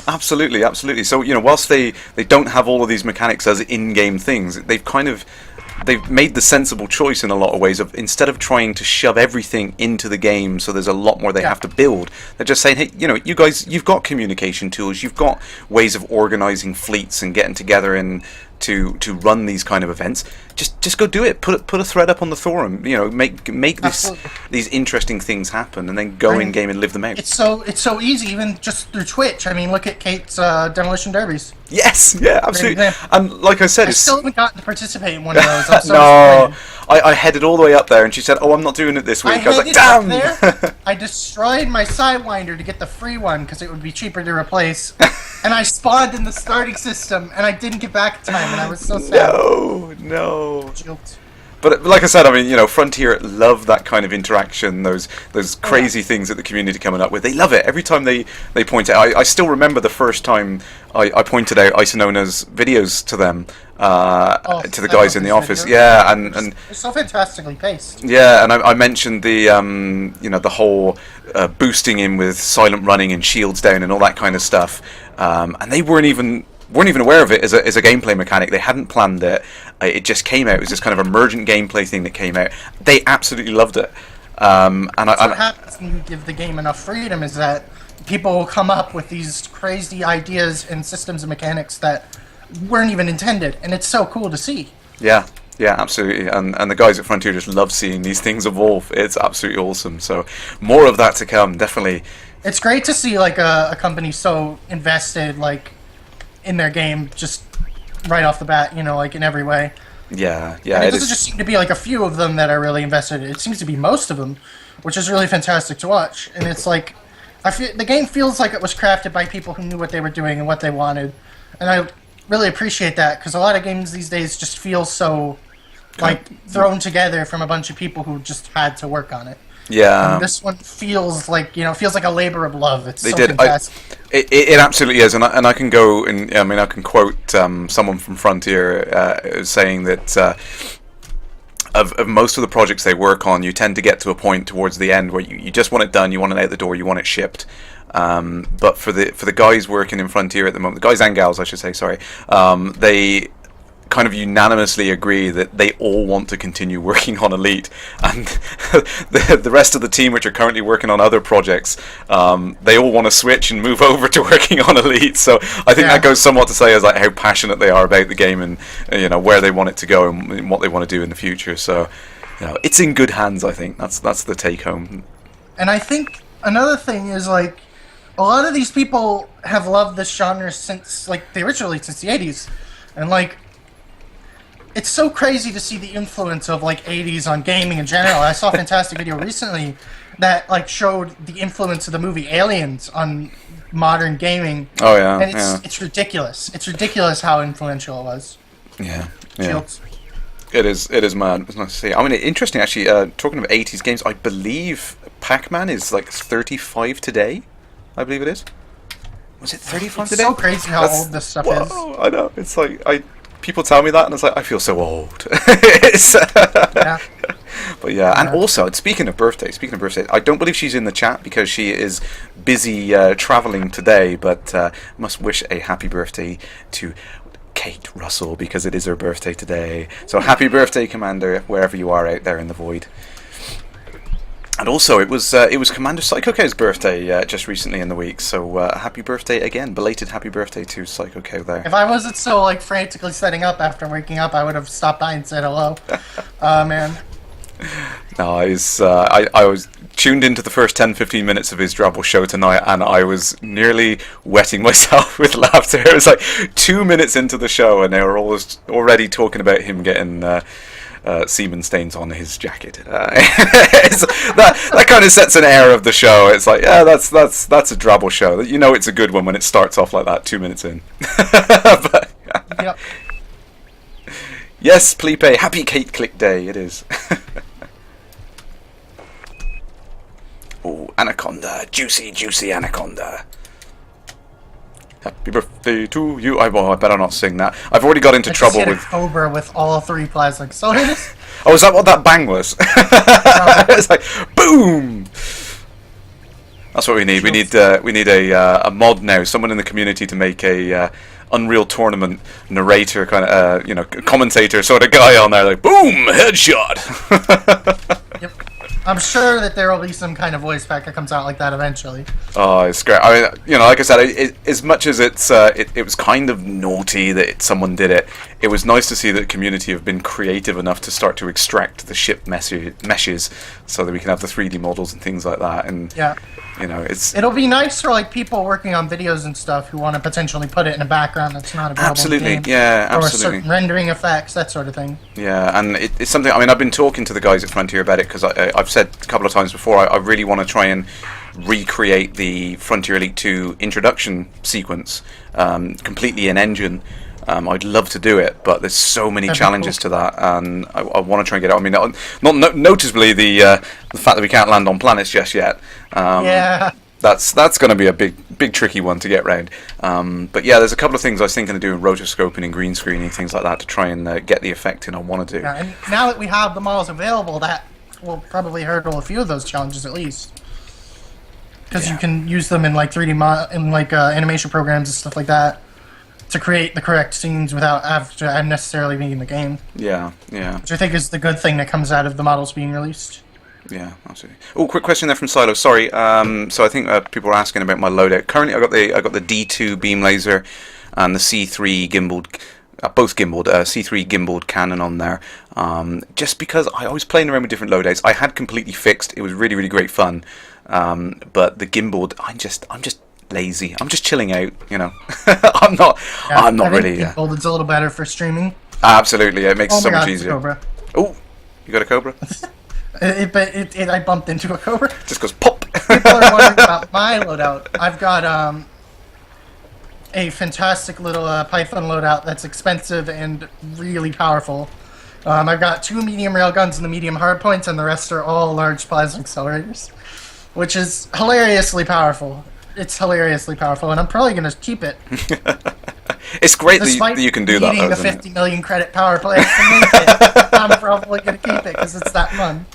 Absolutely. So whilst they don't have all of these mechanics as in-game things, they've made the sensible choice in a lot of ways of, instead of trying to shove everything into the game so there's a lot more they have to build, they're just saying, hey, you guys, you've got communication tools, you've got ways of organizing fleets and getting together and to run these kind of events. Just go do it. Put a thread up on the forum. Make these interesting things happen, and then go in game and live them out. It's so easy, even just through Twitch. I mean, look at Kate's Demolition Derbies. Yes, yeah, absolutely. And like I said, I still haven't gotten to participate in one of those. No, I headed all the way up there, and she said, "Oh, I'm not doing it this week." I was like, "Damn!" There, I destroyed my Sidewinder to get the free one because it would be cheaper to replace. And I spawned in the starting system, and I didn't get back in time, and I was so sad. No. Joked. But like I said, I mean, you know, Frontier love that kind of interaction, those crazy things that the community coming up with. They love it every time they point it out. I still remember the first time I pointed out Isonona's videos to them, to the guys in the office. Yeah, and it's so fantastically paced. Yeah, and I mentioned the you know, the whole boosting in with silent running and shields down and all that kind of stuff, and they weren't even aware of it as a gameplay mechanic. They hadn't planned it. It just came out. It was this kind of emergent gameplay thing that came out. They absolutely loved it. And what happens when you give the game enough freedom is that people will come up with these crazy ideas and systems and mechanics that weren't even intended, and it's so cool to see. Yeah, absolutely. And the guys at Frontier just love seeing these things evolve. It's absolutely awesome. So more of that to come, definitely. It's great to see like a company so invested, like, in their game just right off the bat, you know, like in every way. Yeah. And it doesn't just seem to be like a few of them that are really invested. It seems to be most of them, which is really fantastic to watch. And it's like, I feel the game feels like it was crafted by people who knew what they were doing and what they wanted, and I really appreciate that, because a lot of games these days just feel so like thrown together from a bunch of people who just had to work on it. Yeah. And this one feels like, you know, feels like a labor of love. It's so did. fantastic. It absolutely is, and I can go and I mean I can quote someone from Frontier saying that of most of the projects they work on, you tend to get to a point towards the end where you just want it done, you want it out the door, you want it shipped. But for the guys working in Frontier at the moment, the guys and gals I should say, sorry, they kind of unanimously agree that they all want to continue working on Elite, and the rest of the team, which are currently working on other projects, they all want to switch and move over to working on Elite. So I think that goes somewhat to say as like how passionate they are about the game, and you know, where they want it to go and what they want to do in the future. So you know, it's in good hands. I think that's the take home. And I think another thing is, like, a lot of these people have loved this genre since, like, originally since the 80s, and like, it's so crazy to see the influence of like 80s on gaming in general. I saw a fantastic video recently that like showed the influence of the movie Aliens on modern gaming. Oh yeah, and it's ridiculous. It's ridiculous how influential it was. Yeah. Shields. It is mad. It's nice to see. I mean, interesting actually. Talking of 80s games, I believe Pac-Man is like 35 today. I believe it is. Was it 35 today? It's so crazy how old this stuff is. I know. It's like people tell me that, and it's like I feel so old. Yeah. But yeah, and also speaking of birthdays, I don't believe she's in the chat because she is busy traveling today. But must wish a happy birthday to Kate Russell because it is her birthday today. So happy birthday, Commander, wherever you are out there in the void. And also, it was Commander Psycho Cow's birthday just recently in the week, so happy birthday again, belated happy birthday to Psycho Cow there. If I wasn't so like frantically setting up after waking up, I would have stopped by and said hello. Man. No, I was tuned into the first 10-15 minutes of his Drabble show tonight, and I was nearly wetting myself with laughter. It was like 2 minutes into the show, and they were already talking about him getting semen stains on his jacket. That kind of sets an air of the show. It's like, yeah, that's a Drabble show. You know, it's a good one when it starts off like that 2 minutes in. But, yep. Yes, Plipe, happy Kate Click Day. It is. Oh, Anaconda, juicy Anaconda. Happy birthday to you. I better not sing that. I've already got into trouble with Cobra with all three plastic cylinders. Oh, is that what that bang was? It's like boom. That's what we need. We need a mod now. Someone in the community to make a Unreal Tournament narrator kind of commentator sort of guy on there, like boom, headshot. Yep. I'm sure that there will be some kind of voice pack that comes out like that eventually. Oh, it's great. I mean, like I said, as much as it was kind of naughty that someone did it, it was nice to see that the community have been creative enough to start to extract the ship meshes so that we can have the 3D models and things like that. And yeah, it'll be nice for like people working on videos and stuff who want to potentially put it in a background that's not available. Absolutely, in the game, yeah, or absolutely. certain rendering effects, that sort of thing. Yeah, and it's something. I mean, I've been talking to the guys at Frontier about it because I've said a couple of times before. I really want to try and recreate the Frontier Elite 2 introduction sequence completely in engine. I'd love to do it, but there's so many challenges to that, and I want to try and get it. I mean, not noticeably the fact that we can't land on planets just yet. Yeah. That's going to be a big tricky one to get round. But yeah, there's a couple of things I was thinking of doing, rotoscoping and green screening, things like that, to try and get the effect in I want to do. Yeah, and now that we have the models available, that will probably hurdle a few of those challenges at least. Because you can use them in like 3D animation programs and stuff like that to create the correct scenes without necessarily being in the game. Yeah. Which I think is the good thing that comes out of the models being released. Yeah, absolutely. Oh, quick question there from Silo. Sorry. So I think people were asking about my loadout. Currently, I got the D2 beam laser and the C3 gimbaled, both gimbaled, C3 gimbaled cannon on there. Just because I was playing around with different loadouts, I had completely fixed. It was really, really great fun. But the gimbaled, I'm just lazy. I'm just chilling out. I'm not really. Gimbaled is a little better for streaming. Absolutely, it makes it so much easier. Cobra. Oh, you got a Cobra? I bumped into a Cobra. Just goes pop. People are wondering about my loadout. I've got a fantastic little Python loadout that's expensive and really powerful. I've got 2 medium railguns and the medium hardpoints, and the rest are all large plasma accelerators, which is hilariously powerful. It's hilariously powerful, and I'm probably going to keep it. It's great that you can do that. Needing a 50 million credit power play to make it, I'm probably going to keep it because it's that fun.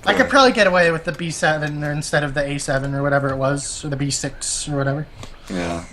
I could probably get away with the B7 or instead of the A7 or whatever it was, or the B6 or whatever. Yeah,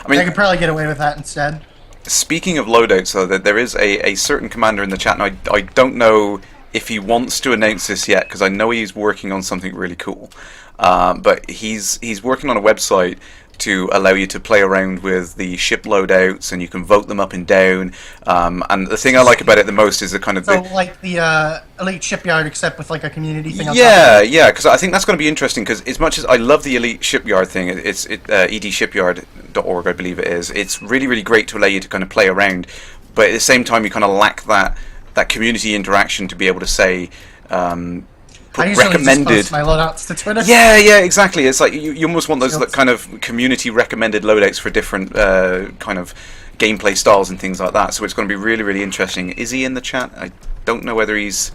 I could probably get away with that instead. Speaking of loadouts, though, there is a certain commander in the chat, and I don't know if he wants to announce this yet because I know he's working on something really cool. But he's working on a website to allow you to play around with the ship loadouts, and you can vote them up and down. And the thing I like about it the most is the kind of like the Elite Shipyard, except with like a community thing. Yeah, because I think that's going to be interesting. Because as much as I love the Elite Shipyard thing, it's edshipyard.org, I believe it is. It's really, really great to allow you to kind of play around, but at the same time, you kind of lack that community interaction to be able to say. I usually recommended just post my loadouts to Twitter. Yeah, exactly. It's like you almost want those kind of community recommended loadouts for different kind of gameplay styles and things like that. So it's going to be really, really interesting. Is he in the chat? I don't know whether he's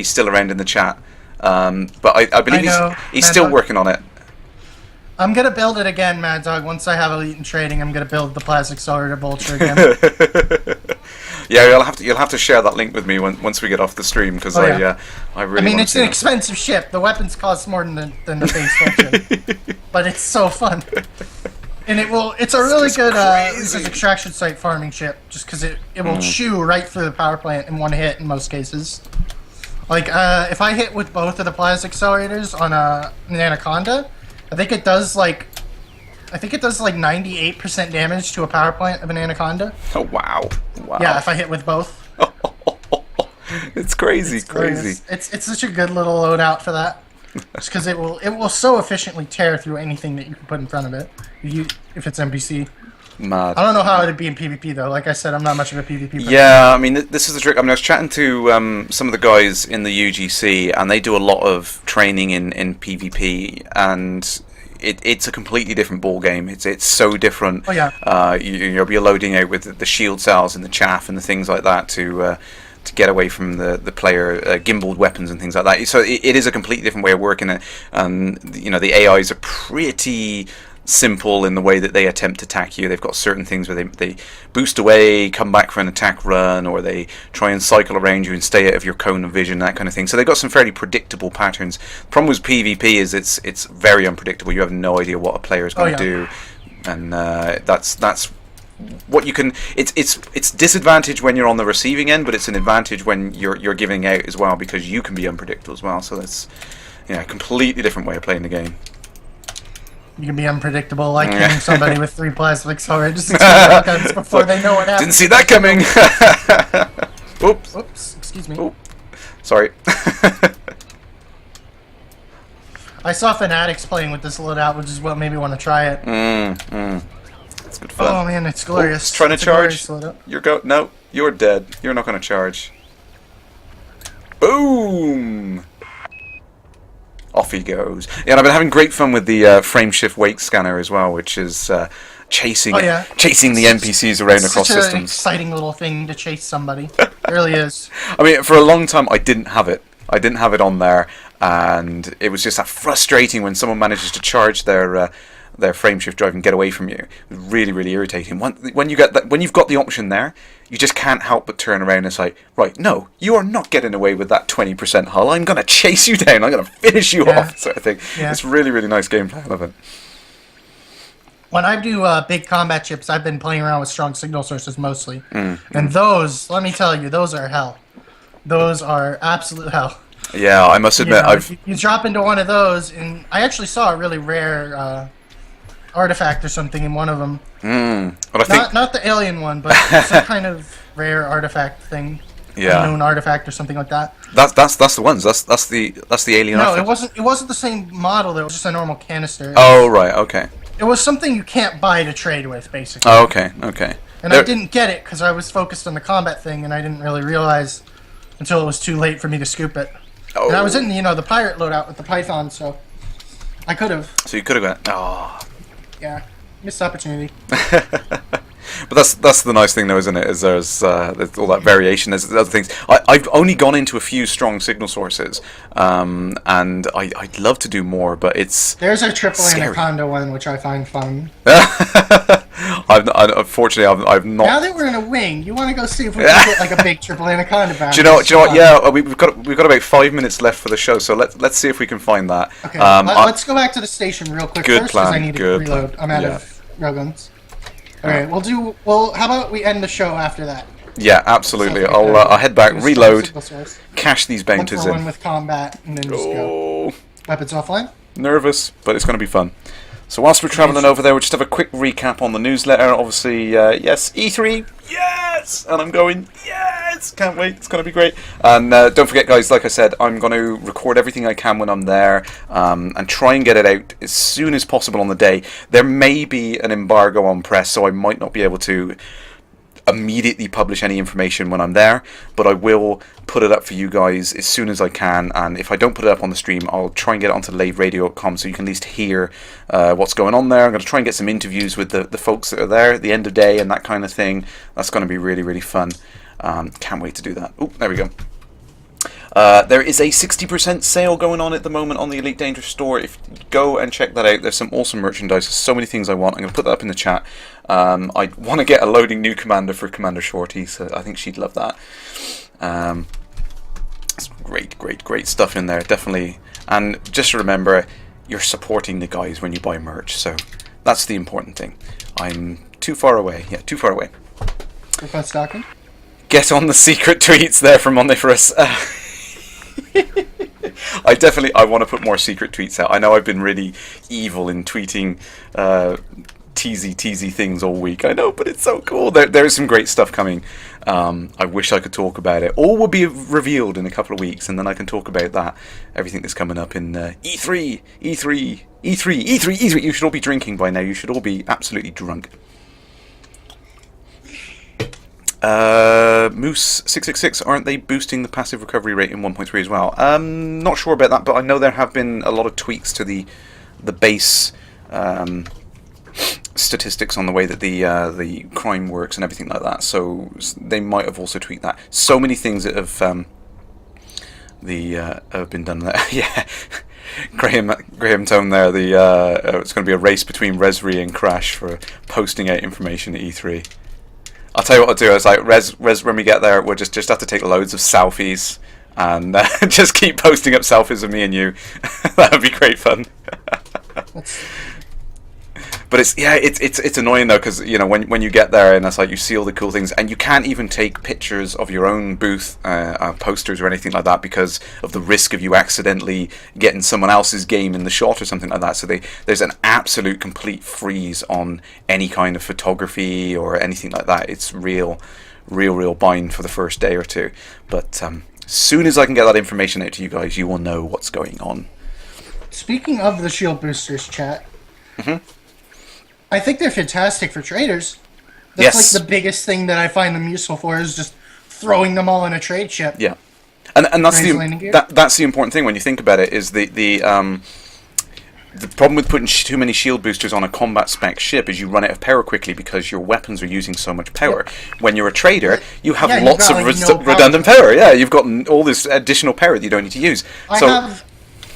still around in the chat, but I believe he's still working on it. I'm gonna build it again, Mad Dog. Once I have Elite in trading, I'm gonna build the plastic accelerator vulture again. Yeah, you'll have to share that link with me once we get off the stream because I really. I mean, it's an expensive ship. The weapons cost more than the base vulture, but it's so fun, and it's a really good extraction site farming ship. Just because it will chew right through the power plant in one hit in most cases. Like if I hit with both of the plastic accelerators on an Anaconda, I think it does like 98% damage to a power plant of an Anaconda. Oh wow! Yeah, if I hit with both. It's crazy. It's such a good little loadout for that. Just because it will so efficiently tear through anything that you can put in front of it. If it's NPC. Mad. I don't know how it'd be in PvP though. Like I said, I'm not much of a PvP person. Yeah, I mean this is the trick. I mean, I was chatting to some of the guys in the UGC, and they do a lot of training in PvP, and it's a completely different ball game. It's so different. Oh yeah. You'll be loading out with the shield cells and the chaff and the things like that to get away from the player gimbaled weapons and things like that. So it is a completely different way of working. And the AIs are pretty simple in the way that they attempt to attack you. They've got certain things where they boost away, come back for an attack run, or they try and cycle around you and stay out of your cone of vision, that kind of thing. So they've got some fairly predictable patterns. The problem with PvP is it's very unpredictable. You have no idea what a player is going to do, and that's what you can. It's disadvantage when you're on the receiving end, but it's an advantage when you're giving out as well, because you can be unpredictable as well. So Yeah, completely different way of playing the game. You can be unpredictable, like hitting somebody with 3 plastic swords before they know what happened. Didn't see that coming! Oops. Oops, excuse me. Oop. Sorry. I saw Fanatics playing with this loadout, which is what made me want to try it. It's good fun. Oh man, it's glorious. It's trying to It's a charge. glorious loadout. No, you're dead. You're not going to charge. Boom! Off he goes. Yeah, and I've been having great fun with the frame shift wake scanner as well, which is chasing the NPCs around across Such an systems. exciting little thing to chase somebody. It really is. I mean, for a long time I didn't have it. I didn't have it on there, and it was just that frustrating when someone manages to charge their frame shift drive and get away from you. It was really, really irritating. When you get that, when you've got the option there, you just can't help but turn around and say, right, no, you are not getting away with that 20% hull. I'm going to chase you down. I'm going to finish you off, sort of thing. Yeah. It's really, really nice gameplay. I love it. When I do big combat chips, I've been playing around with strong signal sources mostly. And those, let me tell you, those are hell. Those are absolute hell. Yeah, I must admit, you drop into one of those, and I actually saw a really rare artifact or something in one of them. But I think not the alien one, but some kind of rare artifact thing. Yeah, unknown artifact or something like that. That's the ones. That's the alien. No, artifact. it wasn't the same model. It was just a normal canister. Oh right, okay. It was something you can't buy to trade with, basically. Oh okay, okay. And I didn't get it because I was focused on the combat thing, and I didn't really realize until it was too late for me to scoop it. Oh. And I was in the pirate loadout with the Python, so I could have. So you could have gone. Oh. Yeah, missed opportunity. But that's the nice thing, though, isn't it? Is there's all that variation. There's other things. I've only gone into a few strong signal sources, and I'd love to do more, but there's a triple anaconda one which I find fun. Unfortunately, I've not. Now that we're in a wing, you want to go see if we can get like a big triple anaconda back. Do you know what? Yeah, we've got about 5 minutes left for the show, so let's see if we can find that. Okay, let's go back to the station real quick good first plan. Because I need to reload. I'm out of railguns. Alright, how about we end the show after that? Yeah, absolutely. I'll head back, reload, cash these bounties in. One with combat, and then just go. Weapons offline? Nervous, but it's going to be fun. So whilst we're travelling over there, we'll just have a quick recap on the newsletter. Obviously, yes, E3, yes! And I'm going, yes! Can't wait, it's going to be great. And don't forget, guys, like I said, I'm going to record everything I can when I'm there and try and get it out as soon as possible on the day. There may be an embargo on press, so I might not be able to immediately publish any information when I'm there, but I will put it up for you guys as soon as I can, and if I don't put it up on the stream, I'll try and get it onto laveradio.com so you can at least hear what's going on there. I'm going to try and get some interviews with the folks that are there at the end of day and that kind of thing. That's going to be really, really fun. Can't wait to do that. Oh, there we go. There is a 60% sale going on at the moment on the Elite Dangerous store. If you go and check that out, there's some awesome merchandise. There's so many things I want. I'm going to put that up in the chat. I want to get a loading new commander for Commander Shorty, so I think she'd love that. It's great stuff in there, definitely. And just remember, you're supporting the guys when you buy merch, so that's the important thing. I'm too far away. Yeah, too far away. We're stocking? Get on the secret tweets there from Omniferous. I want to put more secret tweets out. I know I've been really evil in tweeting teasy things all week. I know, but it's so cool. There is some great stuff coming. I wish I could talk about it. All will be revealed in a couple of weeks, and then I can talk about that. Everything that's coming up in E3. You should all be drinking by now. You should all be absolutely drunk. Moose 666, aren't they boosting the passive recovery rate in 1.3 as well? Not sure about that, but I know there have been a lot of tweaks to the base statistics on the way that the crime works and everything like that. So they might have also tweaked that. So many things that have have been done there. Yeah, Graham Tone there. It's going to be a race between Resri and Kerrash for posting out information at E3. I'll tell you what I'll do. It's like Res. When we get there, we'll just have to take loads of selfies and just keep posting up selfies of me and you. That would be great fun. But it's annoying though, because when you get there and it's like you see all the cool things, and you can't even take pictures of your own booth posters or anything like that because of the risk of you accidentally getting someone else's game in the shot or something like that. So there's an absolute complete freeze on any kind of photography or anything like that. It's real bind for the first day or two. But as soon as I can get that information out to you guys, you will know what's going on. Speaking of the shield boosters, chat. Mm-hmm. I think they're fantastic for traders. Yes. That's like the biggest thing that I find them useful for is just throwing them all in a trade ship. Yeah, and that's that's the important thing when you think about it is the problem with putting too many shield boosters on a combat spec ship is you run out of power quickly because your weapons are using so much power. Yep. When you're a trader, you have lots of redundant power. Yeah, you've got all this additional power that you don't need to use. I have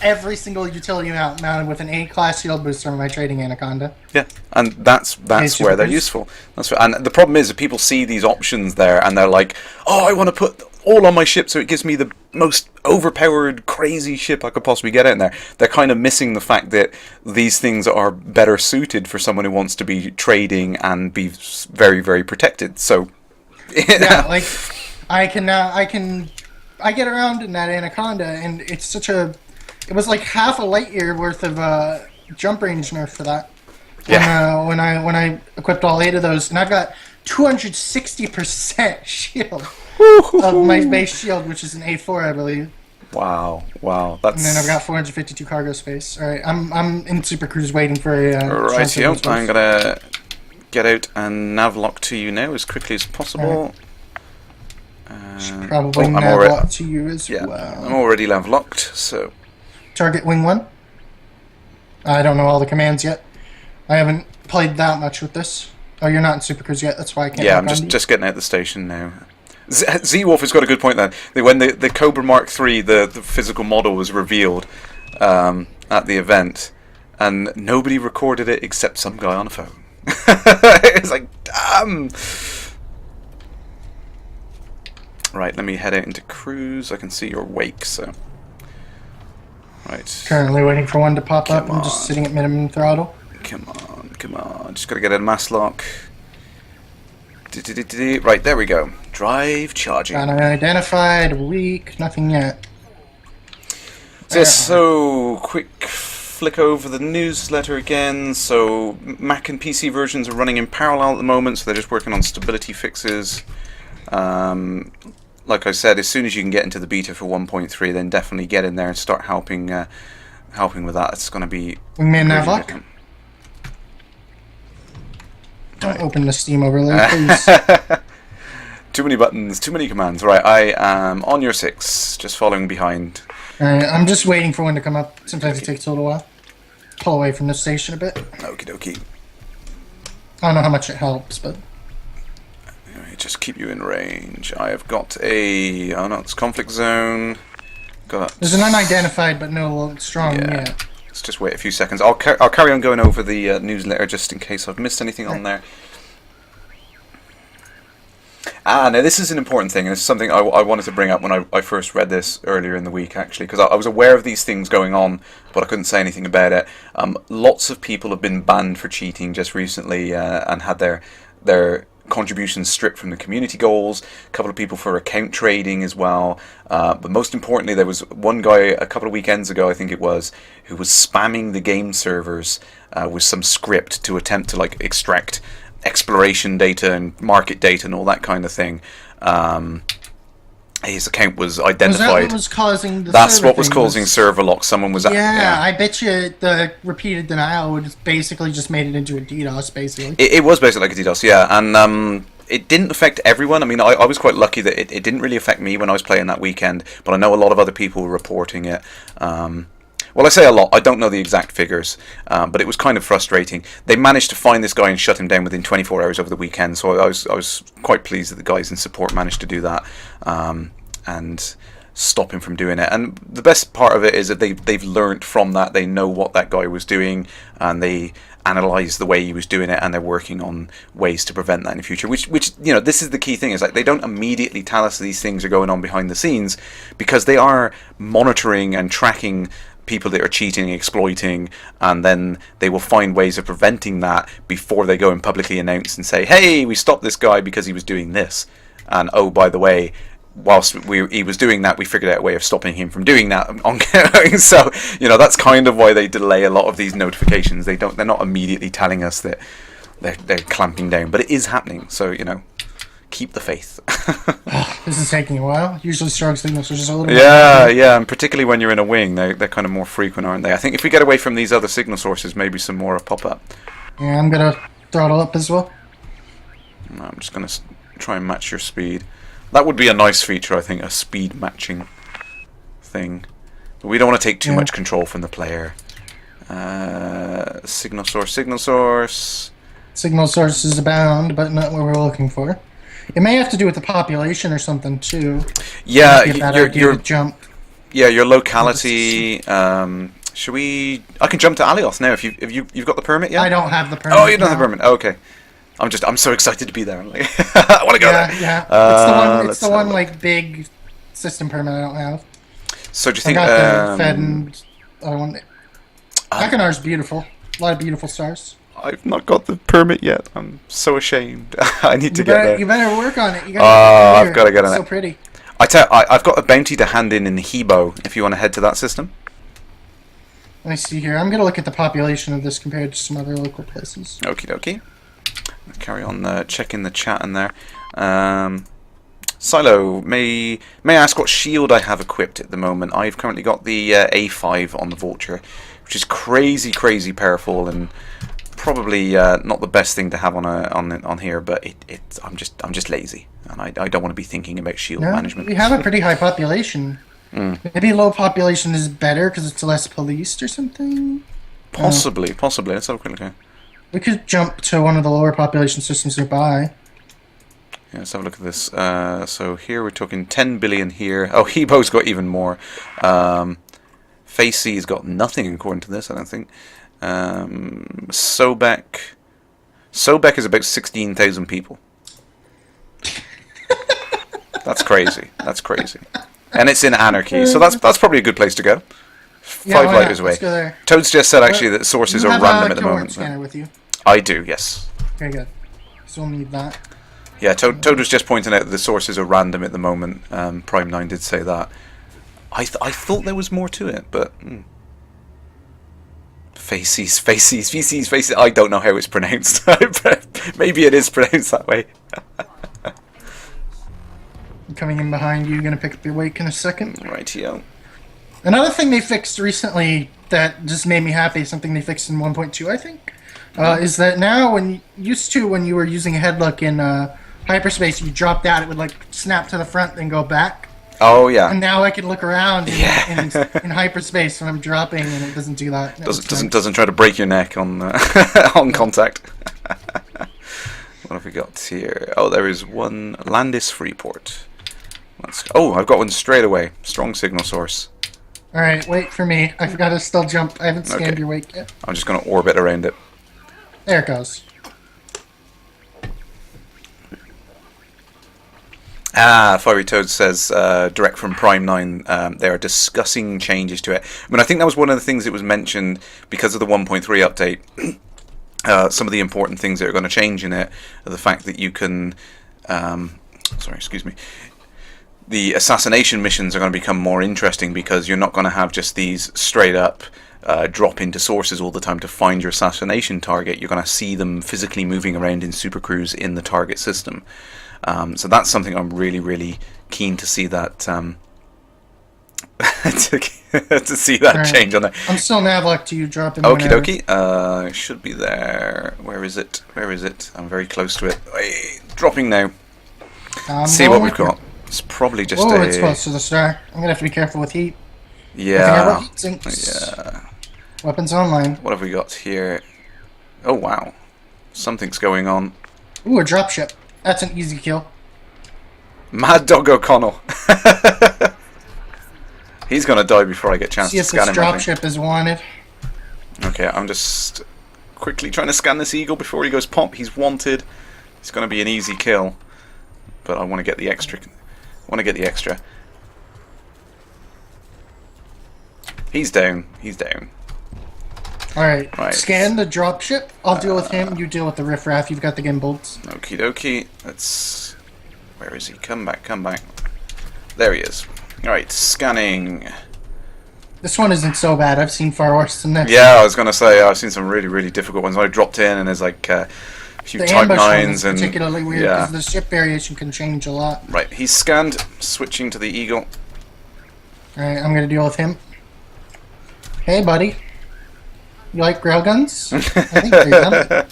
every single utility mounted with an A-class shield booster on my trading Anaconda. Yeah, and that's where they're useful. And the problem is that people see these options there and they're like, oh, I want to put all on my ship so it gives me the most overpowered, crazy ship I could possibly get out in there. They're kind of missing the fact that these things are better suited for someone who wants to be trading and be very, very protected. So, yeah, like I get around in that Anaconda, and it's it was like half a light year worth of jump range nerf for that. Yeah. When I equipped all 8 of those, and I've got 260% shield of my base shield, which is an A4, I believe. Wow, that's. And then I've got 452 cargo space. All right, I'm in Super Cruise waiting for a. Right, I'm gonna get out and navlock to you now as quickly as possible. Should probably navlock to you as well. I'm already navlocked, so. Target wing 1. I don't know all the commands yet. I haven't played that much with this. Oh, you're not in Super Cruise yet. That's why I can't. Yeah, I'm just getting out the station now. Z-Wolf has got a good point then. When the Cobra Mark III, the physical model was revealed at the event, and nobody recorded it except some guy on a phone. It's like, damn. Right, let me head out into cruise. I can see your wake, so. Right. Currently waiting for one to pop up. I'm just sitting at minimum throttle. Come on. Just got to get a mass lock. Right, there we go. Drive charging. Unidentified, weak, nothing yet. So quick flick over the newsletter again. So Mac and PC versions are running in parallel at the moment, so they're just working on stability fixes. Like I said, as soon as you can get into the beta for 1.3, then definitely get in there and start helping with that. It's going to be... Wingman navlock. Don't open the Steam overlay, please. Too many buttons, too many commands. Right, I am on your 6, just following behind. Alright, I'm just waiting for one to come up. Sometimes it takes a little while. Pull away from the station a bit. Okie dokie. I don't know how much it helps, but... Just keep you in range. I have got a... Oh no, it's conflict zone. There's an unidentified but no strong yet. Let's just wait a few seconds. I'll carry on going over the newsletter just in case I've missed anything on there. Now this is an important thing, and it's something I wanted to bring up when I first read this earlier in the week, actually, because I was aware of these things going on, but I couldn't say anything about it. Lots of people have been banned for cheating just recently and had their contributions stripped from the community goals, a couple of people for account trading as well, but most importantly there was one guy a couple of weekends ago, I think it was, who was spamming the game servers with some script to attempt to like extract exploration data and market data and all that kind of thing. His account was identified. That's what was causing server lock. Someone was I bet you the repeated denial would basically just made it into a DDoS, basically. It was basically like a DDoS, yeah, and it didn't affect everyone. I mean, I was quite lucky that it didn't really affect me when I was playing that weekend, but I know a lot of other people were reporting it. Well, I say a lot. I don't know the exact figures, but it was kind of frustrating. They managed to find this guy and shut him down within 24 hours over the weekend, so I was quite pleased that the guys in support managed to do that and stop him from doing it. And the best part of it is that they've learnt from that. They know what that guy was doing, and they analysed the way he was doing it, and they're working on ways to prevent that in the future. Which this is the key thing, is like they don't immediately tell us these things are going on behind the scenes, because they are monitoring and tracking people that are cheating and exploiting, and then they will find ways of preventing that before they go and publicly announce and say, hey, we stopped this guy because he was doing this, and oh, by the way, whilst he was doing that, we figured out a way of stopping him from doing that ongoing. So, you know, that's kind of why they delay a lot of these notifications. They're not immediately telling us that they're clamping down, but it is happening. So, you know, keep the faith. This is taking a while. Usually strong signals are just a little yeah, and particularly when you're in a wing, they're kind of more frequent, aren't they? I think if we get away from these other signal sources, maybe some more will pop up. Yeah, I'm gonna throttle up as well. I'm just gonna try and match your speed. That would be a nice feature, I think, a speed matching thing. But we don't want to take too much control from the player. Signal source. Signal sources abound, but not what we're looking for. It may have to do with the population or something too. Yeah, your jump. Yeah, your locality. Should we? I can jump to Alioth now. If you've got the permit yet. I don't have the permit. Oh, you don't have the permit. Oh, okay. I'm so excited to be there. I'm like, I want to go there. Yeah. It's the one like big system permit I don't have. So do you think? I got the Fed and other one. Akinar's beautiful. A lot of beautiful stars. I've not got the permit yet. I'm so ashamed. I need to get there. You better work on it. I've got to get on it. It's so pretty. I've got a bounty to hand in Hebo. If you want to head to that system. Let me see here. I'm gonna look at the population of this compared to some other local places. Okie dokie. Carry on checking the chat in there. Silo, may I ask what shield I have equipped at the moment? I've currently got the A5 on the Vulture, which is crazy powerful and probably not the best thing to have on here. But I'm just lazy, and I don't want to be thinking about shield management. We have a pretty high population. Maybe low population is better because it's less policed or something. Possibly. Let's have a quick look. We could jump to one of the lower population systems nearby. Yeah, let's have a look at this. So here we're talking 10 billion here. Oh, Hebo's got even more. Facey's got nothing according to this, I don't think. Sobek is about 16,000 people. That's crazy. And it's in Anarchy, so that's probably a good place to go. 5 light years away. Let's go there. Toads just said actually that sources are random at the moment. Scanner with you. I do, yes. Very good. So we'll need that. Yeah, Toad was just pointing out that the sources are random at the moment. Prime 9 did say that. I thought there was more to it, but... Faces. I don't know how it's pronounced. Maybe it is pronounced that way. I'm coming in behind you. Gonna pick up your wake in a second. Rightio. Another thing they fixed recently that just made me happy, something they fixed in 1.2, I think, is that now when you were using a head look in hyperspace, you dropped out, it would like snap to the front and go back. Oh yeah. And now I can look around in hyperspace when I'm dropping, and it doesn't do that. Doesn't try to break your neck on on contact. What have we got here? Oh, there is one Landis Freeport. I've got one straight away. Strong signal source. All right, wait for me. I forgot to still jump. I haven't scanned your wake yet. I'm just going to orbit around it. There it goes. Fiery Toad says, direct from Prime 9, they are discussing changes to it. I mean, I think that was one of the things that was mentioned because of the 1.3 update. Some of the important things that are going to change in it are the fact that you can... The assassination missions are going to become more interesting because you're not going to have just these straight up drop into sources all the time to find your assassination target. You're going to see them physically moving around in supercruise in the target system. So that's something I'm really keen to see that to see that change on there. I'm still navlock to you. Drop in. Okie dokie. Should be there. Where is it? I'm very close to it. Dropping now. See what we've got. It's probably just it's close to the star. I'm gonna have to be careful with heat. Yeah. Heat sinks. Yeah. Weapons online. What have we got here? Oh wow. Something's going on. Ooh, a dropship. That's an easy kill. Mad Dog O'Connell. He's gonna die before I get a chance to scan him. See if this dropship is wanted. Okay, I'm just quickly trying to scan this eagle before he goes pop. He's wanted. It's gonna be an easy kill, but I want to get the extra. He's down. He's down. Alright, Right. scan the dropship. I'll deal with him, you deal with the riffraff. You've got the gimbals. Okie dokie. Let's... Where is he? Come back, come back. There he is. Alright, scanning. This one isn't so bad. I've seen far worse than this. Yeah, I was going to say, I've seen some really, really difficult ones. I dropped in and there's like a few The Type ambush one 9s is and... particularly weird yeah. because the ship variation can change a lot. Right, he's scanned. Switching to the Eagle. Alright, I'm gonna deal with him. Hey, buddy. You like railguns? I think they're done.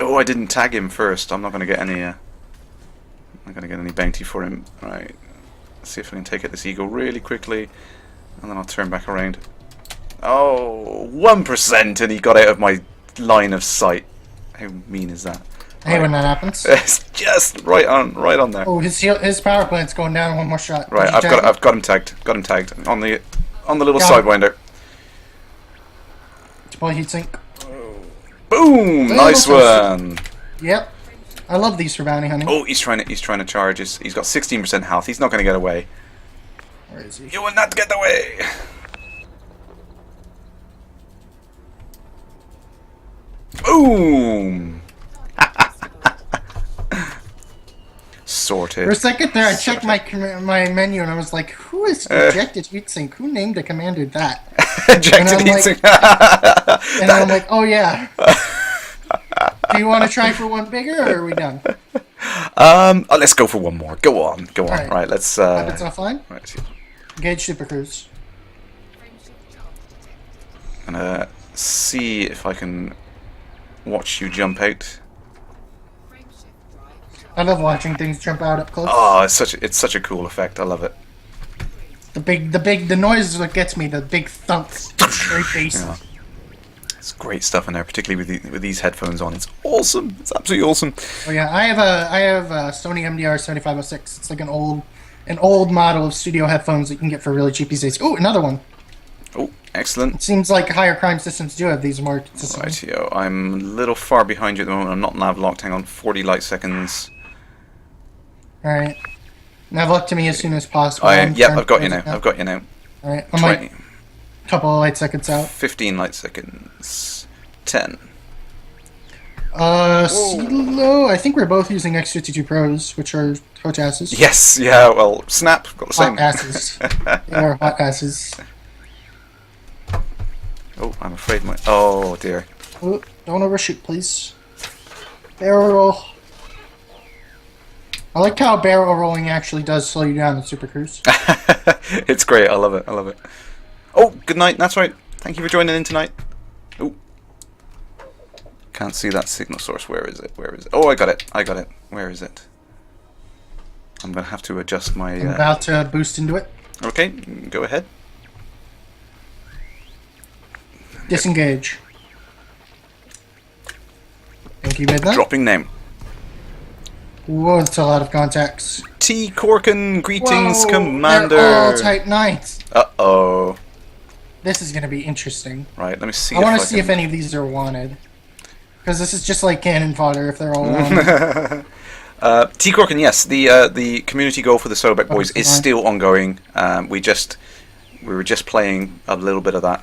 Oh, I didn't tag him first. I'm not going to get any... I'm not going to get any bounty for him. Right. Let's see if I can take out this Eagle really quickly. And then I'll turn back around. Oh, 1%, and he got out of my line of sight. How mean is that? Hey, when that happens. It's just right on there. Oh, his power plant's going down. One more shot. Right, Did you tag him? I've got him tagged. Got him tagged on the little Got him. sidewinder. Deploy heat sink. Boom! Nice one. Yep. I love these for bounty hunting. Oh, he's trying to charge. He's got 16% health. He's not going to get away. Where is he? You will not get away. Boom! Sorted. For a second there, I checked my menu and I was like, "Who is ejected heatsink? Who named a commander that?" Ejected heatsink. And I'm like, "Oh yeah." Do you want to try for one bigger, or are we done? Let's go for one more. Go on. Alright. Right, let's. Weapons offline. Right, Engage supercruise. gonna see if I can watch you jump out. I love watching things jump out up close. Oh, it's such a cool effect. I love it. The noise is what gets me. The big thump. Very bass. Yeah. It's great stuff in there, particularly with these headphones on. It's awesome. It's absolutely awesome. Oh yeah, I have a Sony MDR 7506. It's like an old model of studio headphones that you can get for really cheap these days. Oh, another one. Oh, excellent. It seems like higher crime systems do have these more consistently. Rightio. I'm a little far behind you at the moment. I'm not nav locked. Hang on, 40 light seconds. Alright. Nav lock to me as soon as possible. Yep, I've got you now. I've got you now. Alright, I'm 20. like a couple of light seconds out. 15 light seconds. 10. CeeLo, I think we're both using X52 Pros, which are hot asses. Yes, yeah, well, Snap, got the same. Hot asses. They are hot asses. Oh, I'm afraid my... Oh, dear. Oh, don't overshoot, please. Barrel roll. I like how barrel rolling actually does slow you down in Super Cruise. It's great, I love it, I love it. Oh, good night, that's right. Thank you for joining in tonight. Oh. Can't see that signal source. Where is it? Where is it? Oh, I got it. I got it. Where is it? I'm going to have to adjust my... I'm about to boost into it. Okay, go ahead. Disengage. Thank you, Midnight. Dropping name. Whoa, that's a lot of contacts. T. Corkin, greetings, Whoa, Commander. They're all Type 9s. Uh-oh. This is going to be interesting. Right, let me see I want to see if any of these are wanted. Because this is just like cannon fodder if they're all wanted. T. Corkin, yes, the community goal for the Sobek Boys is fine. still ongoing. We were just playing a little bit of that.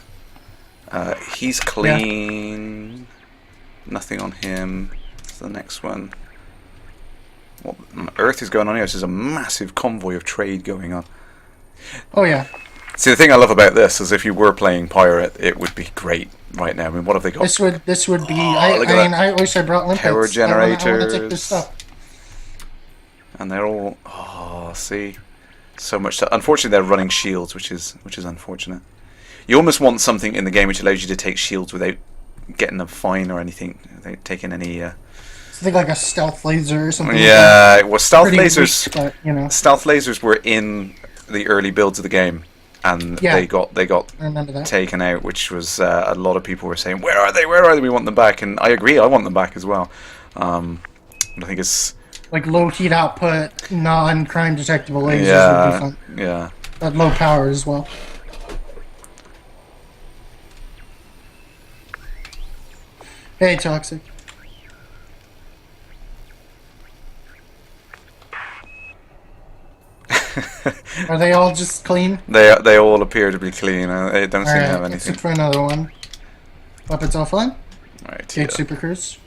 He's clean. Nothing on him. What's the next one? What on earth is going on here? There's a massive convoy of trade going on. Oh, yeah. See, the thing I love about this is if you were playing Pirate, it would be great right now. I mean, what have they got? This would be... look at that. I wish I brought limpets. Power I want to take generators. this stuff. And they're all... Oh, see? So much stuff. Unfortunately, they're running shields, which is unfortunate. You almost want something in the game which allows you to take shields without getting a fine or anything, without taking any... Something like a stealth laser or something. Yeah, well, stealth Pretty lasers... weak, but, you know. Stealth lasers were in the early builds of the game, and Yeah. they got I remember that. taken out, which was a lot of people were saying, "Where are they? Where are they? We want them back." And I agree, I want them back as well. I think it's Like low heat output, non-crime detectable lasers would be yeah, fun. yeah. But low power as well. Hey, Toxic. Are they all just clean? They all appear to be clean. They don't seem to have Alright, let's anything. look for another one. Weapons offline. Right, Take Super Cruise.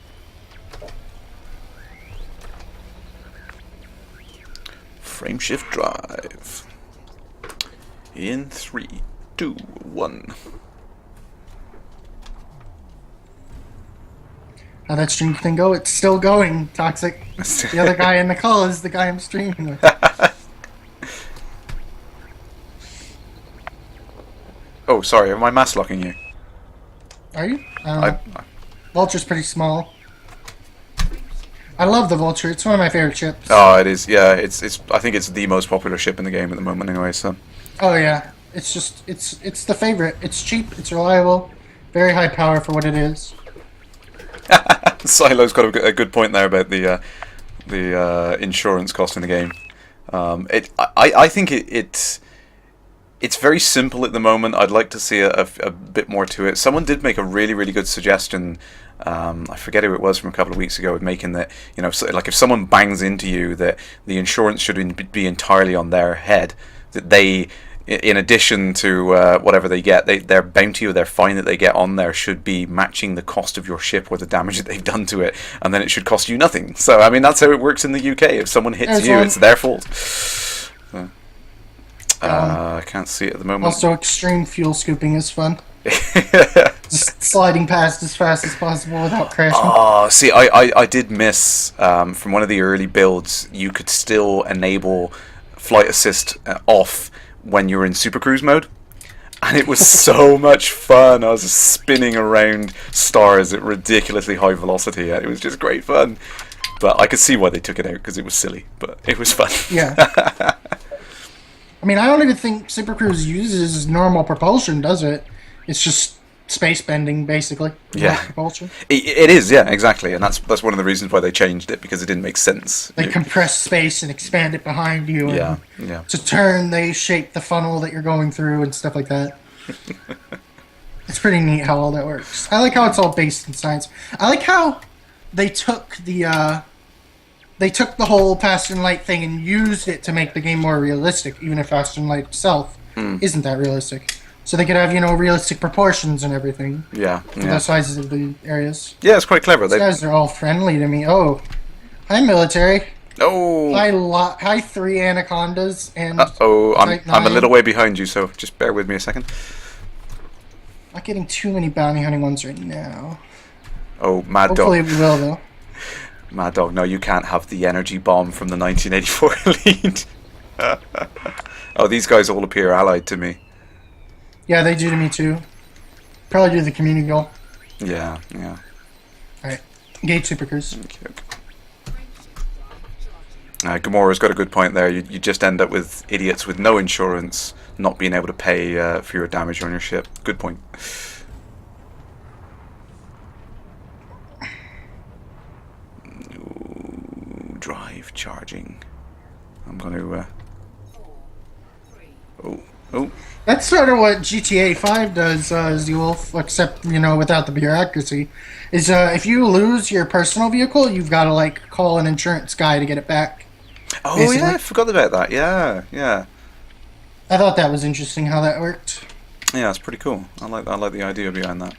Frame shift drive. In 3, 2, 1. How that stream thing go? It's still going, Toxic. The other guy in the call is the guy I'm streaming with. Oh, sorry, am I mass locking you? Are you? I don't know. Vulture's pretty small. I love the Vulture. It's one of my favorite ships. Oh, it is. Yeah, it's. I think it's the most popular ship in the game at the moment, anyway. So. Oh yeah, it's just it's the favorite. It's cheap. It's reliable. Very high power for what it is. Silo's got a good point there about the insurance cost in the game. I think it's very simple at the moment. I'd like to see a bit more to it. Someone did make a really good suggestion. I forget who it was from a couple of weeks ago, making that, you know, so, like if someone bangs into you, that the insurance should be entirely on their head. That they, in addition to whatever they get, their bounty or their fine that they get on there should be matching the cost of your ship or the damage that they've done to it, and then it should cost you nothing. So I mean, that's how it works in the UK. If someone hits you, it's their fault. So, I can't see it at the moment. Also, extreme fuel scooping is fun. Just sliding past as fast as possible without crashing. Oh, see, I did miss from one of the early builds. You could still enable flight assist off when you were in Super Cruise mode, and it was so much fun. I was just spinning around stars at ridiculously high velocity, and it was just great fun. But I could see why they took it out, because it was silly, but it was fun. Yeah. I mean, I don't even think Super Cruise uses normal propulsion, does it? It's just space bending, basically. Yeah. Propulsion. It is, yeah, exactly, and that's one of the reasons why they changed it, because it didn't make sense. They compress space and expand it behind you. Yeah, and yeah. To turn, they shape the funnel that you're going through and stuff like that. It's pretty neat how all that works. I like how it's all based in science. I like how they took the whole Faster Than Light thing and used it to make the game more realistic, even if Faster Than Light itself isn't that realistic. So they could have, realistic proportions and everything. Yeah. For the sizes of the areas. Yeah, it's quite clever. These guys are all friendly to me. Oh, hi military. Oh. Hi 3 anacondas and. I'm a little way behind you, so just bear with me a second. Not getting too many bounty hunting ones right now. Oh, Mad Dog. Hopefully we will though. Mad Dog, no, you can't have the energy bomb from the 1984 elite. Oh, these guys all appear allied to me. Yeah, they do to me too. Probably do the community goal. Yeah. Alright. Engage Super Cruise. Okay. Gamora's got a good point there. You just end up with idiots with no insurance not being able to pay for your damage on your ship. Good point. Ooh, drive charging. I'm going to... Oh. That's sort of what GTA 5 does, Z-Wolf, except, without the bureaucracy. Is if you lose your personal vehicle, you've got to, call an insurance guy to get it back. Oh, basically. Yeah, I forgot about that. Yeah. I thought that was interesting how that worked. Yeah, it's pretty cool. I like the idea behind that.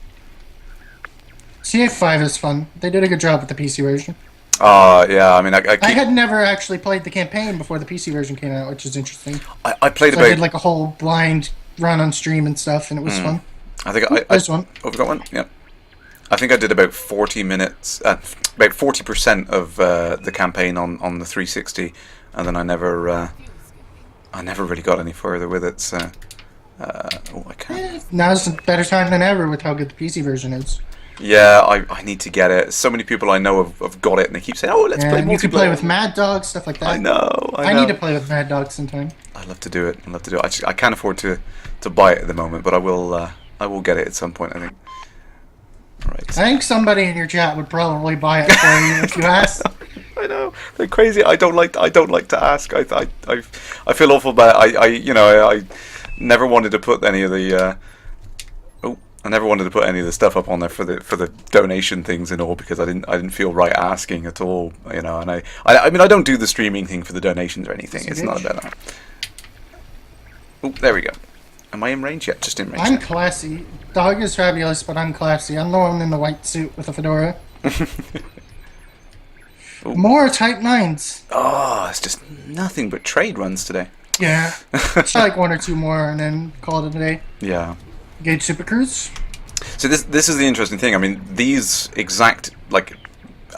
GTA 5 is fun. They did a good job with the PC version. Yeah, I mean, I had never actually played the campaign before the PC version came out, which is interesting. I played so about... I did a whole blind run on stream and stuff, and it was fun. I think There's one. Oh, we got one? Yeah. I think I did about 40 minutes, about 40% of the campaign on the 360, and then I never really got any further with it, so... I can't... Now's a better time than ever with how good the PC version is. Yeah, I need to get it. So many people I know have got it, and they keep saying, "Oh, let's play multiplayer." You can play with Mad Dog, stuff like that. I know. I need to play with Mad Dog sometime. I'd love to do it. I can't afford to buy it at the moment, but I will get it at some point, I think. Right. I think somebody in your chat would probably buy it for you if you asked. I know, they're crazy. I don't like to ask. I feel awful about it. I never wanted to put any of the. I never wanted to put any of the stuff up on there for the donation things and all, because I didn't feel right asking at all, and I mean, I don't do the streaming thing for the donations or anything. It's not about that. Oh, there we go. Am I in range yet? Just in range. I'm classy. Dog is fabulous, but I'm classy. I'm the one in the white suit with a fedora. More Type 9s. Oh, it's just nothing but trade runs today. Yeah. Try like 1 or 2 more and then call it a day. Yeah. Gauge Super Cruise. So this is the interesting thing. I mean, these exact like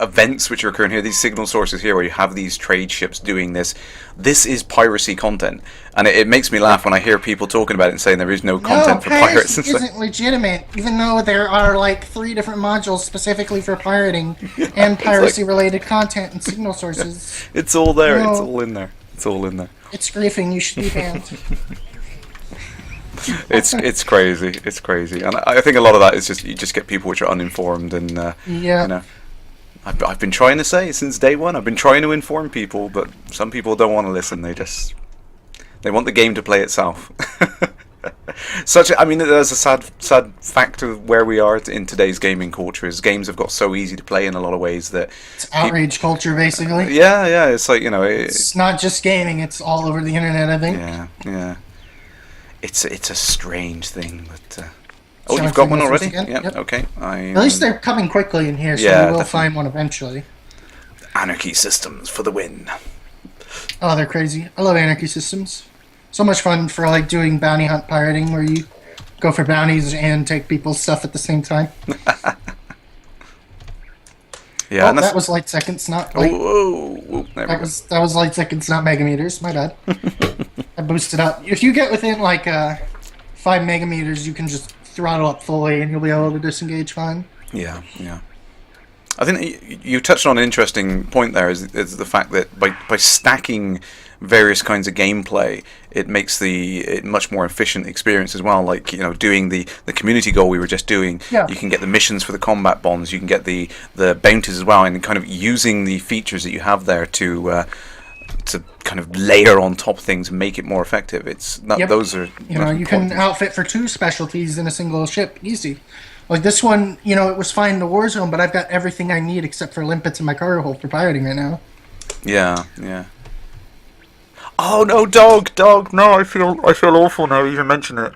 events which are occurring here, these signal sources here, where you have these trade ships doing this. This is piracy content, and it makes me laugh when I hear people talking about it and saying there is no content for pirates. Piracy isn't legitimate, even though there are like 3 different modules specifically for pirating and piracy-related content and signal sources. It's all there. No. It's all in there. It's all in there. It's griefing. You should be banned. It's crazy. It's crazy, and I think a lot of that is just you just get people which are uninformed, and Yeah. you know, I've been trying to say since day one. I've been trying to inform people, but some people don't want to listen. They want the game to play itself. I mean, there's a sad fact of where we are in today's gaming culture. Is games have got so easy to play in a lot of ways that It's outrage culture, basically. yeah. It's like It's not just gaming; it's all over the internet. I think. Yeah. It's a strange thing, but. Oh, Shall you've I got take one this already? again? Yep. Okay. At least they're coming quickly in here, so Yeah, we will definitely. find one eventually. Anarchy systems for the win. Oh, they're crazy. I love anarchy systems. So much fun for like doing bounty hunt pirating, where you go for bounties and take people's stuff at the same time. Yeah. Oh, And that was light seconds, not light. There we go. That was light seconds, not megameters. My bad. I boosted up. If you get within like 5 megameters, you can just throttle up fully, and you'll be able to disengage fine. Yeah. I think you touched on an interesting point there, is the fact that by stacking various kinds of gameplay, it makes it much more efficient experience as well. Like, you know, doing the community goal we were just doing, you can get the missions for the combat bonds, you can get the bounties as well, and kind of using the features that you have there to kind of layer on top of things and make it more effective. Those are, you know, you can outfit for 2 specialties in a single ship, easy. Like this one, you know, it was fine in the Warzone, but I've got everything I need except for limpets in my cargo hold for pirating right now. Yeah. Oh no, dog! No, I feel awful now. You even mention it.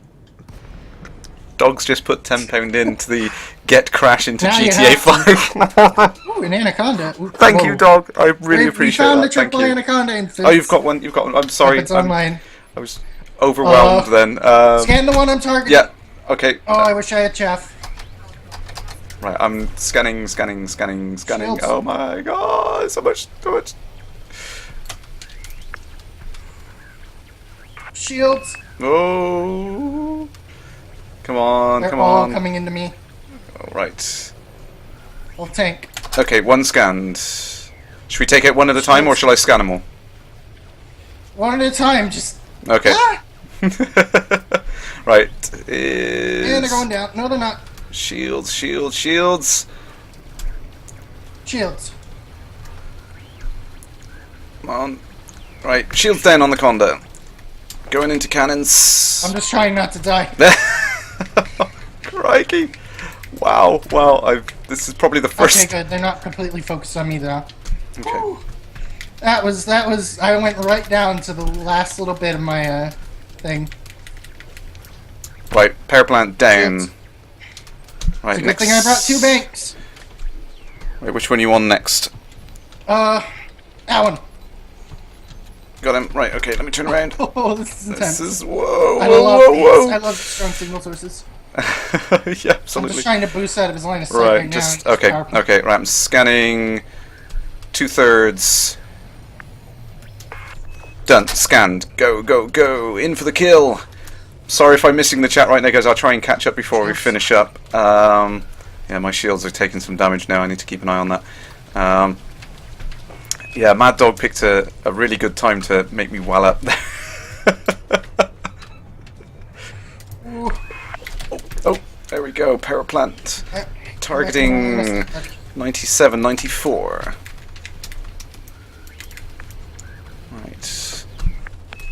Dog's just put £10 into the get crash into Now you GTA 5. Ooh, an anaconda. Ooh, Thank you, dog. I really appreciate We found that. the Thank triple you. anaconda infants. Oh, you've got one. I'm sorry. It's online. I was overwhelmed then. Scan the one I'm targeting. Yeah. Okay. Oh, I wish I had chaff. Right. I'm scanning. Shields. Oh my god! So much. Shields. Oh. Come on. They're all coming into me. All right. Full tank. Okay, one scanned. Should we take it one at a time, or shall I scan them all? One at a time, just... Okay. Ah! Right. And they're going down. No, they're not. Shields. Shields. Come on. Right, shields down on the Conda. Going into cannons. I'm just trying not to die. Crikey. Wow. Well, this is probably the first... Okay, good. They're not completely focused on me, though. Okay. Woo. That was... I went right down to the last little bit of my, thing. Right, power plant down. Shields. Right, It's a good next... thing I brought 2 banks. Right, which one you on next? That one. Got him. Right, okay, let me turn around. Oh, this is intense. This is... Whoa. I love strong signal sources. Yeah, I'm absolutely. just trying to boost out of his line of sight Right, now. just... It's Okay, powerful. okay, right, I'm scanning 2/3. Done. Scanned. Go. In for the kill. Sorry if I'm missing the chat right now, guys. I'll try and catch up before we finish up. Yeah, my shields are taking some damage now. I need to keep an eye on that. Yeah, Mad Dog picked a really good time to make me well up. Oh, there we go. Power plant. Targeting 97, 94. Right.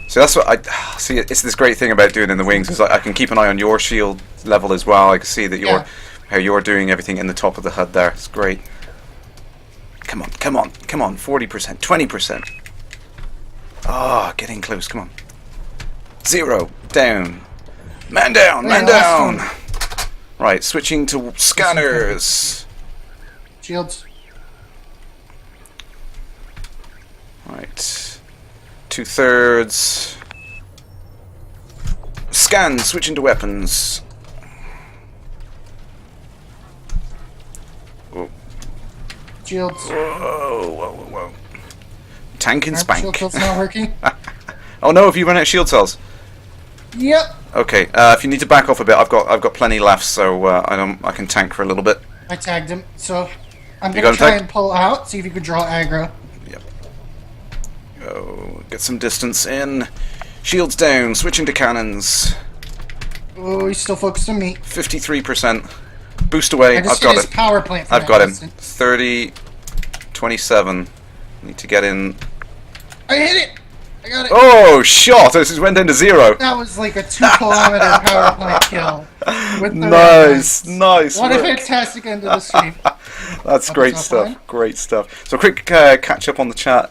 So that's what I see. It's this great thing about doing in the wings is I can keep an eye on your shield level as well. I can see that how you're doing everything in the top of the HUD there. It's great. Come on. 40%, 20%. Ah, getting close. Come on. 0. Down. Man down, man down. Right, switching to scanners. Shields. Right. 2/3. Scan, switching to weapons. Whoa. Shields. Whoa, whoa, whoa, whoa. Tank and spank. Shield cells not working. Oh no, have you run out of shield cells? Yep. Okay, if you need to back off a bit, I've got plenty left, so I can tank for a little bit. I tagged him, so I'm You gonna got him try tagged? and pull out, see if you can draw aggro. Yep. Oh, get some distance in. Shields down, switching to cannons. Oh, he's still focused on me. 53%. Boost away. I just I've got hit his it. power plant from I've that got him. distance. 30, 27. Need to get in. I hit it! I got it! Oh, shot! This just went down to 0. That was like a 2-kilometer power plant kill. With the Nice, rounds. nice. What a work. fantastic end to the stream. That's great so stuff. fine. Great stuff. So, quick catch up on the chat.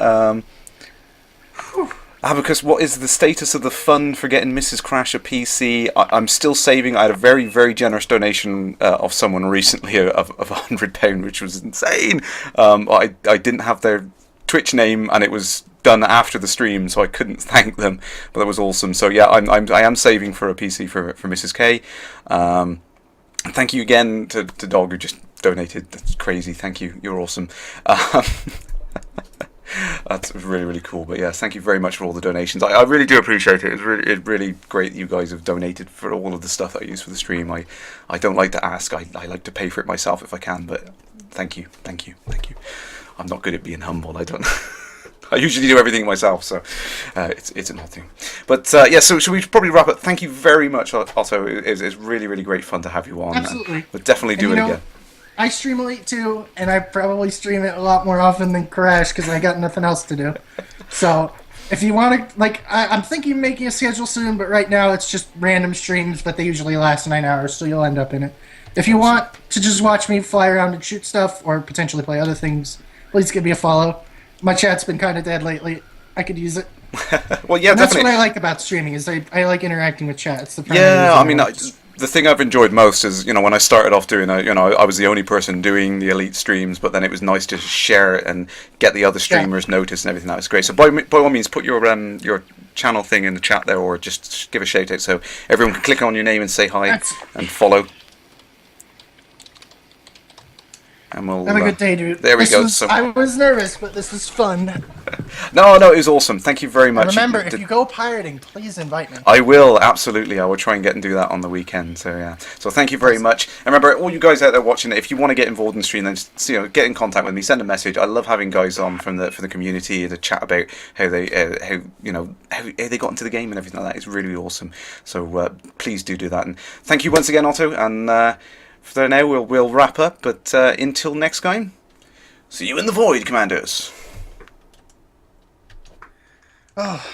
Abacus, what is the status of the fund for getting Mrs. Crash a PC? I'm still saving. I had a very, very generous donation of someone recently of £100, which was insane. I didn't have their Twitch name, and it was done after the stream, so I couldn't thank them. But that was awesome. So yeah, I am saving for a PC for Mrs. K. And thank you again to Dog who just donated. That's crazy. Thank you. You're awesome. That's really, really cool. But yeah, thank you very much for all the donations. I really do appreciate it. It's really great that you guys have donated for all of the stuff that I use for the stream. I don't like to ask. I like to pay for it myself if I can. But thank you. I'm not good at being humble. I don't. I usually do everything myself, so it's an odd thing. But yeah, so should we probably wrap up? Thank you very much, Otto. It's really, really great fun to have you on. Absolutely. We'll definitely do it again. I stream Elite too, and I probably stream it a lot more often than Kerrash because I got nothing else to do. So if you want to, I'm thinking of making a schedule soon, but right now it's just random streams, but they usually last 9 hours, so you'll end up in it. If you want to just watch me fly around and shoot stuff, or potentially play other things, please give me a follow. My chat's been kind of dead lately. I could use it. Well, yeah, and that's definitely. what I like about streaming is I like interacting with chat. It's the primary Yeah, I reason mean, watch. the thing I've enjoyed most is, when I started off doing it, I was the only person doing the Elite streams, but then it was nice to share it and get the other streamers noticed and everything. That was great. So by all means, put your channel thing in the chat there, or just give a shout out so everyone can click on your name and say hi and follow. And we'll have a good day, dude. There we go. I was nervous, but this was fun. No, it was awesome. Thank you very much. And remember, if you go pirating, please invite me. I will, absolutely. I will try and get and do that on the weekend. So yeah. So thank you very much. And remember, all you guys out there watching it, if you want to get involved in the stream, then just, get in contact with me. Send a message. I love having guys on from the community to chat about how they how they got into the game and everything like that. It's really awesome. So please do that. And thank you once again, Otto. And for now, we'll wrap up. But until next time, see you in the void, Commanders. Oh.